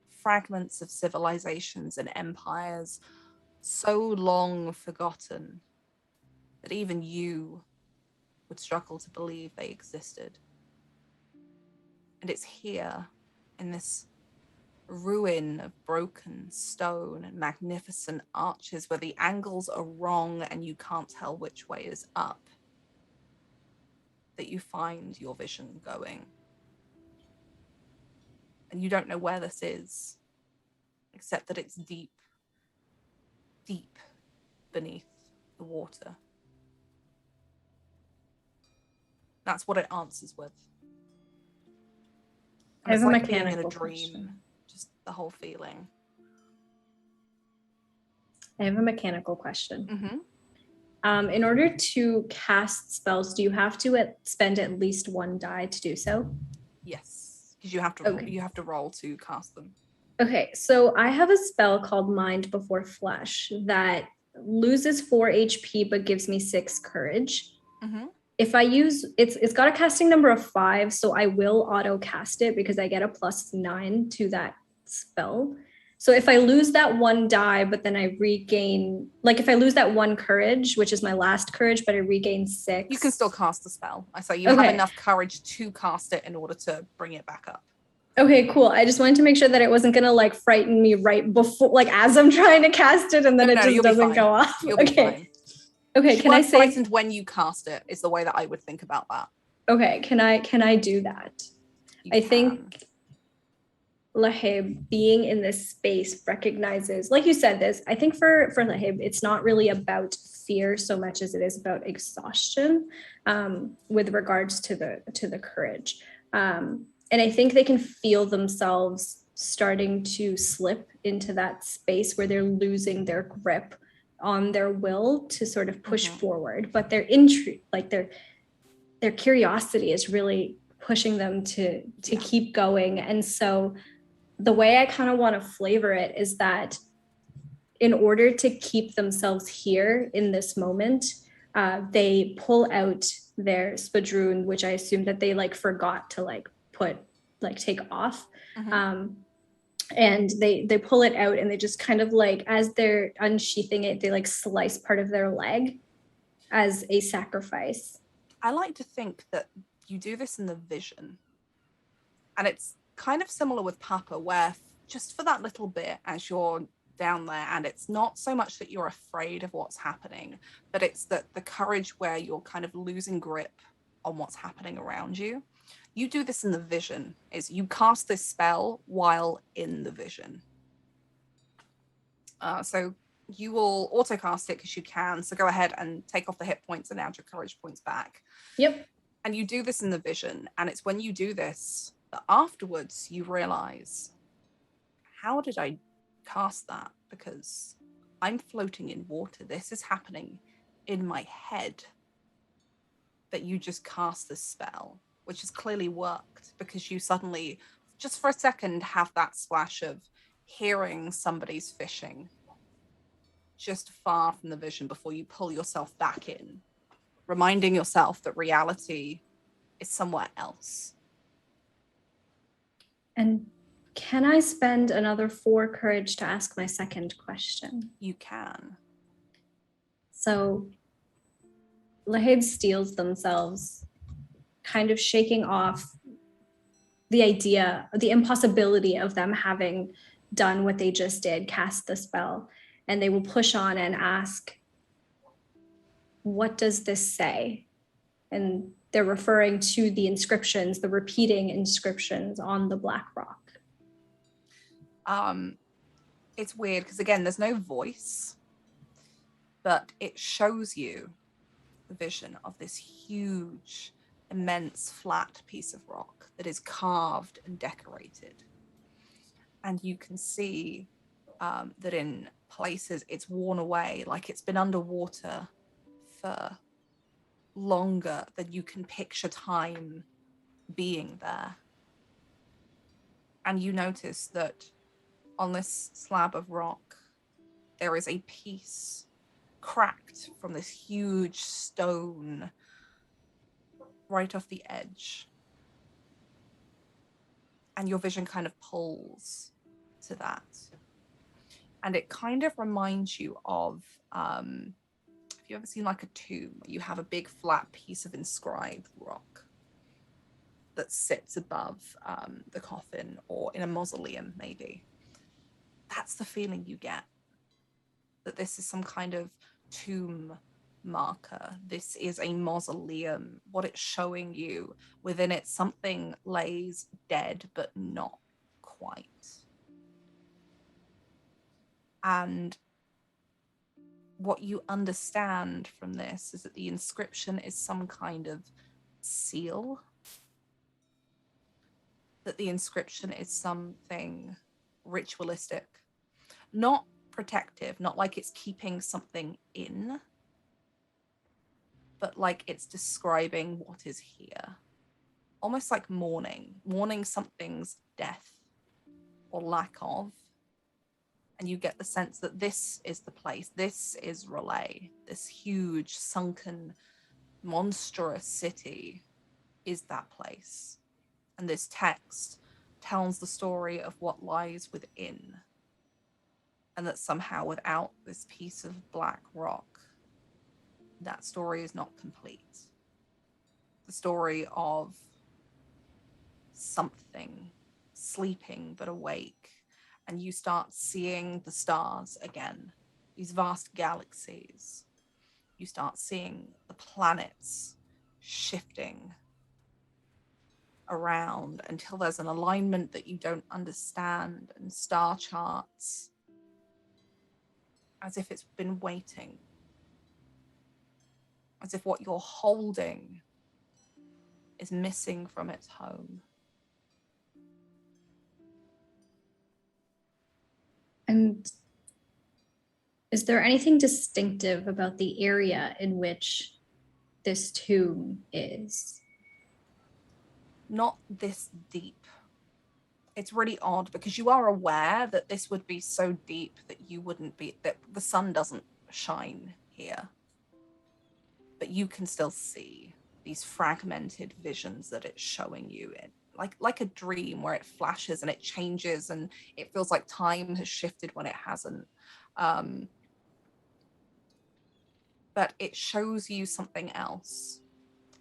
Fragments of civilizations and empires so long forgotten that even you would struggle to believe they existed. And it's here, in this ruin of broken stone and magnificent arches where the angles are wrong and you can't tell which way is up, that you find your vision going. And you don't know where this is, except that it's deep, deep beneath the water. That's what it answers with. And I it's have a like being in a mechanical dream, question. just the whole feeling. I have a mechanical question. Mm-hmm. In order to cast spells, do you have to spend at least one die to do so? Yes, because you have to Okay. you have to roll to cast them. Okay, so I have a spell called Mind Before Flesh that loses 4 HP but gives me 6 courage. Mm-hmm. If I use it's got a casting number of 5, so I will auto cast it because I get a +9 to that spell. So if I lose that one die, but then I regain, like if I lose that one courage, which is my last courage, but I regain 6. You can still cast the spell. I say you have Okay. enough courage to cast it in order to bring it back up. Okay, cool. I just wanted to make sure that it wasn't gonna like frighten me right before, like as I'm trying to cast it, and then No, it just you'll be doesn't fine. go off. You'll be Okay. fine. Okay, You can I weren't say frightened when you cast it is the way that I would think about that. okay, can I do that? You I can. think Lahib being in this space recognizes, like you said, this. I think for Lahib, it's not really about fear so much as it is about exhaustion, with regards to the courage. And I think they can feel themselves starting to slip into that space where they're losing their grip on their will to sort of push forward, but their intrigue, like their curiosity is really pushing them to keep going. And so the way I kind of want to flavor it is that in order to keep themselves here in this moment, they pull out their spadroon, which I assume that they like forgot to like put, like take off. And they pull it out and they just kind of like, as they're unsheathing it, they like slice part of their leg as a sacrifice. I like to think that you do this in the vision. And it's kind of similar with Papa, where just for that little bit as you're down there, and it's not so much that you're afraid of what's happening, but it's that the courage where you're kind of losing grip on what's happening around you. You do this in the vision, is you cast this spell while in the vision. So you will auto cast it because you can. So go ahead and take off the hit points and add your courage points back. Yep. And you do this in the vision. And it's when you do this that afterwards you realize, how did I cast that? Because I'm floating in water. This is happening in my head. That you just cast this spell, which has clearly worked because you suddenly, just for a second, have that splash of hearing somebody's fishing just far from the vision before you pull yourself back in, reminding yourself that reality is somewhere else. And can I spend another 4 courage to ask my second question? You can. So Lahib steels themselves, kind of shaking off the idea, the impossibility of them having done what they just did, cast the spell. And they will push on and ask, what does this say? And they're referring to the inscriptions, the repeating inscriptions on the black rock. It's weird because again, there's no voice, but it shows you the vision of this huge, immense, flat piece of rock that is carved and decorated. And you can see that in places it's worn away, like it's been underwater for longer than you can picture time being there. And you notice that on this slab of rock, there is a piece cracked from this huge stone right off the edge. And your vision kind of pulls to that. And it kind of reminds you of, have you ever seen like a tomb? You have a big flat piece of inscribed rock that sits above the coffin, or in a mausoleum maybe. That's the feeling you get, that this is some kind of tomb marker. This is a mausoleum. What it's showing you, within it something lays dead but not quite. And what you understand from this is that the inscription is some kind of seal, that the inscription is something ritualistic, not protective, not like it's keeping something in, but like it's describing what is here. Almost like mourning something's death or lack of. And you get the sense that this is the place, this is Relay, this huge, sunken, monstrous city is that place. And this text tells the story of what lies within. And that somehow without this piece of black rock, that story is not complete. The story of something sleeping but awake, and you start seeing the stars again, these vast galaxies. You start seeing the planets shifting around until there's an alignment that you don't understand, and star charts, as if it's been waiting, as if what you're holding is missing from its home. And is there anything distinctive about the area in which this tomb is? Not this deep. It's really odd because you are aware that this would be so deep that you wouldn't be, that the sun doesn't shine here. But you can still see these fragmented visions that it's showing you in. Like a dream where it flashes and it changes and it feels like time has shifted when it hasn't. But it shows you something else.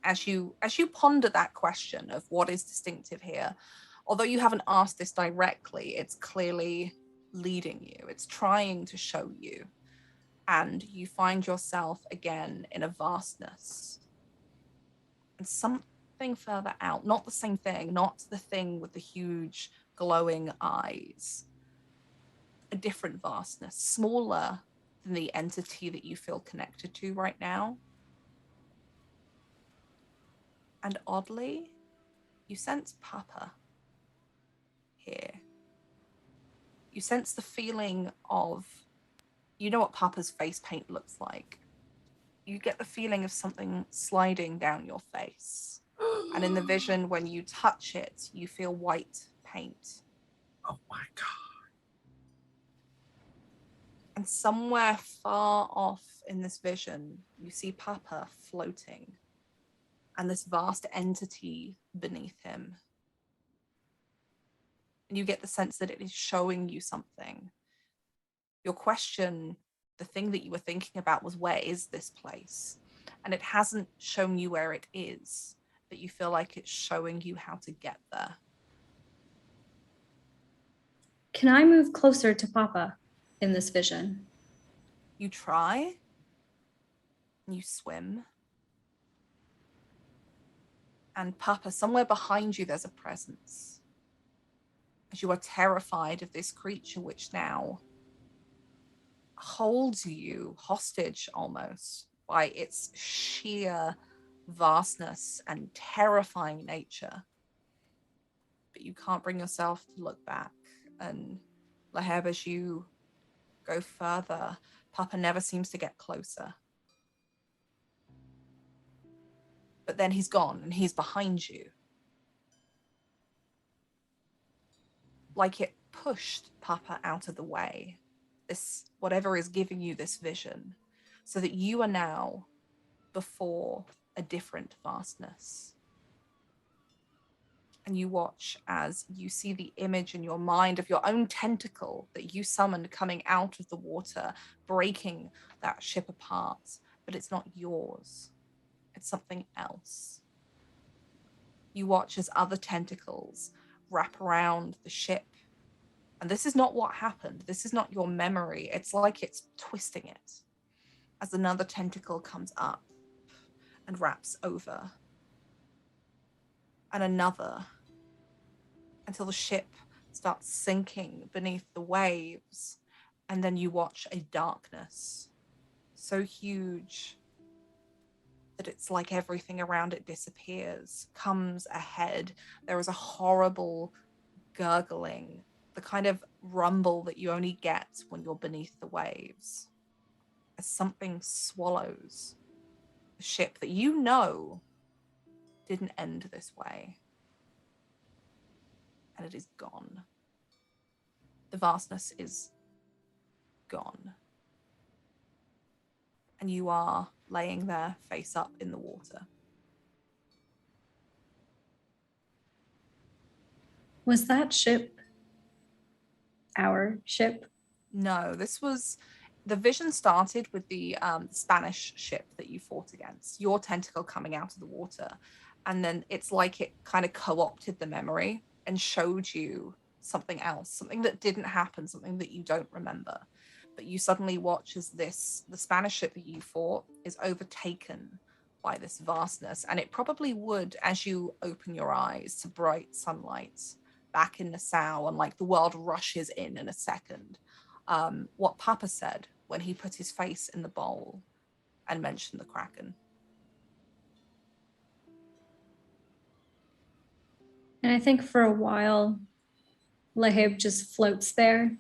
As you ponder that question of what is distinctive here, although you haven't asked this directly, it's clearly leading you. It's trying to show you. And you find yourself again in a vastness. And something further out, not the same thing, not the thing with the huge glowing eyes. A different vastness, smaller than the entity that you feel connected to right now. And oddly, you sense Papa here. You sense the feeling of, you know what Papa's face paint looks like. You get the feeling of something sliding down your face. And in the vision, when you touch it, you feel white paint. Oh my God. And somewhere far off in this vision, you see Papa floating. And this vast entity beneath him. And you get the sense that it is showing you something. Your question, the thing that you were thinking about was, where is this place? And it hasn't shown you where it is, but you feel like it's showing you how to get there. Can I move closer to Papa in this vision? You try, and you swim. And Papa, somewhere behind you, there's a presence. As you are terrified of this creature, which now holds you hostage almost by its sheer vastness and terrifying nature. But you can't bring yourself to look back. And Laheb, as you go further, Papa never seems to get closer. But then he's gone and he's behind you. Like it pushed Papa out of the way. This, whatever is giving you this vision, so that you are now before a different vastness. And you watch as you see the image in your mind of your own tentacle that you summoned coming out of the water, breaking that ship apart, but it's not yours. It's something else. You watch as other tentacles wrap around the ship. And this is not what happened. This is not your memory. It's like it's twisting it as another tentacle comes up and wraps over. And another, until the ship starts sinking beneath the waves. And then you watch a darkness so huge that it's like everything around it disappears, comes ahead. There is a horrible gurgling, the kind of rumble that you only get when you're beneath the waves, as something swallows a ship that you know didn't end this way. And it is gone. The vastness is gone. And you are laying there face up in the water. Was that ship our ship? No, this was the vision started with the Spanish ship that you fought against, your tentacle coming out of the water. And then it's like it kind of co-opted the memory and showed you something else, something that didn't happen, something that you don't remember. But you suddenly watch as the Spanish ship that you fought is overtaken by this vastness. And it probably would, as you open your eyes to bright sunlight back in Nassau, and like the world rushes in a second. What Papa said when he put his face in the bowl and mentioned the Kraken. And I think for a while, Lahib just floats there,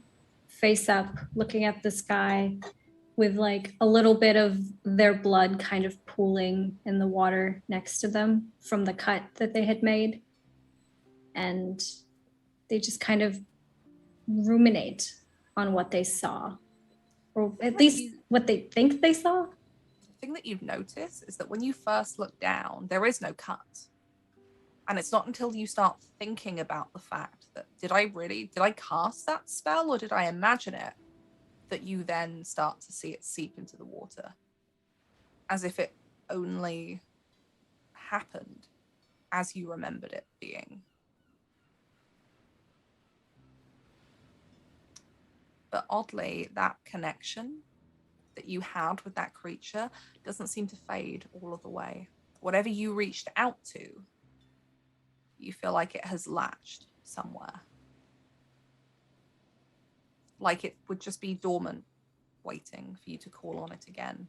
face up, looking at the sky, with like a little bit of their blood kind of pooling in the water next to them from the cut that they had made. And they just kind of ruminate on what they saw, or at least what they think they saw. The thing that you've noticed is that when you first look down, there is no cut. And it's not until you start thinking about the fact that, did I cast that spell or did I imagine it, that you then start to see it seep into the water. As if it only happened as you remembered it being. But oddly, that connection that you had with that creature doesn't seem to fade all of the way. Whatever you reached out to, you feel like it has latched somewhere. Like it would just be dormant, waiting for you to call on it again.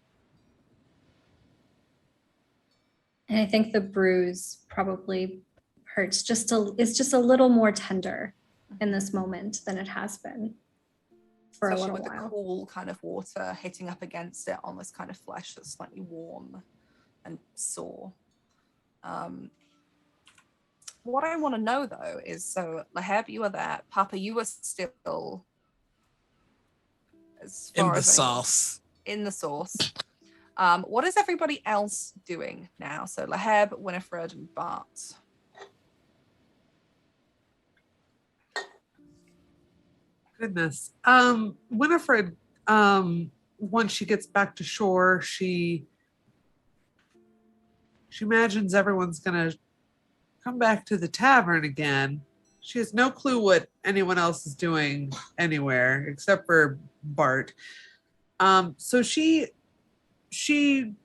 And I think the bruise probably hurts it's just a little more tender in this moment than it has been for Especially a little with while. the cool kind of water hitting up against it on this kind of flesh that's slightly warm and sore. What I want to know though is, so Laheb, you were there. Papa, you were still as far In the as I know, sauce. in the sauce. What is everybody else doing now? So Laheb, Winifred, and Bart. Goodness. Winifred, once she gets back to shore, she imagines everyone's gonna come back to the tavern again. She has no clue what anyone else is doing anywhere except for Bart. So she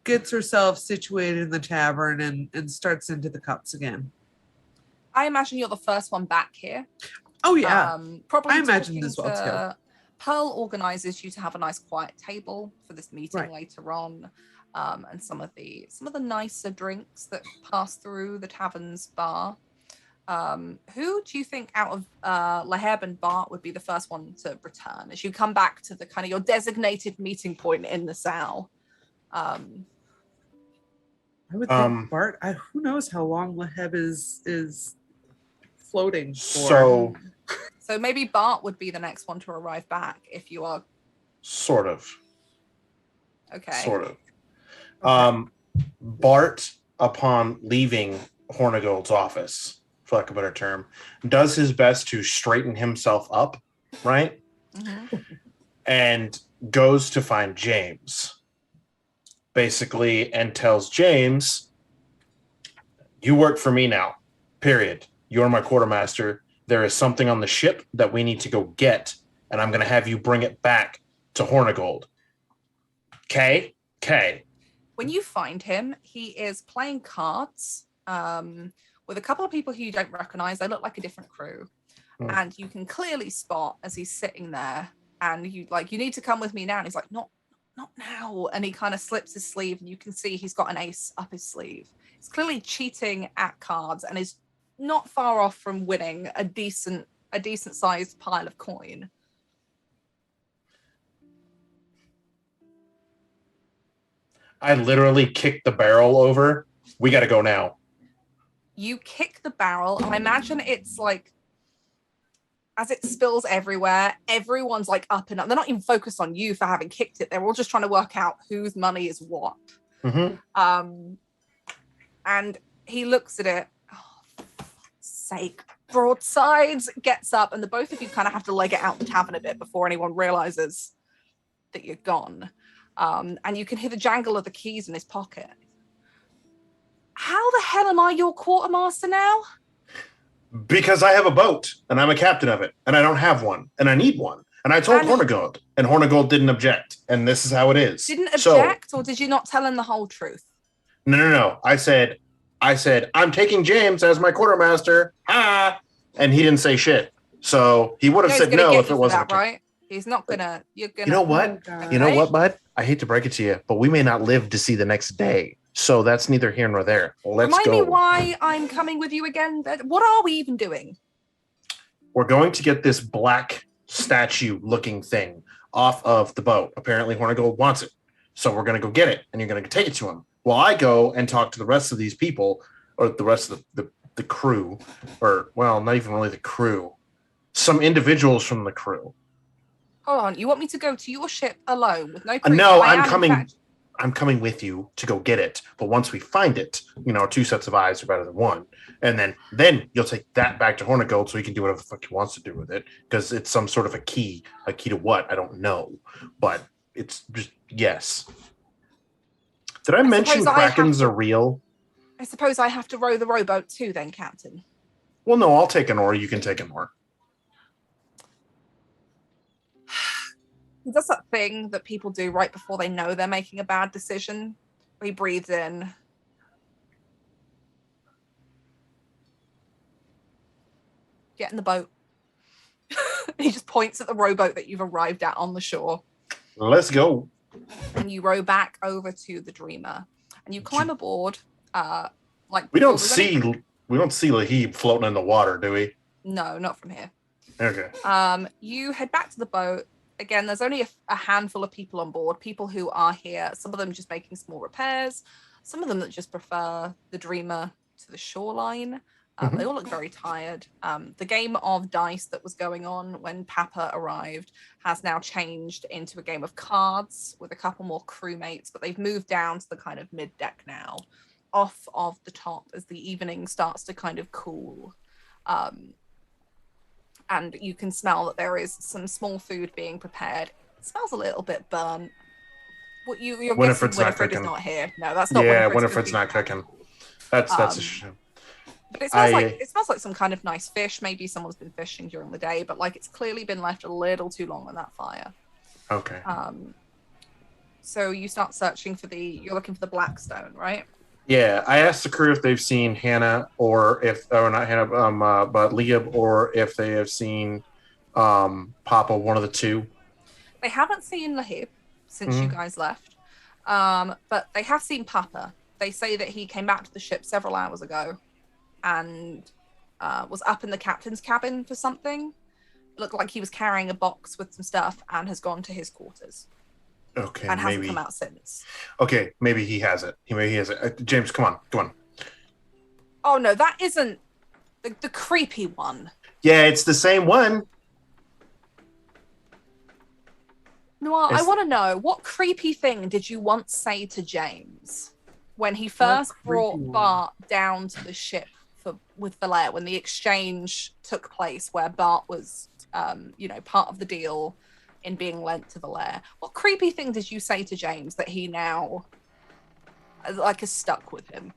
gets herself situated in the tavern and starts into the cups again. I imagine you're the first one back here. Oh yeah. Probably I imagined as well too. Pearl organizes you to have a nice quiet table for this meeting Right. later on, and some of the nicer drinks that pass through the tavern's bar. Who do you think out of Laheb and Bart would be the first one to return as you come back to the kind of your designated meeting point in the Sal? I would think Bart. Who knows how long Laheb is floating for? So maybe Bart would be the next one to arrive back if you are. Sort of. Okay. Sort of. Bart, upon leaving Hornigold's office, for lack of a better term, does his best to straighten himself up, right? Mm-hmm. And goes to find James, basically, and tells James, you work for me now, period. You're my quartermaster. There is something on the ship that we need to go get, and I'm going to have you bring it back to Hornigold. Okay? When you find him, he is playing cards with a couple of people who you don't recognize. They look like a different crew. And you can clearly spot as he's sitting there, and you need to come with me now. And he's like, not now. And he kind of slips his sleeve, and you can see he's got an ace up his sleeve. He's clearly cheating at cards and is not far off from winning a decent sized pile of coin. I literally kicked the barrel over. We got to go now. You kick the barrel, and I imagine it's like, as it spills everywhere, everyone's like up and up. They're not even focused on you for having kicked it. They're all just trying to work out whose money is what. Mm-hmm. And he looks at it. Oh, for fuck's sake. Broadsides, gets up, and the both of you kind of have to leg it out the tavern a bit before anyone realizes that you're gone. And you can hear the jangle of the keys in his pocket. How the hell am I your quartermaster now? Because I have a boat, and I'm a captain of it, and I don't have one, and I need one. And I told Hornigold, and Hornigold didn't object, and this is how it is. Didn't object, or did you not tell him the whole truth? No. I said, I'm taking James as my quartermaster. And he didn't say shit. So he would have said no if it wasn't that, right? He's not gonna. You're gonna. You know what? You know what, bud? I hate to break it to you, but we may not live to see the next day. So that's neither here nor there. Let's Remind go. me why I'm coming with you again. What are we even doing? We're going to get this black statue-looking thing off of the boat. Apparently, Hornigold wants it. So we're going to go get it, and you're going to take it to him. While I go and talk to the rest of these people, or the rest of the crew, or, well, not even really the crew. Some individuals from the crew. Hold on. You want me to go to your ship alone with no crew? No, I'm coming. I'm coming with you to go get it. But once we find it, 2 sets of eyes are better than one. And then you'll take that back to Hornigold so he can do whatever the fuck he wants to do with it. Because it's some sort of a key. A key to what? I don't know. But it's just, yes. Did I mention Krakens are real? I suppose I have to row the rowboat too then, Captain. Well, no, I'll take an oar. You can take an oar. He does that thing that people do right before they know they're making a bad decision. He breathes in. Get in the boat. He just points at the rowboat that you've arrived at on the shore. Let's go. And you row back over to the Dreamer. And you climb aboard. We don't see Lahib floating in the water, do we? No, not from here. Okay. You head back to the boat. Again, there's only a handful of people on board, people who are here, some of them just making small repairs, some of them that just prefer the Dreamer to the shoreline. They all look very tired. The game of dice that was going on when Papa arrived has now changed into a game of cards with a couple more crewmates, but they've moved down to the kind of mid-deck now, off of the top as the evening starts to kind of cool. And you can smell that there is some small food being prepared. It smells a little bit burnt. What you're guessing Winifred is not here. No, that's not. Yeah, Winifred's not cooking. That's a shame. But it smells like some kind of nice fish. Maybe someone's been fishing during the day, but like it's clearly been left a little too long on that fire. Okay. So you start searching you're looking for the Blackstone, right? Yeah, I asked the crew if they've seen Hannah or not Hannah, but Liab, or if they have seen Papa, one of the two. They haven't seen Lahib since you guys left, but they have seen Papa. They say that he came back to the ship several hours ago and was up in the captain's cabin for something. It looked like he was carrying a box with some stuff and has gone to his quarters. Okay, and hasn't maybe come out since. Okay, maybe he has it. Maybe he has it. James, come on. Oh no, that isn't the creepy one. Yeah, it's the same one. Noir, I want to know, what creepy thing did you once say to James when he first brought Bart down to the ship with Valair, when the exchange took place where Bart was, part of the deal in being lent to Valair? What creepy thing did you say to James that he now is stuck with him?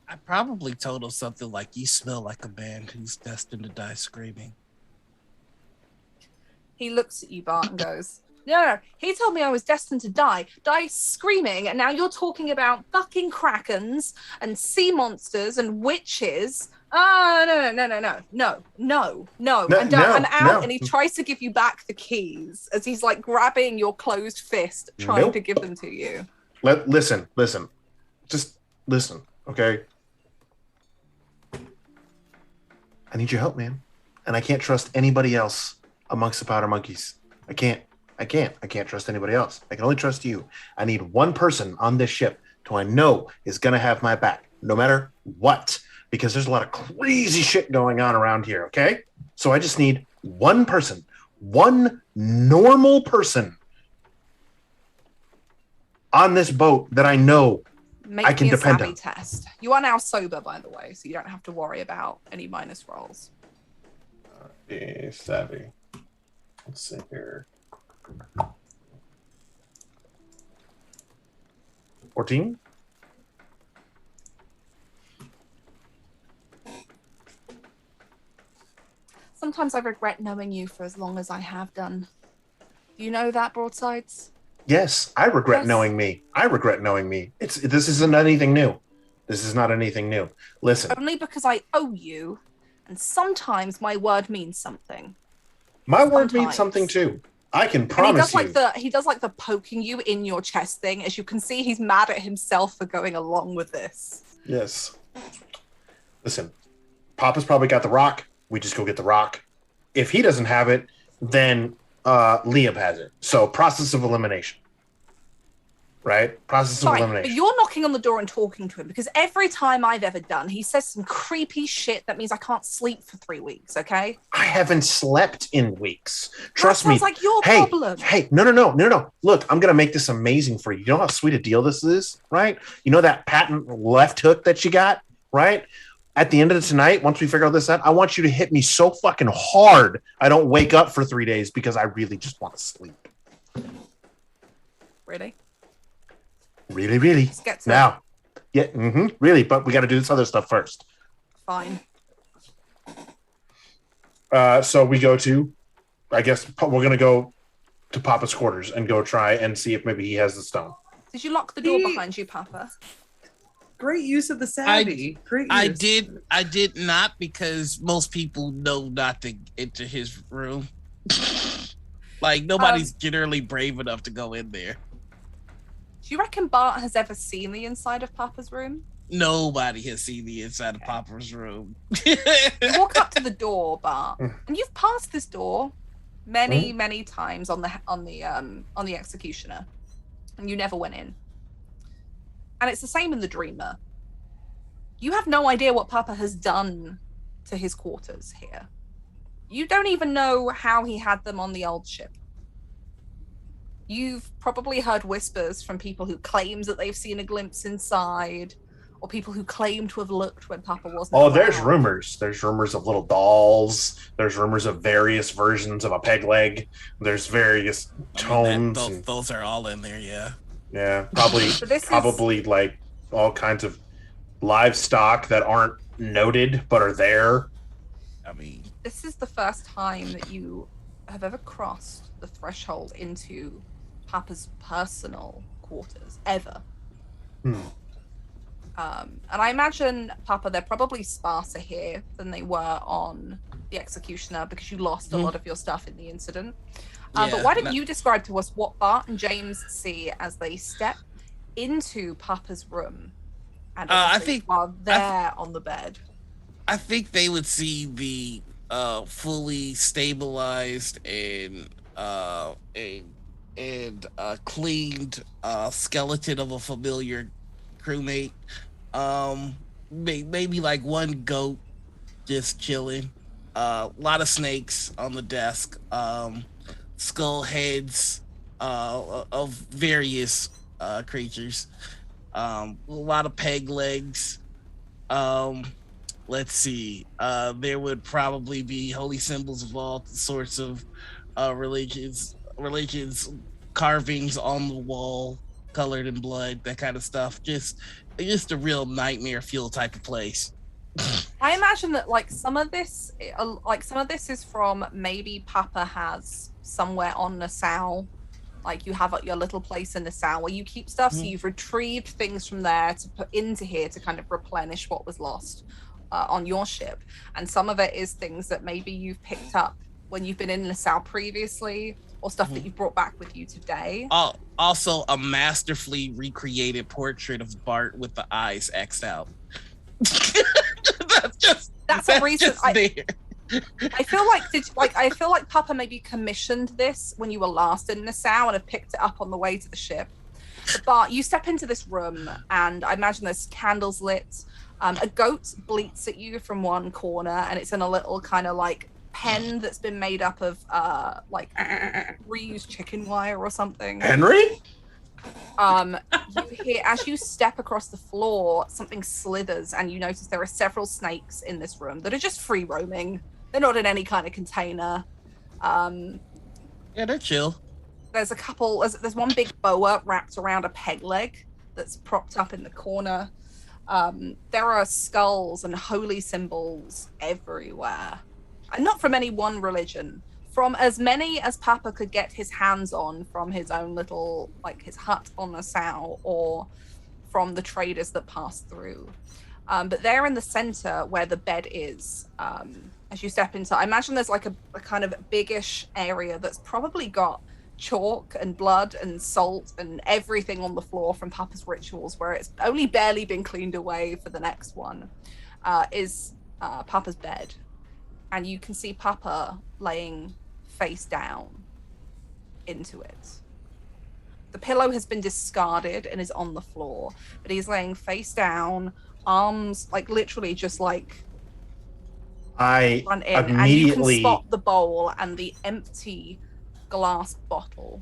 I probably told him something like, "You smell like a man who's destined to die screaming." He looks at you, Bart, and goes, No. He told me I was destined to die screaming, and now you're talking about fucking krakens and sea monsters and witches. No. I'm out, and he tries to give you back the keys as he's like grabbing your closed fist, trying to give them to you. Listen. Just listen, okay? I need your help, man. And I can't trust anybody else amongst the powder monkeys. I can't. I can't trust anybody else. I can only trust you. I need one person on this ship who I know is going to have my back, no matter what, because there's a lot of crazy shit going on around here, okay? So I just need one person, one normal person on this boat that I know Make I can me a depend savvy on. test. You are now sober, by the way, so you don't have to worry about any minus rolls. Savvy. Let's see here. 14? Sometimes I regret knowing you for as long as I have done. Do you know that, Broadsides? Yes, I regret Yes. knowing me. I regret knowing me. This isn't anything new. This is not anything new. Listen, Only because I owe you, and sometimes my word means something. my word sometimes. means something too. I can And promise you. he does like the poking you in your chest thing. As you can see, he's mad at himself for going along with this. Yes. Listen, Papa's probably got the rock. We just go get the rock. If he doesn't have it, then Liam has it. So process of elimination. Right? Process of Fine, elimination. but you're knocking on the door and talking to him because every time I've ever done, he says some creepy shit that means I can't sleep for 3 weeks, okay? I haven't slept in weeks. Trust that me. sounds like your Hey, problem. hey, no. Look, I'm going to make this amazing for you. You know how sweet a deal this is, right? You know that patent left hook that you got, right? At the end of tonight, once we figure out this out, I want you to hit me so fucking hard I don't wake up for 3 days because I really just want to sleep. Really? Really. Let's get to Now. Yeah, really, but we got to do this other stuff first. Fine. So we go to, I guess we're going to go to Papa's quarters and go try and see if maybe he has the stone. Did you lock the door behind you, Papa? Great use of the savvy. Great use. I did not, because most people know not to enter his room. Like, nobody's generally brave enough to go in there. Do you reckon Bart has ever seen the inside of Papa's room? Nobody has seen the inside of Papa's room. You walk up to the door, Bart, and you've passed this door many times on the executioner, and you never went in. And it's the same in the Dreamer. You have no idea what Papa has done to his quarters here. You don't even know how he had them on the old ship. You've probably heard whispers from people who claim that they've seen a glimpse inside, or people who claim to have looked when Papa wasn't around. There's rumors. There's rumors of little dolls. There's rumors of various versions of a peg leg. There's various tomes. Those are all in there, yeah. Yeah, probably like all kinds of livestock that aren't noted but are there. I mean, this is the first time that you have ever crossed the threshold into Papa's personal quarters, ever. And I imagine, Papa, they're probably sparser here than they were on the Executioner because you lost a lot of your stuff in the incident. But why don't you describe to us what Bart and James see as they step into Papa's room, and I think while they're on the bed? I think they would see the fully stabilized and cleaned skeleton of a familiar crewmate. Maybe like one goat just chilling. A lot of snakes on the desk. Skull heads of various creatures. A lot of peg legs. Let's see. There would probably be holy symbols of all sorts of religions, carvings on the wall, colored in blood, that kind of stuff. Just a real nightmare fuel type of place. I imagine that some of this is from maybe Papa has somewhere on Nassau. Like you have your little place in Nassau where you keep stuff, so you've retrieved things from there to put into here to kind of replenish what was lost on your ship. And some of it is things that maybe you've picked up when you've been in Nassau previously, or stuff that you've brought back with you today. Also, a masterfully recreated portrait of Bart with the eyes X'd out. That's a recent. I feel like Papa maybe commissioned this when you were last in Nassau and have picked it up on the way to the ship. But you step into this room, and I imagine there's candles lit. A goat bleats at you from one corner, and it's in a little kind of like pen that's been made up of like reused chicken wire or something. Henry? You hear, as you step across the floor, something slithers, and you notice there are several snakes in this room that are just free roaming. They're not in any kind of container. Yeah, they're chill. There's a couple. There's one big boa wrapped around a peg leg that's propped up in the corner. There are skulls and holy symbols everywhere, and not from any one religion. From as many as Papa could get his hands on from his own little, like his hut on Nassau, or from the traders that passed through. But there in the center where the bed is, as you step into, I imagine there's like a kind of biggish area that's probably got chalk and blood and salt and everything on the floor from Papa's rituals, where it's only barely been cleaned away for the next one, is Papa's bed. And you can see Papa laying face down into it. The pillow has been discarded and is on the floor, but he's laying face down, arms like literally just like I run in, immediately, and you can spot the bowl and the empty glass bottle.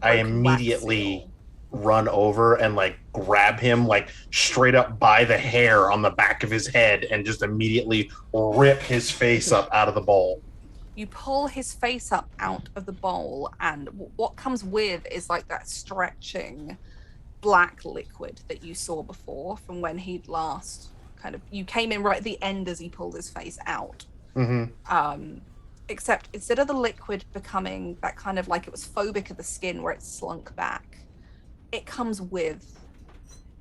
I immediately run over and like grab him like straight up by the hair on the back of his head and just immediately rip his face up out of the bowl. You pull his face up out of the bowl, and what comes with is like that stretching black liquid that you saw before from when he'd last kind of, you came in right at the end as he pulled his face out. Mm-hmm. Except instead of the liquid becoming that kind of like it was phobic of the skin where it slunk back, it comes with,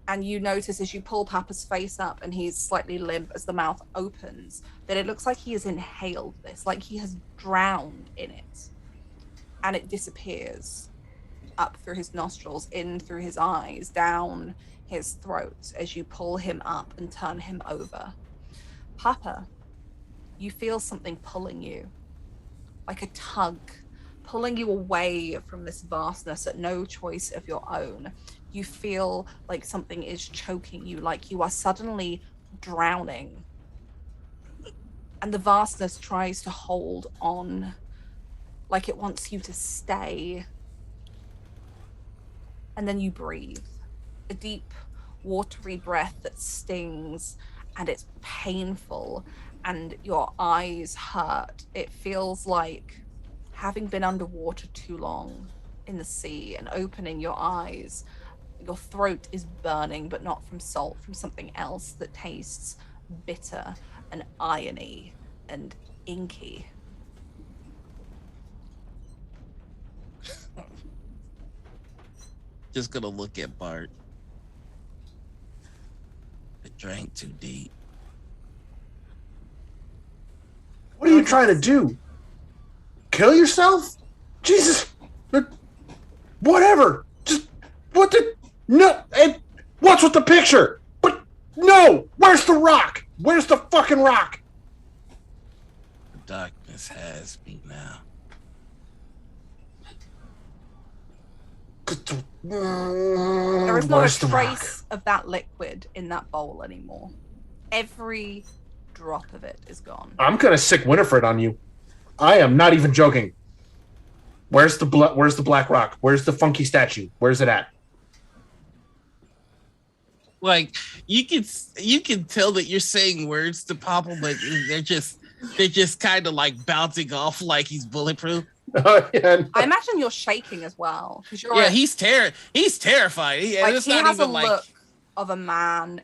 and you notice as you pull Papa's face up and he's slightly limp as the mouth opens, that it looks like he has inhaled this, like he has drowned in it. And it disappears up through his nostrils, in through his eyes, down his throat as you pull him up and turn him over. Papa, you feel something pulling you, like a tug, pulling you away from this vastness at no choice of your own. You feel like something is choking you, like you are suddenly drowning. And the vastness tries to hold on, like it wants you to stay. And then you breathe, a deep, watery breath that stings, and it's painful, and your eyes hurt. It feels like having been underwater too long in the sea and opening your eyes. Your throat is burning, but not from salt, from something else that tastes bitter and irony and inky. Just gonna look at Bart. I drank too deep. What are you trying to do? Kill yourself? Jesus. Whatever. Just, what the, no, and what's with the picture? But, no, where's the rock? Where's the fucking rock? The darkness has me now. There is not a trace of that liquid in that bowl anymore. Every drop of it is gone. I'm gonna sick Winifred on you. I am not even joking. Where's the black rock? Where's the funky statue? Where's it at? Like you can tell that you're saying words to Papa, but they're just kind of like bouncing off like he's bulletproof. Oh, yeah. I imagine you're shaking as well. Yeah, he's terrified. He has a look of a man.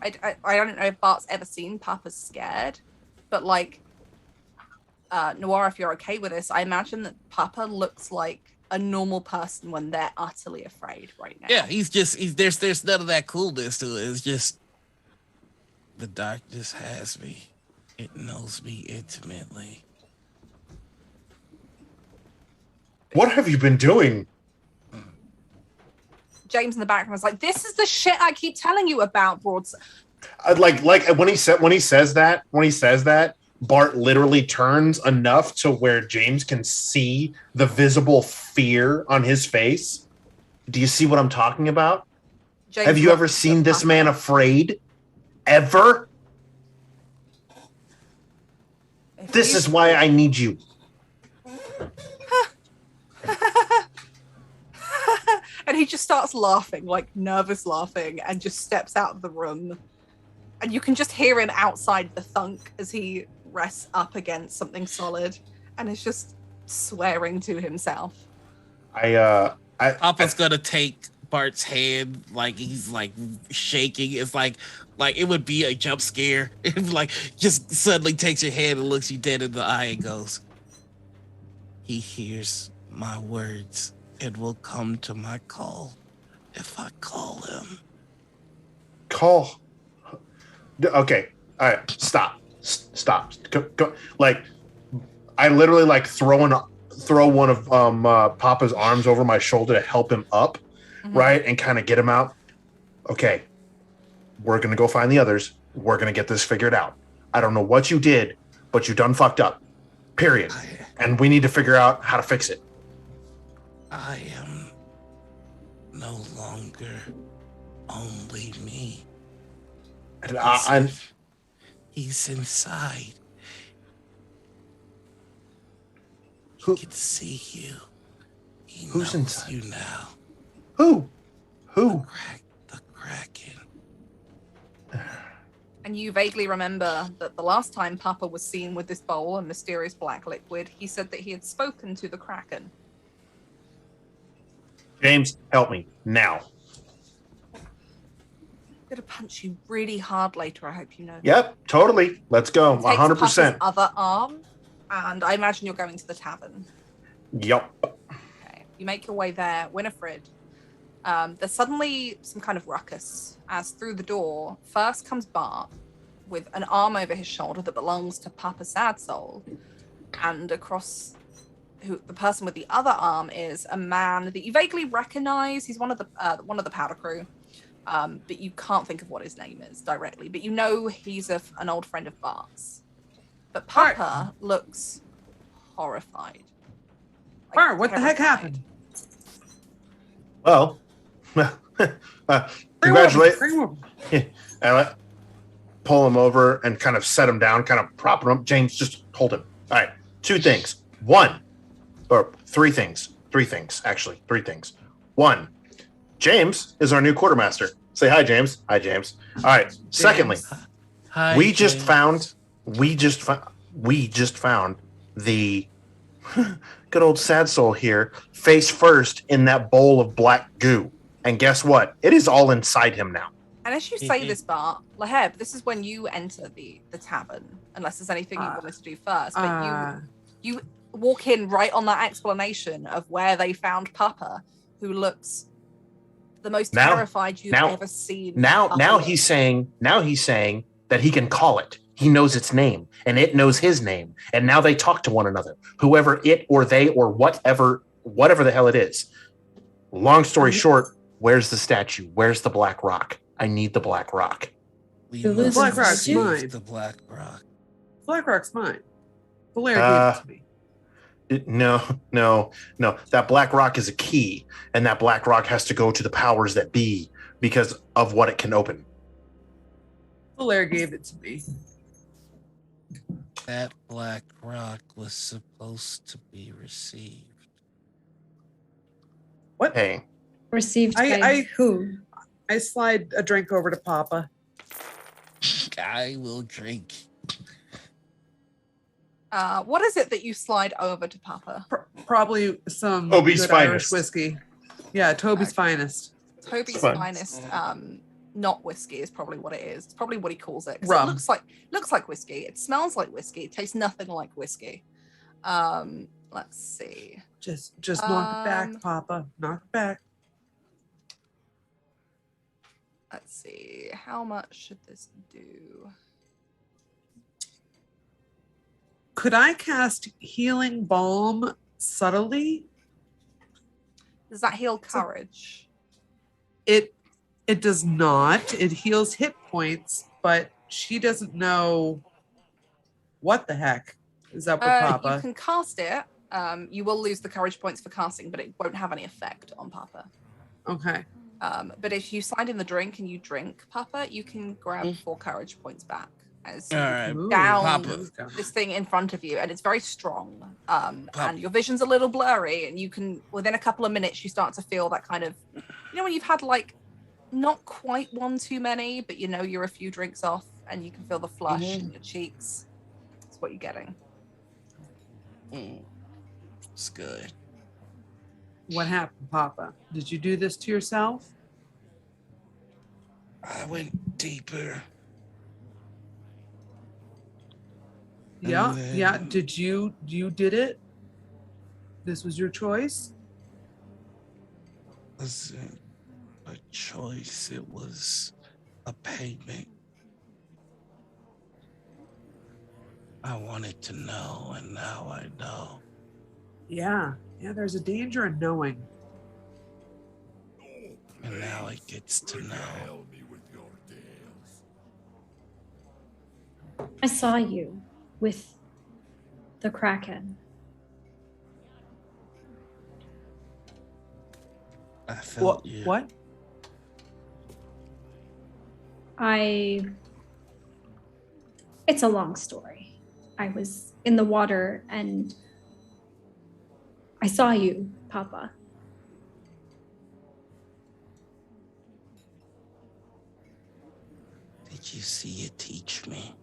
I don't know if Bart's ever seen Papa's scared, but like Noir, if you're okay with this, I imagine that Papa looks like a normal person when they're utterly afraid right now. Yeah, there's none of that coolness to it. It's just the darkness has me. It knows me intimately. What have you been doing? James in the background was like, "This is the shit I keep telling you about, Broads." Like when he says that, Bart literally turns enough to where James can see the visible fear on his face. Do you see what I'm talking about? James Have you ever looks seen at this Papa. man afraid? Ever? If This you- is why I need you. And he just starts laughing, like nervous laughing, and just steps out of the room. And you can just hear him outside the thunk as he rests up against something solid and is just swearing to himself. Papa's gonna take Bart's hand, like he's like shaking. It's like it would be a jump scare. If like just suddenly takes your hand and looks you dead in the eye and goes, "He hears my words and will come to my call if I call him." Call. Okay. All right. Stop. Go. Like, I literally like throw one of Papa's arms over my shoulder to help him up, right, and kind of get him out. Okay. We're gonna go find the others. We're gonna get this figured out. I don't know what you did, but you done fucked up. Period. And we need to figure out how to fix it. I am no longer only me. And He's inside. Who- He can see you. He Who's knows inside? you now. who? The Kraken. And you vaguely remember that the last time Papa was seen with this bowl and mysterious black liquid, he said that he had spoken to the Kraken. James, help me now. I'm gonna punch you really hard later, I hope you know. Yep, totally. Let's go. Takes 100%. Papa's other arm, and I imagine you're going to the tavern. Yep. Okay. You make your way there. Winifred. There's suddenly some kind of ruckus as through the door first comes Bart with an arm over his shoulder that belongs to Papa Sad Soul, and across the person with the other arm is a man that you vaguely recognize. He's one of the powder crew, but you can't think of what his name is directly. But you know he's an old friend of Bart's. But Papa looks horrified. Like, Bart, what the heck terrified. happened? Well, congratulations. Bring him over. I pull him over and kind of set him down, kind of prop him up. James, just hold him. All right. Three things. Actually. Three things. One, James is our new quartermaster. Say hi, James. Hi, James. All right. James. Secondly, Hi, we just James. found the good old Sad Soul here, face first in that bowl of black goo. And guess what? It is all inside him now. And as you say this, Bart, Laheb, this is when you enter the tavern, unless there's anything you wanted to do first. But you walk in right on that explanation of where they found Papa, who looks the most terrified you've ever seen. Now he's saying that he can call it. He knows its name, and it knows his name. And now they talk to one another, whoever it or they or whatever the hell it is. Long story short, where's the statue? Where's the black rock? I need the black rock. The Black Rock's mine. The Black Rock. Black Rock's mine. Valer gave it to me. No. That black rock is a key, and that black rock has to go to the powers that be because of what it can open. Valer gave it to me. That Black Rock was supposed to be received. What? Hey, Received by who? I slide a drink over to Papa. I will drink. What is it that you slide over to Papa? Probably some Toby's good finest. Irish whiskey. Yeah, Toby's finest. Toby's Fine. finest, not whiskey is probably what it is. It's probably what he calls it. 'Cause Rum. It looks like whiskey. It smells like whiskey. It tastes nothing like whiskey. Let's see. Just knock it back, Papa. Knock it back. Let's see. How much should this do? Could I cast Healing Balm subtly? Does that heal courage? It does not. It heals hit points, but she doesn't know What the heck is up with You Papa? can cast it. You will lose the courage points for casting, but it won't have any effect on Papa. Okay. But if you slide in the drink and you drink Papa, you can grab 4 courage points back as you All right, down Papa. this thing in front of you, and it's very strong. And your vision's a little blurry, and you can, within a couple of minutes, you start to feel that kind of, when you've had like not quite one too many, but you're a few drinks off, and you can feel the flush in your cheeks. That's what you're getting. It's good. What happened, Papa? Did you do this to yourself? I went deeper. Yeah, And then- yeah. Did you did it? This was your choice? Wasn't a choice. It was a payment. I wanted to know, and now I know. Yeah. Yeah, there's a danger in knowing. And now it gets to know. I saw you with the Kraken. I felt you. What? It's a long story. I was in the water and I saw you, Papa. Did you see it teach me?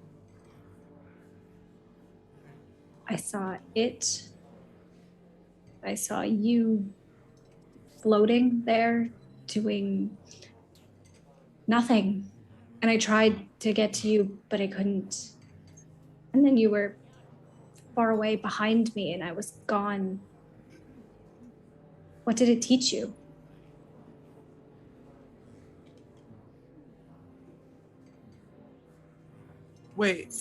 I saw it. I saw you floating there doing nothing. And I tried to get to you, but I couldn't. And then you were far away behind me and I was gone. What did it teach you? Wait.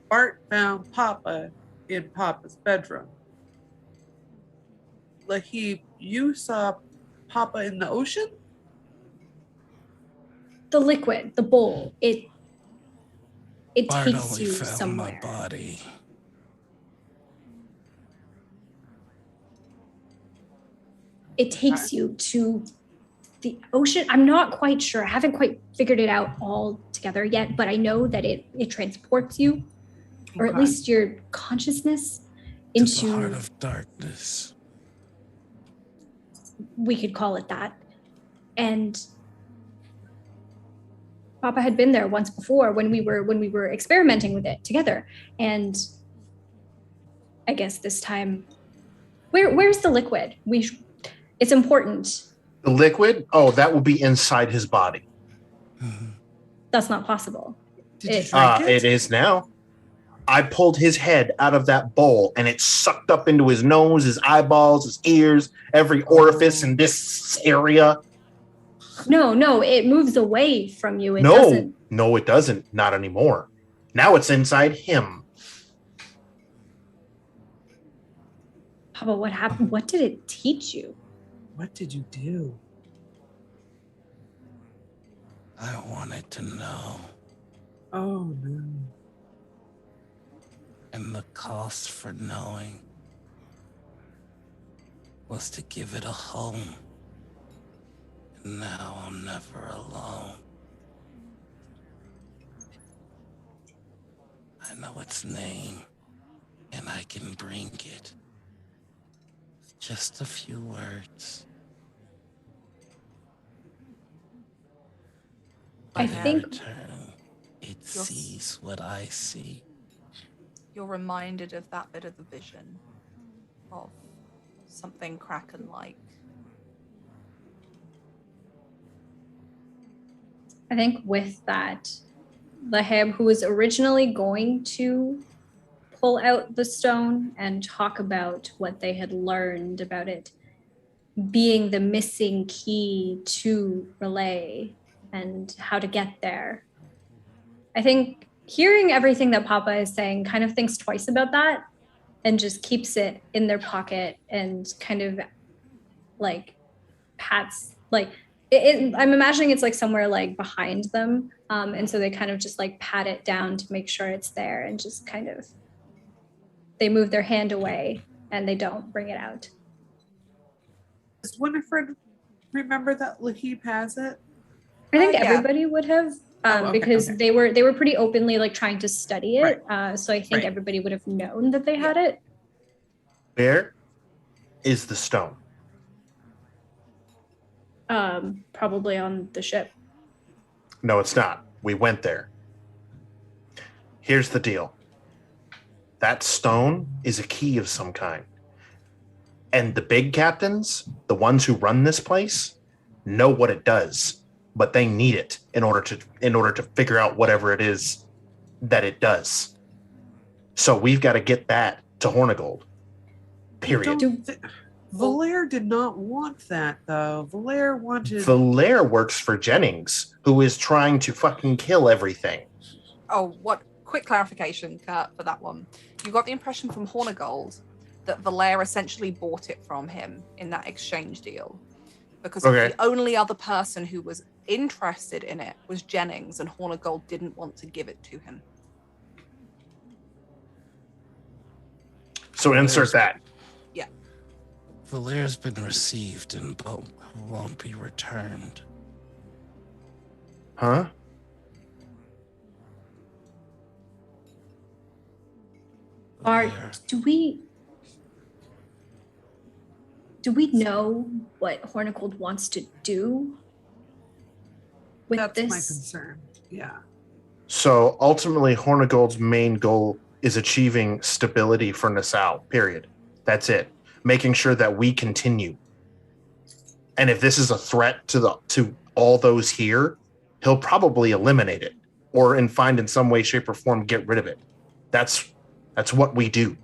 Bart found Papa in Papa's bedroom. Like you saw Papa in the ocean? The liquid, the bowl, it Bart takes only you found somewhere. my body. It takes you to the ocean. I'm not quite sure. I haven't quite figured it out all together yet, but I know that it transports you, or at Okay. least your consciousness, To the heart into, of darkness. we could call it that. And Papa had been there once before when we were experimenting with it together. And I guess this time, where's the liquid? It's important. The liquid? Oh, that will be inside his body. That's not possible. Did you It- drink It is now. I pulled his head out of that bowl and it sucked up into his nose, his eyeballs, his ears, every orifice in this area. No, it moves away from you. It No, doesn't. no, it doesn't. Not anymore. Now it's inside him. Papa, what happened? What did it teach you? What did you do? I wanted to know. Oh no. And the cost for knowing was to give it a home. And now I'm never alone. I know its name, and I can bring it. Just a few words. I In think- return, it sees what I see. You're reminded of that bit of the vision of something Kraken-like. I think with that, Laheb, who was originally going to pull out the stone and talk about what they had learned about it being the missing key to relay and how to get there. I think hearing everything that Papa is saying kind of thinks twice about that and just keeps it in their pocket and kind of like pats, like I'm imagining it's like somewhere like behind them. And so they kind of just like pat it down to make sure it's there and just kind of, they move their hand away and they don't bring it out. Does Winifred remember that Lahib has it? I think Yeah. everybody would have, okay, because okay. they were pretty openly like trying to study it. So I think Right. everybody would have known that they had it. Where is the stone? Probably on the ship. No, it's not. We went there. Here's the deal. That stone is a key of some kind. And the big captains, the ones who run this place, know what it does, but they need it in order to figure out whatever it is that it does. So we've got to get that to Hornigold. Period. Valaire did not want that, though. Valaire wanted... Valaire works for Jennings, who is trying to fucking kill everything. Oh, what? Quick clarification, Kurt, for that one. You got the impression from Hornigold that Valaire essentially bought it from him in that exchange deal. Because the only other person who was interested in it was Jennings, and Hornigold didn't want to give it to him. So insert that. Yeah. Valaire's been received and won't be returned. Huh? Do we know what Hornigold wants to do with That's this? my concern. Yeah. So ultimately, Hornigold's main goal is achieving stability for Nassau, period. That's it. Making sure that we continue. And if this is a threat to all those here, he'll probably eliminate it or find in some way, shape, or form get rid of it. That's what we do.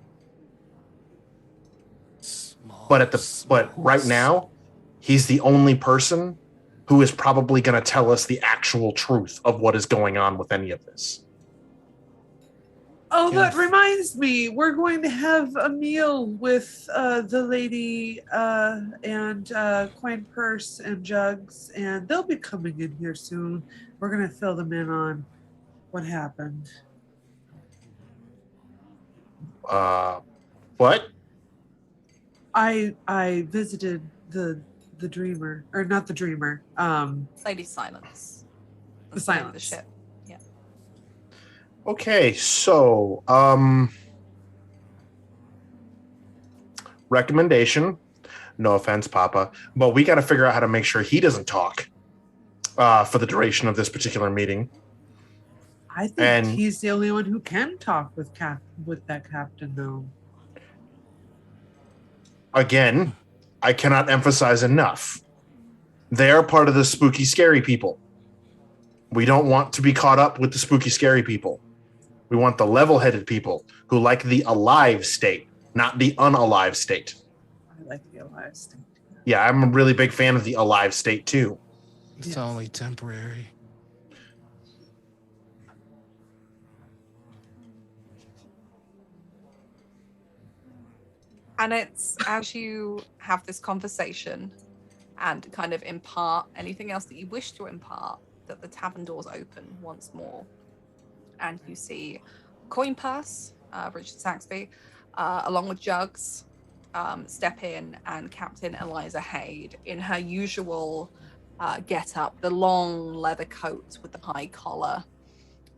But right now, he's the only person who is probably going to tell us the actual truth of what is going on with any of this. Oh, that reminds me. We're going to have a meal with the lady and Coin Purse and Jugs, and they'll be coming in here soon. We're going to fill them in on what happened. What? I visited the dreamer, or not the dreamer. Lady Silence. The Silence. The ship. Yeah. Okay, so recommendation. No offense, Papa, but we got to figure out how to make sure he doesn't talk for the duration of this particular meeting. I think he's the only one who can talk with that captain, though. Again, I cannot emphasize enough. They are part of the spooky, scary people. We don't want to be caught up with the spooky, scary people. We want the level-headed people who like the alive state, not the unalive state. I like the alive state. Yeah, I'm a really big fan of the alive state, too. It's only temporary. And it's as you have this conversation and kind of impart anything else that you wish to impart, that the tavern doors open once more. And you see Coin Purse, Richard Saxby, along with Jugs, step in, and Captain Eliza Haid in her usual get-up, the long leather coat with the high collar,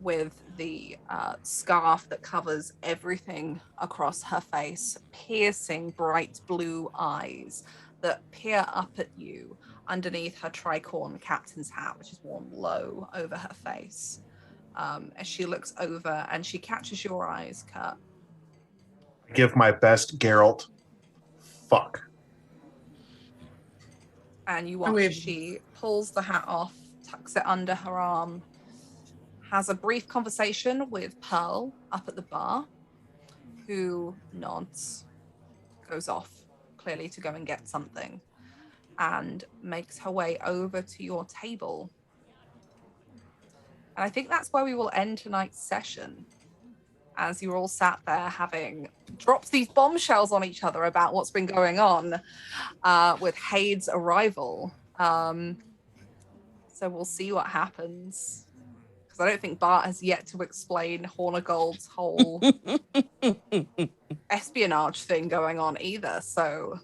with the scarf that covers everything across her face, piercing bright blue eyes that peer up at you underneath her tricorn captain's hat, which is worn low over her face. As she looks over and she catches your eyes, Kurt. Give my best Geralt. Fuck. And you watch she pulls the hat off, tucks it under her arm, has a brief conversation with Pearl up at the bar, who nods, goes off, clearly to go and get something, and makes her way over to your table. And I think that's where we will end tonight's session, as you're all sat there having dropped these bombshells on each other about what's been going on with Haid's arrival. So we'll see what happens. Because I don't think Bart has yet to explain Hornigold's whole espionage thing going on either. So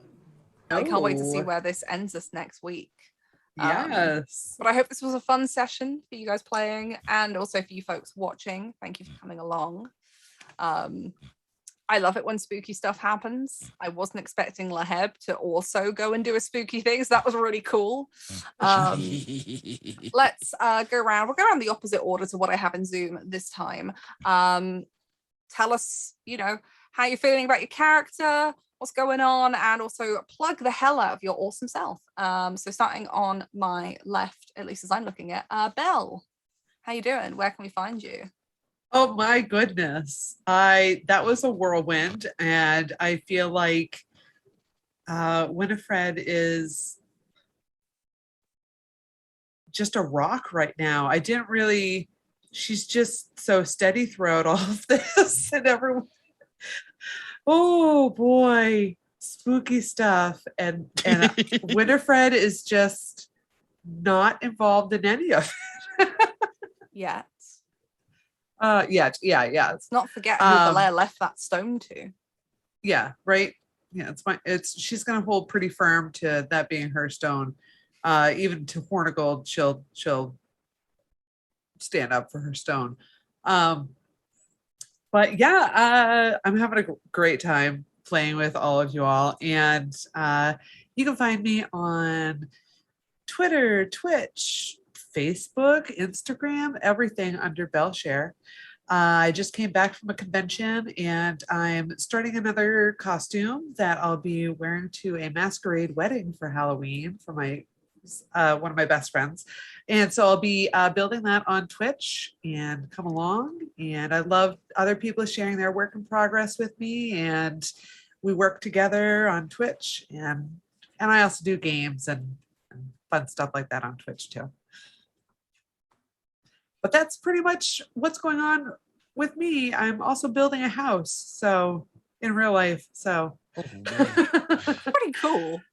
I can't wait to see where this ends us next week. Yes. But I hope this was a fun session for you guys playing, and also for you folks watching. Thank you for coming along. I love it when spooky stuff happens. I wasn't expecting Laheb to also go and do a spooky thing, so that was really cool. Let's go around. We'll go around the opposite order to what I have in Zoom this time. Tell us, how you're feeling about your character, what's going on, and also plug the hell out of your awesome self. So starting on my left, at least as I'm looking at, Belle. How you doing? Where can we find you? Oh my goodness. That was a whirlwind, and I feel like Winifred is just a rock right now. She's just so steady throughout all of this, and everyone, oh boy, spooky stuff. And Winifred is just not involved in any of it. Yet. Yeah. Let's not forget who Valère left that stone to. Yeah, right. Yeah, she's gonna hold pretty firm to that being her stone. Even to Hornigold, she'll stand up for her stone. But yeah, I'm having a great time playing with all of you all, and you can find me on Twitter, Twitch, Facebook, Instagram, everything under Bellshare. I just came back from a convention, and I'm starting another costume that I'll be wearing to a masquerade wedding for Halloween for my one of my best friends. And so I'll be building that on Twitch, and come along. And I love other people sharing their work in progress with me, and we work together on Twitch, and I also do games and fun stuff like that on Twitch too. But that's pretty much what's going on with me. I'm also building a house, so in real life. So pretty cool.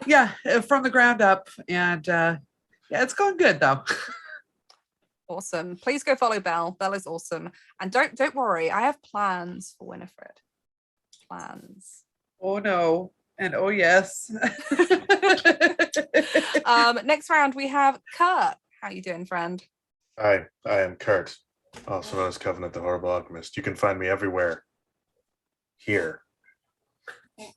Yeah, from the ground up, and yeah, it's going good though. Awesome. Please go follow Belle. Belle is awesome, and don't worry. I have plans for Winifred. Plans. Oh no, and oh yes. Next round we have Kurt. How you doing, friend? I am Kurt, also known as Covenant the Horrible Alchemist. You can find me everywhere. Here.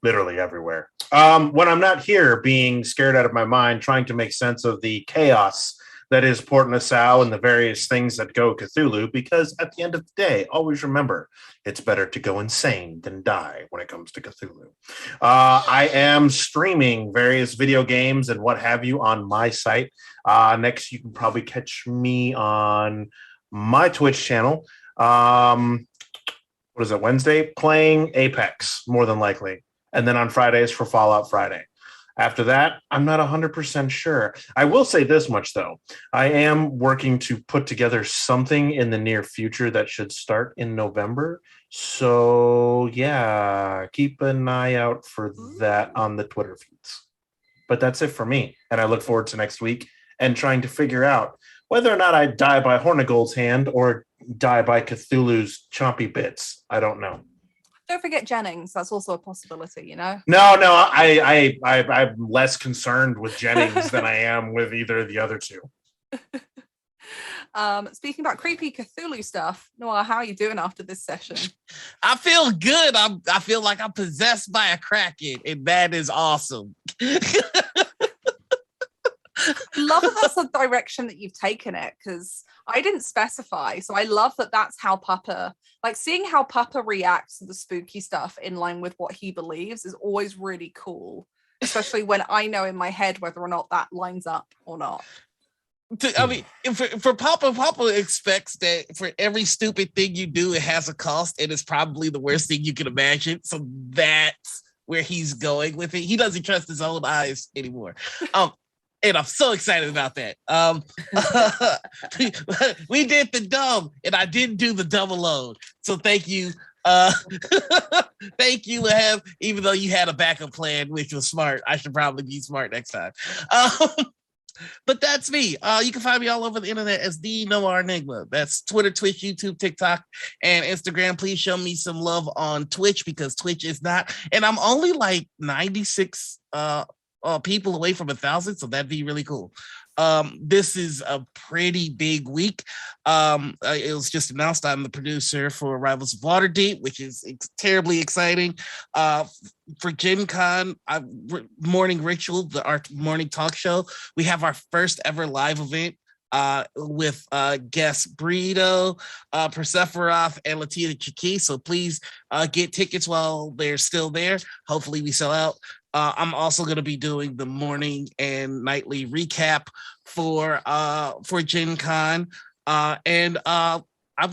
Literally everywhere. When I'm not here being scared out of my mind, trying to make sense of the chaos that is Port Nassau and the various things that go Cthulhu, because at the end of the day, always remember, it's better to go insane than die when it comes to Cthulhu. I am streaming various video games and what have you on my site. Next, you can probably catch me on my Twitch channel. What is it, Wednesday? Playing Apex, more than likely. And then on Fridays for Fallout Friday. After that, I'm not 100% sure. I will say this much, though. I am working to put together something in the near future that should start in November. So, yeah, keep an eye out for that on the Twitter feeds. But that's it for me. And I look forward to next week and trying to figure out whether or not I die by Hornigold's hand or die by Cthulhu's chompy bits. I don't know. Don't forget Jennings. That's also a possibility, No, I'm less concerned with Jennings than I am with either of the other two. Speaking about creepy Cthulhu stuff, Noah, how are you doing after this session? I feel good. I feel like I'm possessed by a kraken, and that is awesome. I love that that's the direction that you've taken it, because I didn't specify. So I love that that's how Papa, like seeing how Papa reacts to the spooky stuff in line with what he believes is always really cool, especially when I know in my head whether or not that lines up or not. I mean, for Papa expects that for every stupid thing you do, it has a cost, and it's probably the worst thing you can imagine. So that's where he's going with it. He doesn't trust his own eyes anymore. And I'm so excited about that. We did the dumb, and I didn't do the dumb alone. So thank you. Thank you, Laheb, even though you had a backup plan, which was smart. I should probably be smart next time. But that's me. You can find me all over the internet as the Noir Enigma. That's Twitter, Twitch, YouTube, TikTok, and Instagram. Please show me some love on Twitch because Twitch is not, and I'm only like 96 people away from 1,000, so that'd be really cool. This is a pretty big week. It was just announced I'm the producer for Rivals of Waterdeep, which is terribly exciting. For Gen Con, Morning Ritual, our morning talk show, we have our first ever live event with guests Burrito, Persephonoth, and Latia Chiki. So please get tickets while they're still there. Hopefully we sell out. I'm also going to be doing the morning and nightly recap for Gen Con. And I'm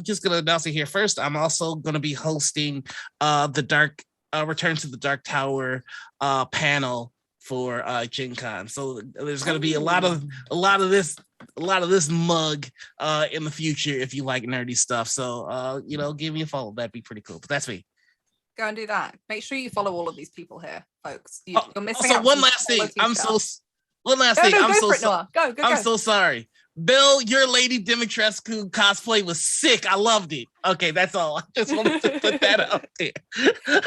just going to announce it here first. I'm also going to be hosting the Return to the Dark Tower panel for Gen Con. So there's going to be a lot of this mug in the future if you like nerdy stuff. So give me a follow. That'd be pretty cool. But that's me. Go and do that. Make sure you follow all of these people here, folks. You're missing also, out. one last thing. I'm so sorry. Bill, your Lady Dimitrescu cosplay was sick. I loved it. Okay, that's all. I just wanted to put that out there.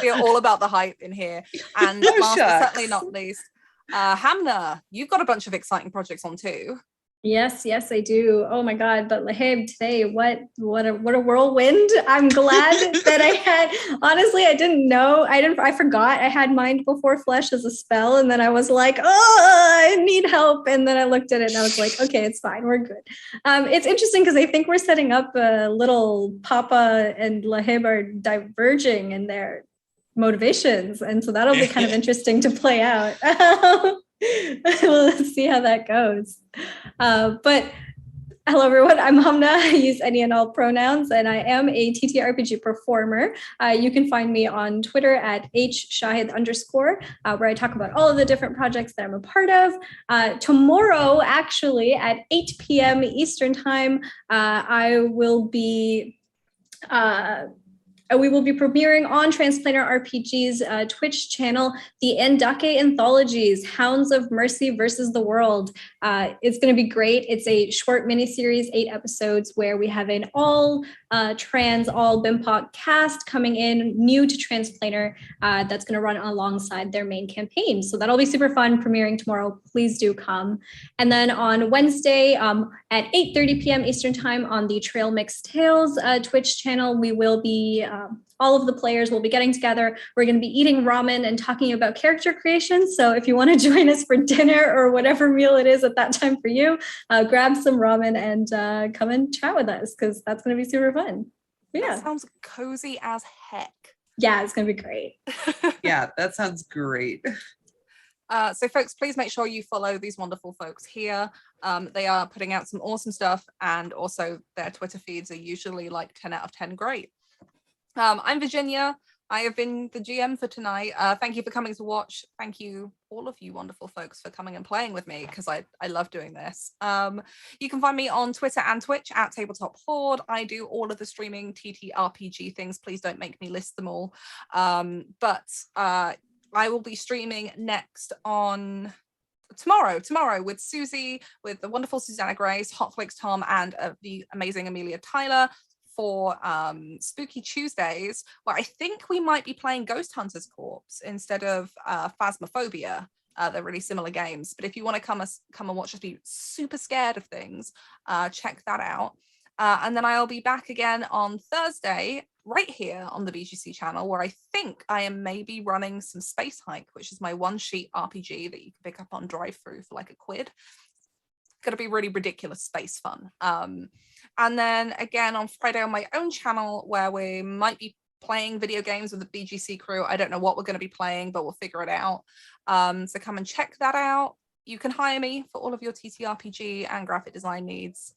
We are all about the hype in here. And last but certainly not least, Hamna, you've got a bunch of exciting projects on too. Yes, I do. Oh my God. But Lahib, today, what a whirlwind. I'm glad that I had, honestly, I didn't know. I forgot I had Mind Before Flesh as a spell. And then I was like, I need help. And then I looked at it and I was like, okay, it's fine. We're good. It's interesting because I think we're setting up a little Papa and Lahib are diverging in their motivations. And so that'll be kind of interesting to play out. We'll see how that goes. But hello, everyone. I'm Hamna. I use any and all pronouns, and I am a TTRPG performer. You can find me on Twitter at @shahid_, where I talk about all of the different projects that I'm a part of. Tomorrow, actually, at 8 p.m. Eastern Time, we will be premiering on Transplanar RPG's Twitch channel, the Endake Anthologies, Hounds of Mercy versus the World. It's going to be great. It's a short miniseries, 8 episodes, where we have an all trans, all BIMPOC cast coming in, new to Transplanar, that's going to run alongside their main campaign. So that'll be super fun, premiering tomorrow. Please do come. And then on Wednesday at 8:30 p.m. Eastern Time on the Trail Mixed Tales Twitch channel, we will be all of the players will be getting together. We're going to be eating ramen and talking about character creation. So if you want to join us for dinner or whatever meal it is at that time for you, grab some ramen and come and chat with us because that's going to be super fun. Yeah. That sounds cozy as heck. Yeah, it's going to be great. Yeah, that sounds great. So folks, please make sure you follow these wonderful folks here. They are putting out some awesome stuff, and also their Twitter feeds are usually like 10 out of 10 great. I'm Virginia. I have been the GM for tonight. Thank you for coming to watch. Thank you, all of you wonderful folks, for coming and playing with me, because I love doing this. You can find me on Twitter and Twitch at Tabletop Horde. I do all of the streaming TTRPG things. Please don't make me list them all. But I will be streaming next on tomorrow with Susie, with the wonderful Susanna Grace, Hotflix Tom, and the amazing Amelia Tyler, for Spooky Tuesdays, where I think we might be playing Ghost Hunter's Corpse instead of Phasmophobia. They're really similar games, but if you want to come and watch us be super scared of things, check that out. And then I'll be back again on Thursday, right here on the BGC channel, where I think I am maybe running some Space Hike, which is my one-sheet RPG that you can pick up on drive-through for like £1. It's going to be really ridiculous space fun. And then again on Friday on my own channel, where we might be playing video games with the BGC crew. I don't know what we're going to be playing, but we'll figure it out. So come and check that out. You can hire me for all of your TTRPG and graphic design needs.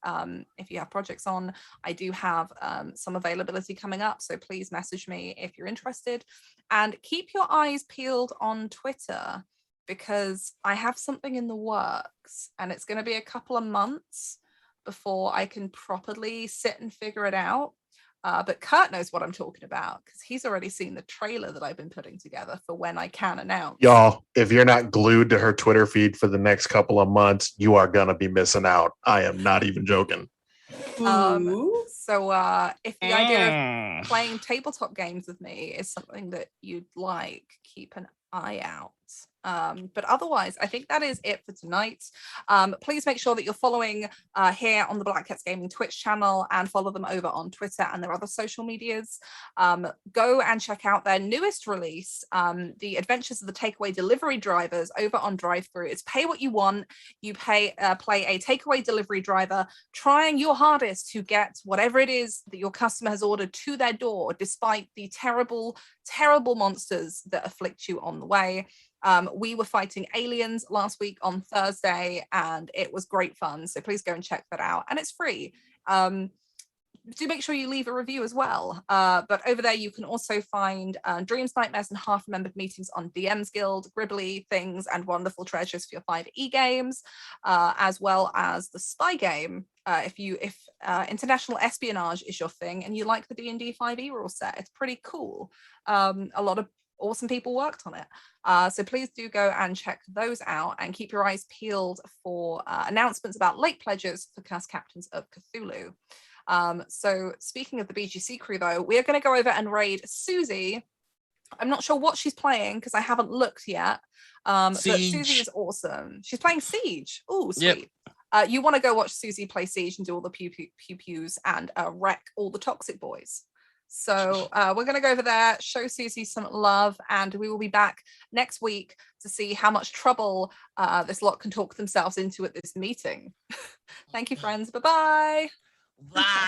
If you have projects on, I do have some availability coming up. So please message me if you're interested. And keep your eyes peeled on Twitter, because I have something in the works, and it's going to be a couple of months before I can properly sit and figure it out. But Kurt knows what I'm talking about because he's already seen the trailer that I've been putting together for when I can announce. Y'all, if you're not glued to her Twitter feed for the next couple of months, you are gonna be missing out. I am not even joking. So if the idea of playing tabletop games with me is something that you'd like, keep an eye out. But otherwise, I think that is it for tonight. Please make sure that you're following here on the Black Cats Gaming Twitch channel and follow them over on Twitter and their other social medias. Go and check out their newest release, The Adventures of the Takeaway Delivery Drivers, over on Drive-Thru. It's pay what you want. You play a takeaway delivery driver, trying your hardest to get whatever it is that your customer has ordered to their door, despite the terrible, terrible monsters that afflict you on the way. We were fighting aliens last week on Thursday, and it was great fun. So please go and check that out. And it's free. Do make sure you leave a review as well. But over there, you can also find Dreams, Nightmares, and Half-Remembered Meetings on DM's Guild, Gribbly Things, and Wonderful Treasures for your 5e games, as well as the Spy game. If international espionage is your thing and you like the D&D 5e rule set, it's pretty cool. A lot of awesome people worked on it. So please do go and check those out and keep your eyes peeled for announcements about late pledges for Cast Captains of Cthulhu. So speaking of the BGC crew, though, we are going to go over and raid Susie. I'm not sure what she's playing because I haven't looked yet. But Susie is awesome. She's playing Siege. Oh, sweet. Yep. You want to go watch Susie play Siege and do all the pew-pews and wreck all the toxic boys. So we're going to go over there, show Susie some love, and we will be back next week to see how much trouble this lot can talk themselves into at this meeting. Thank you, friends. Bye-bye. Bye.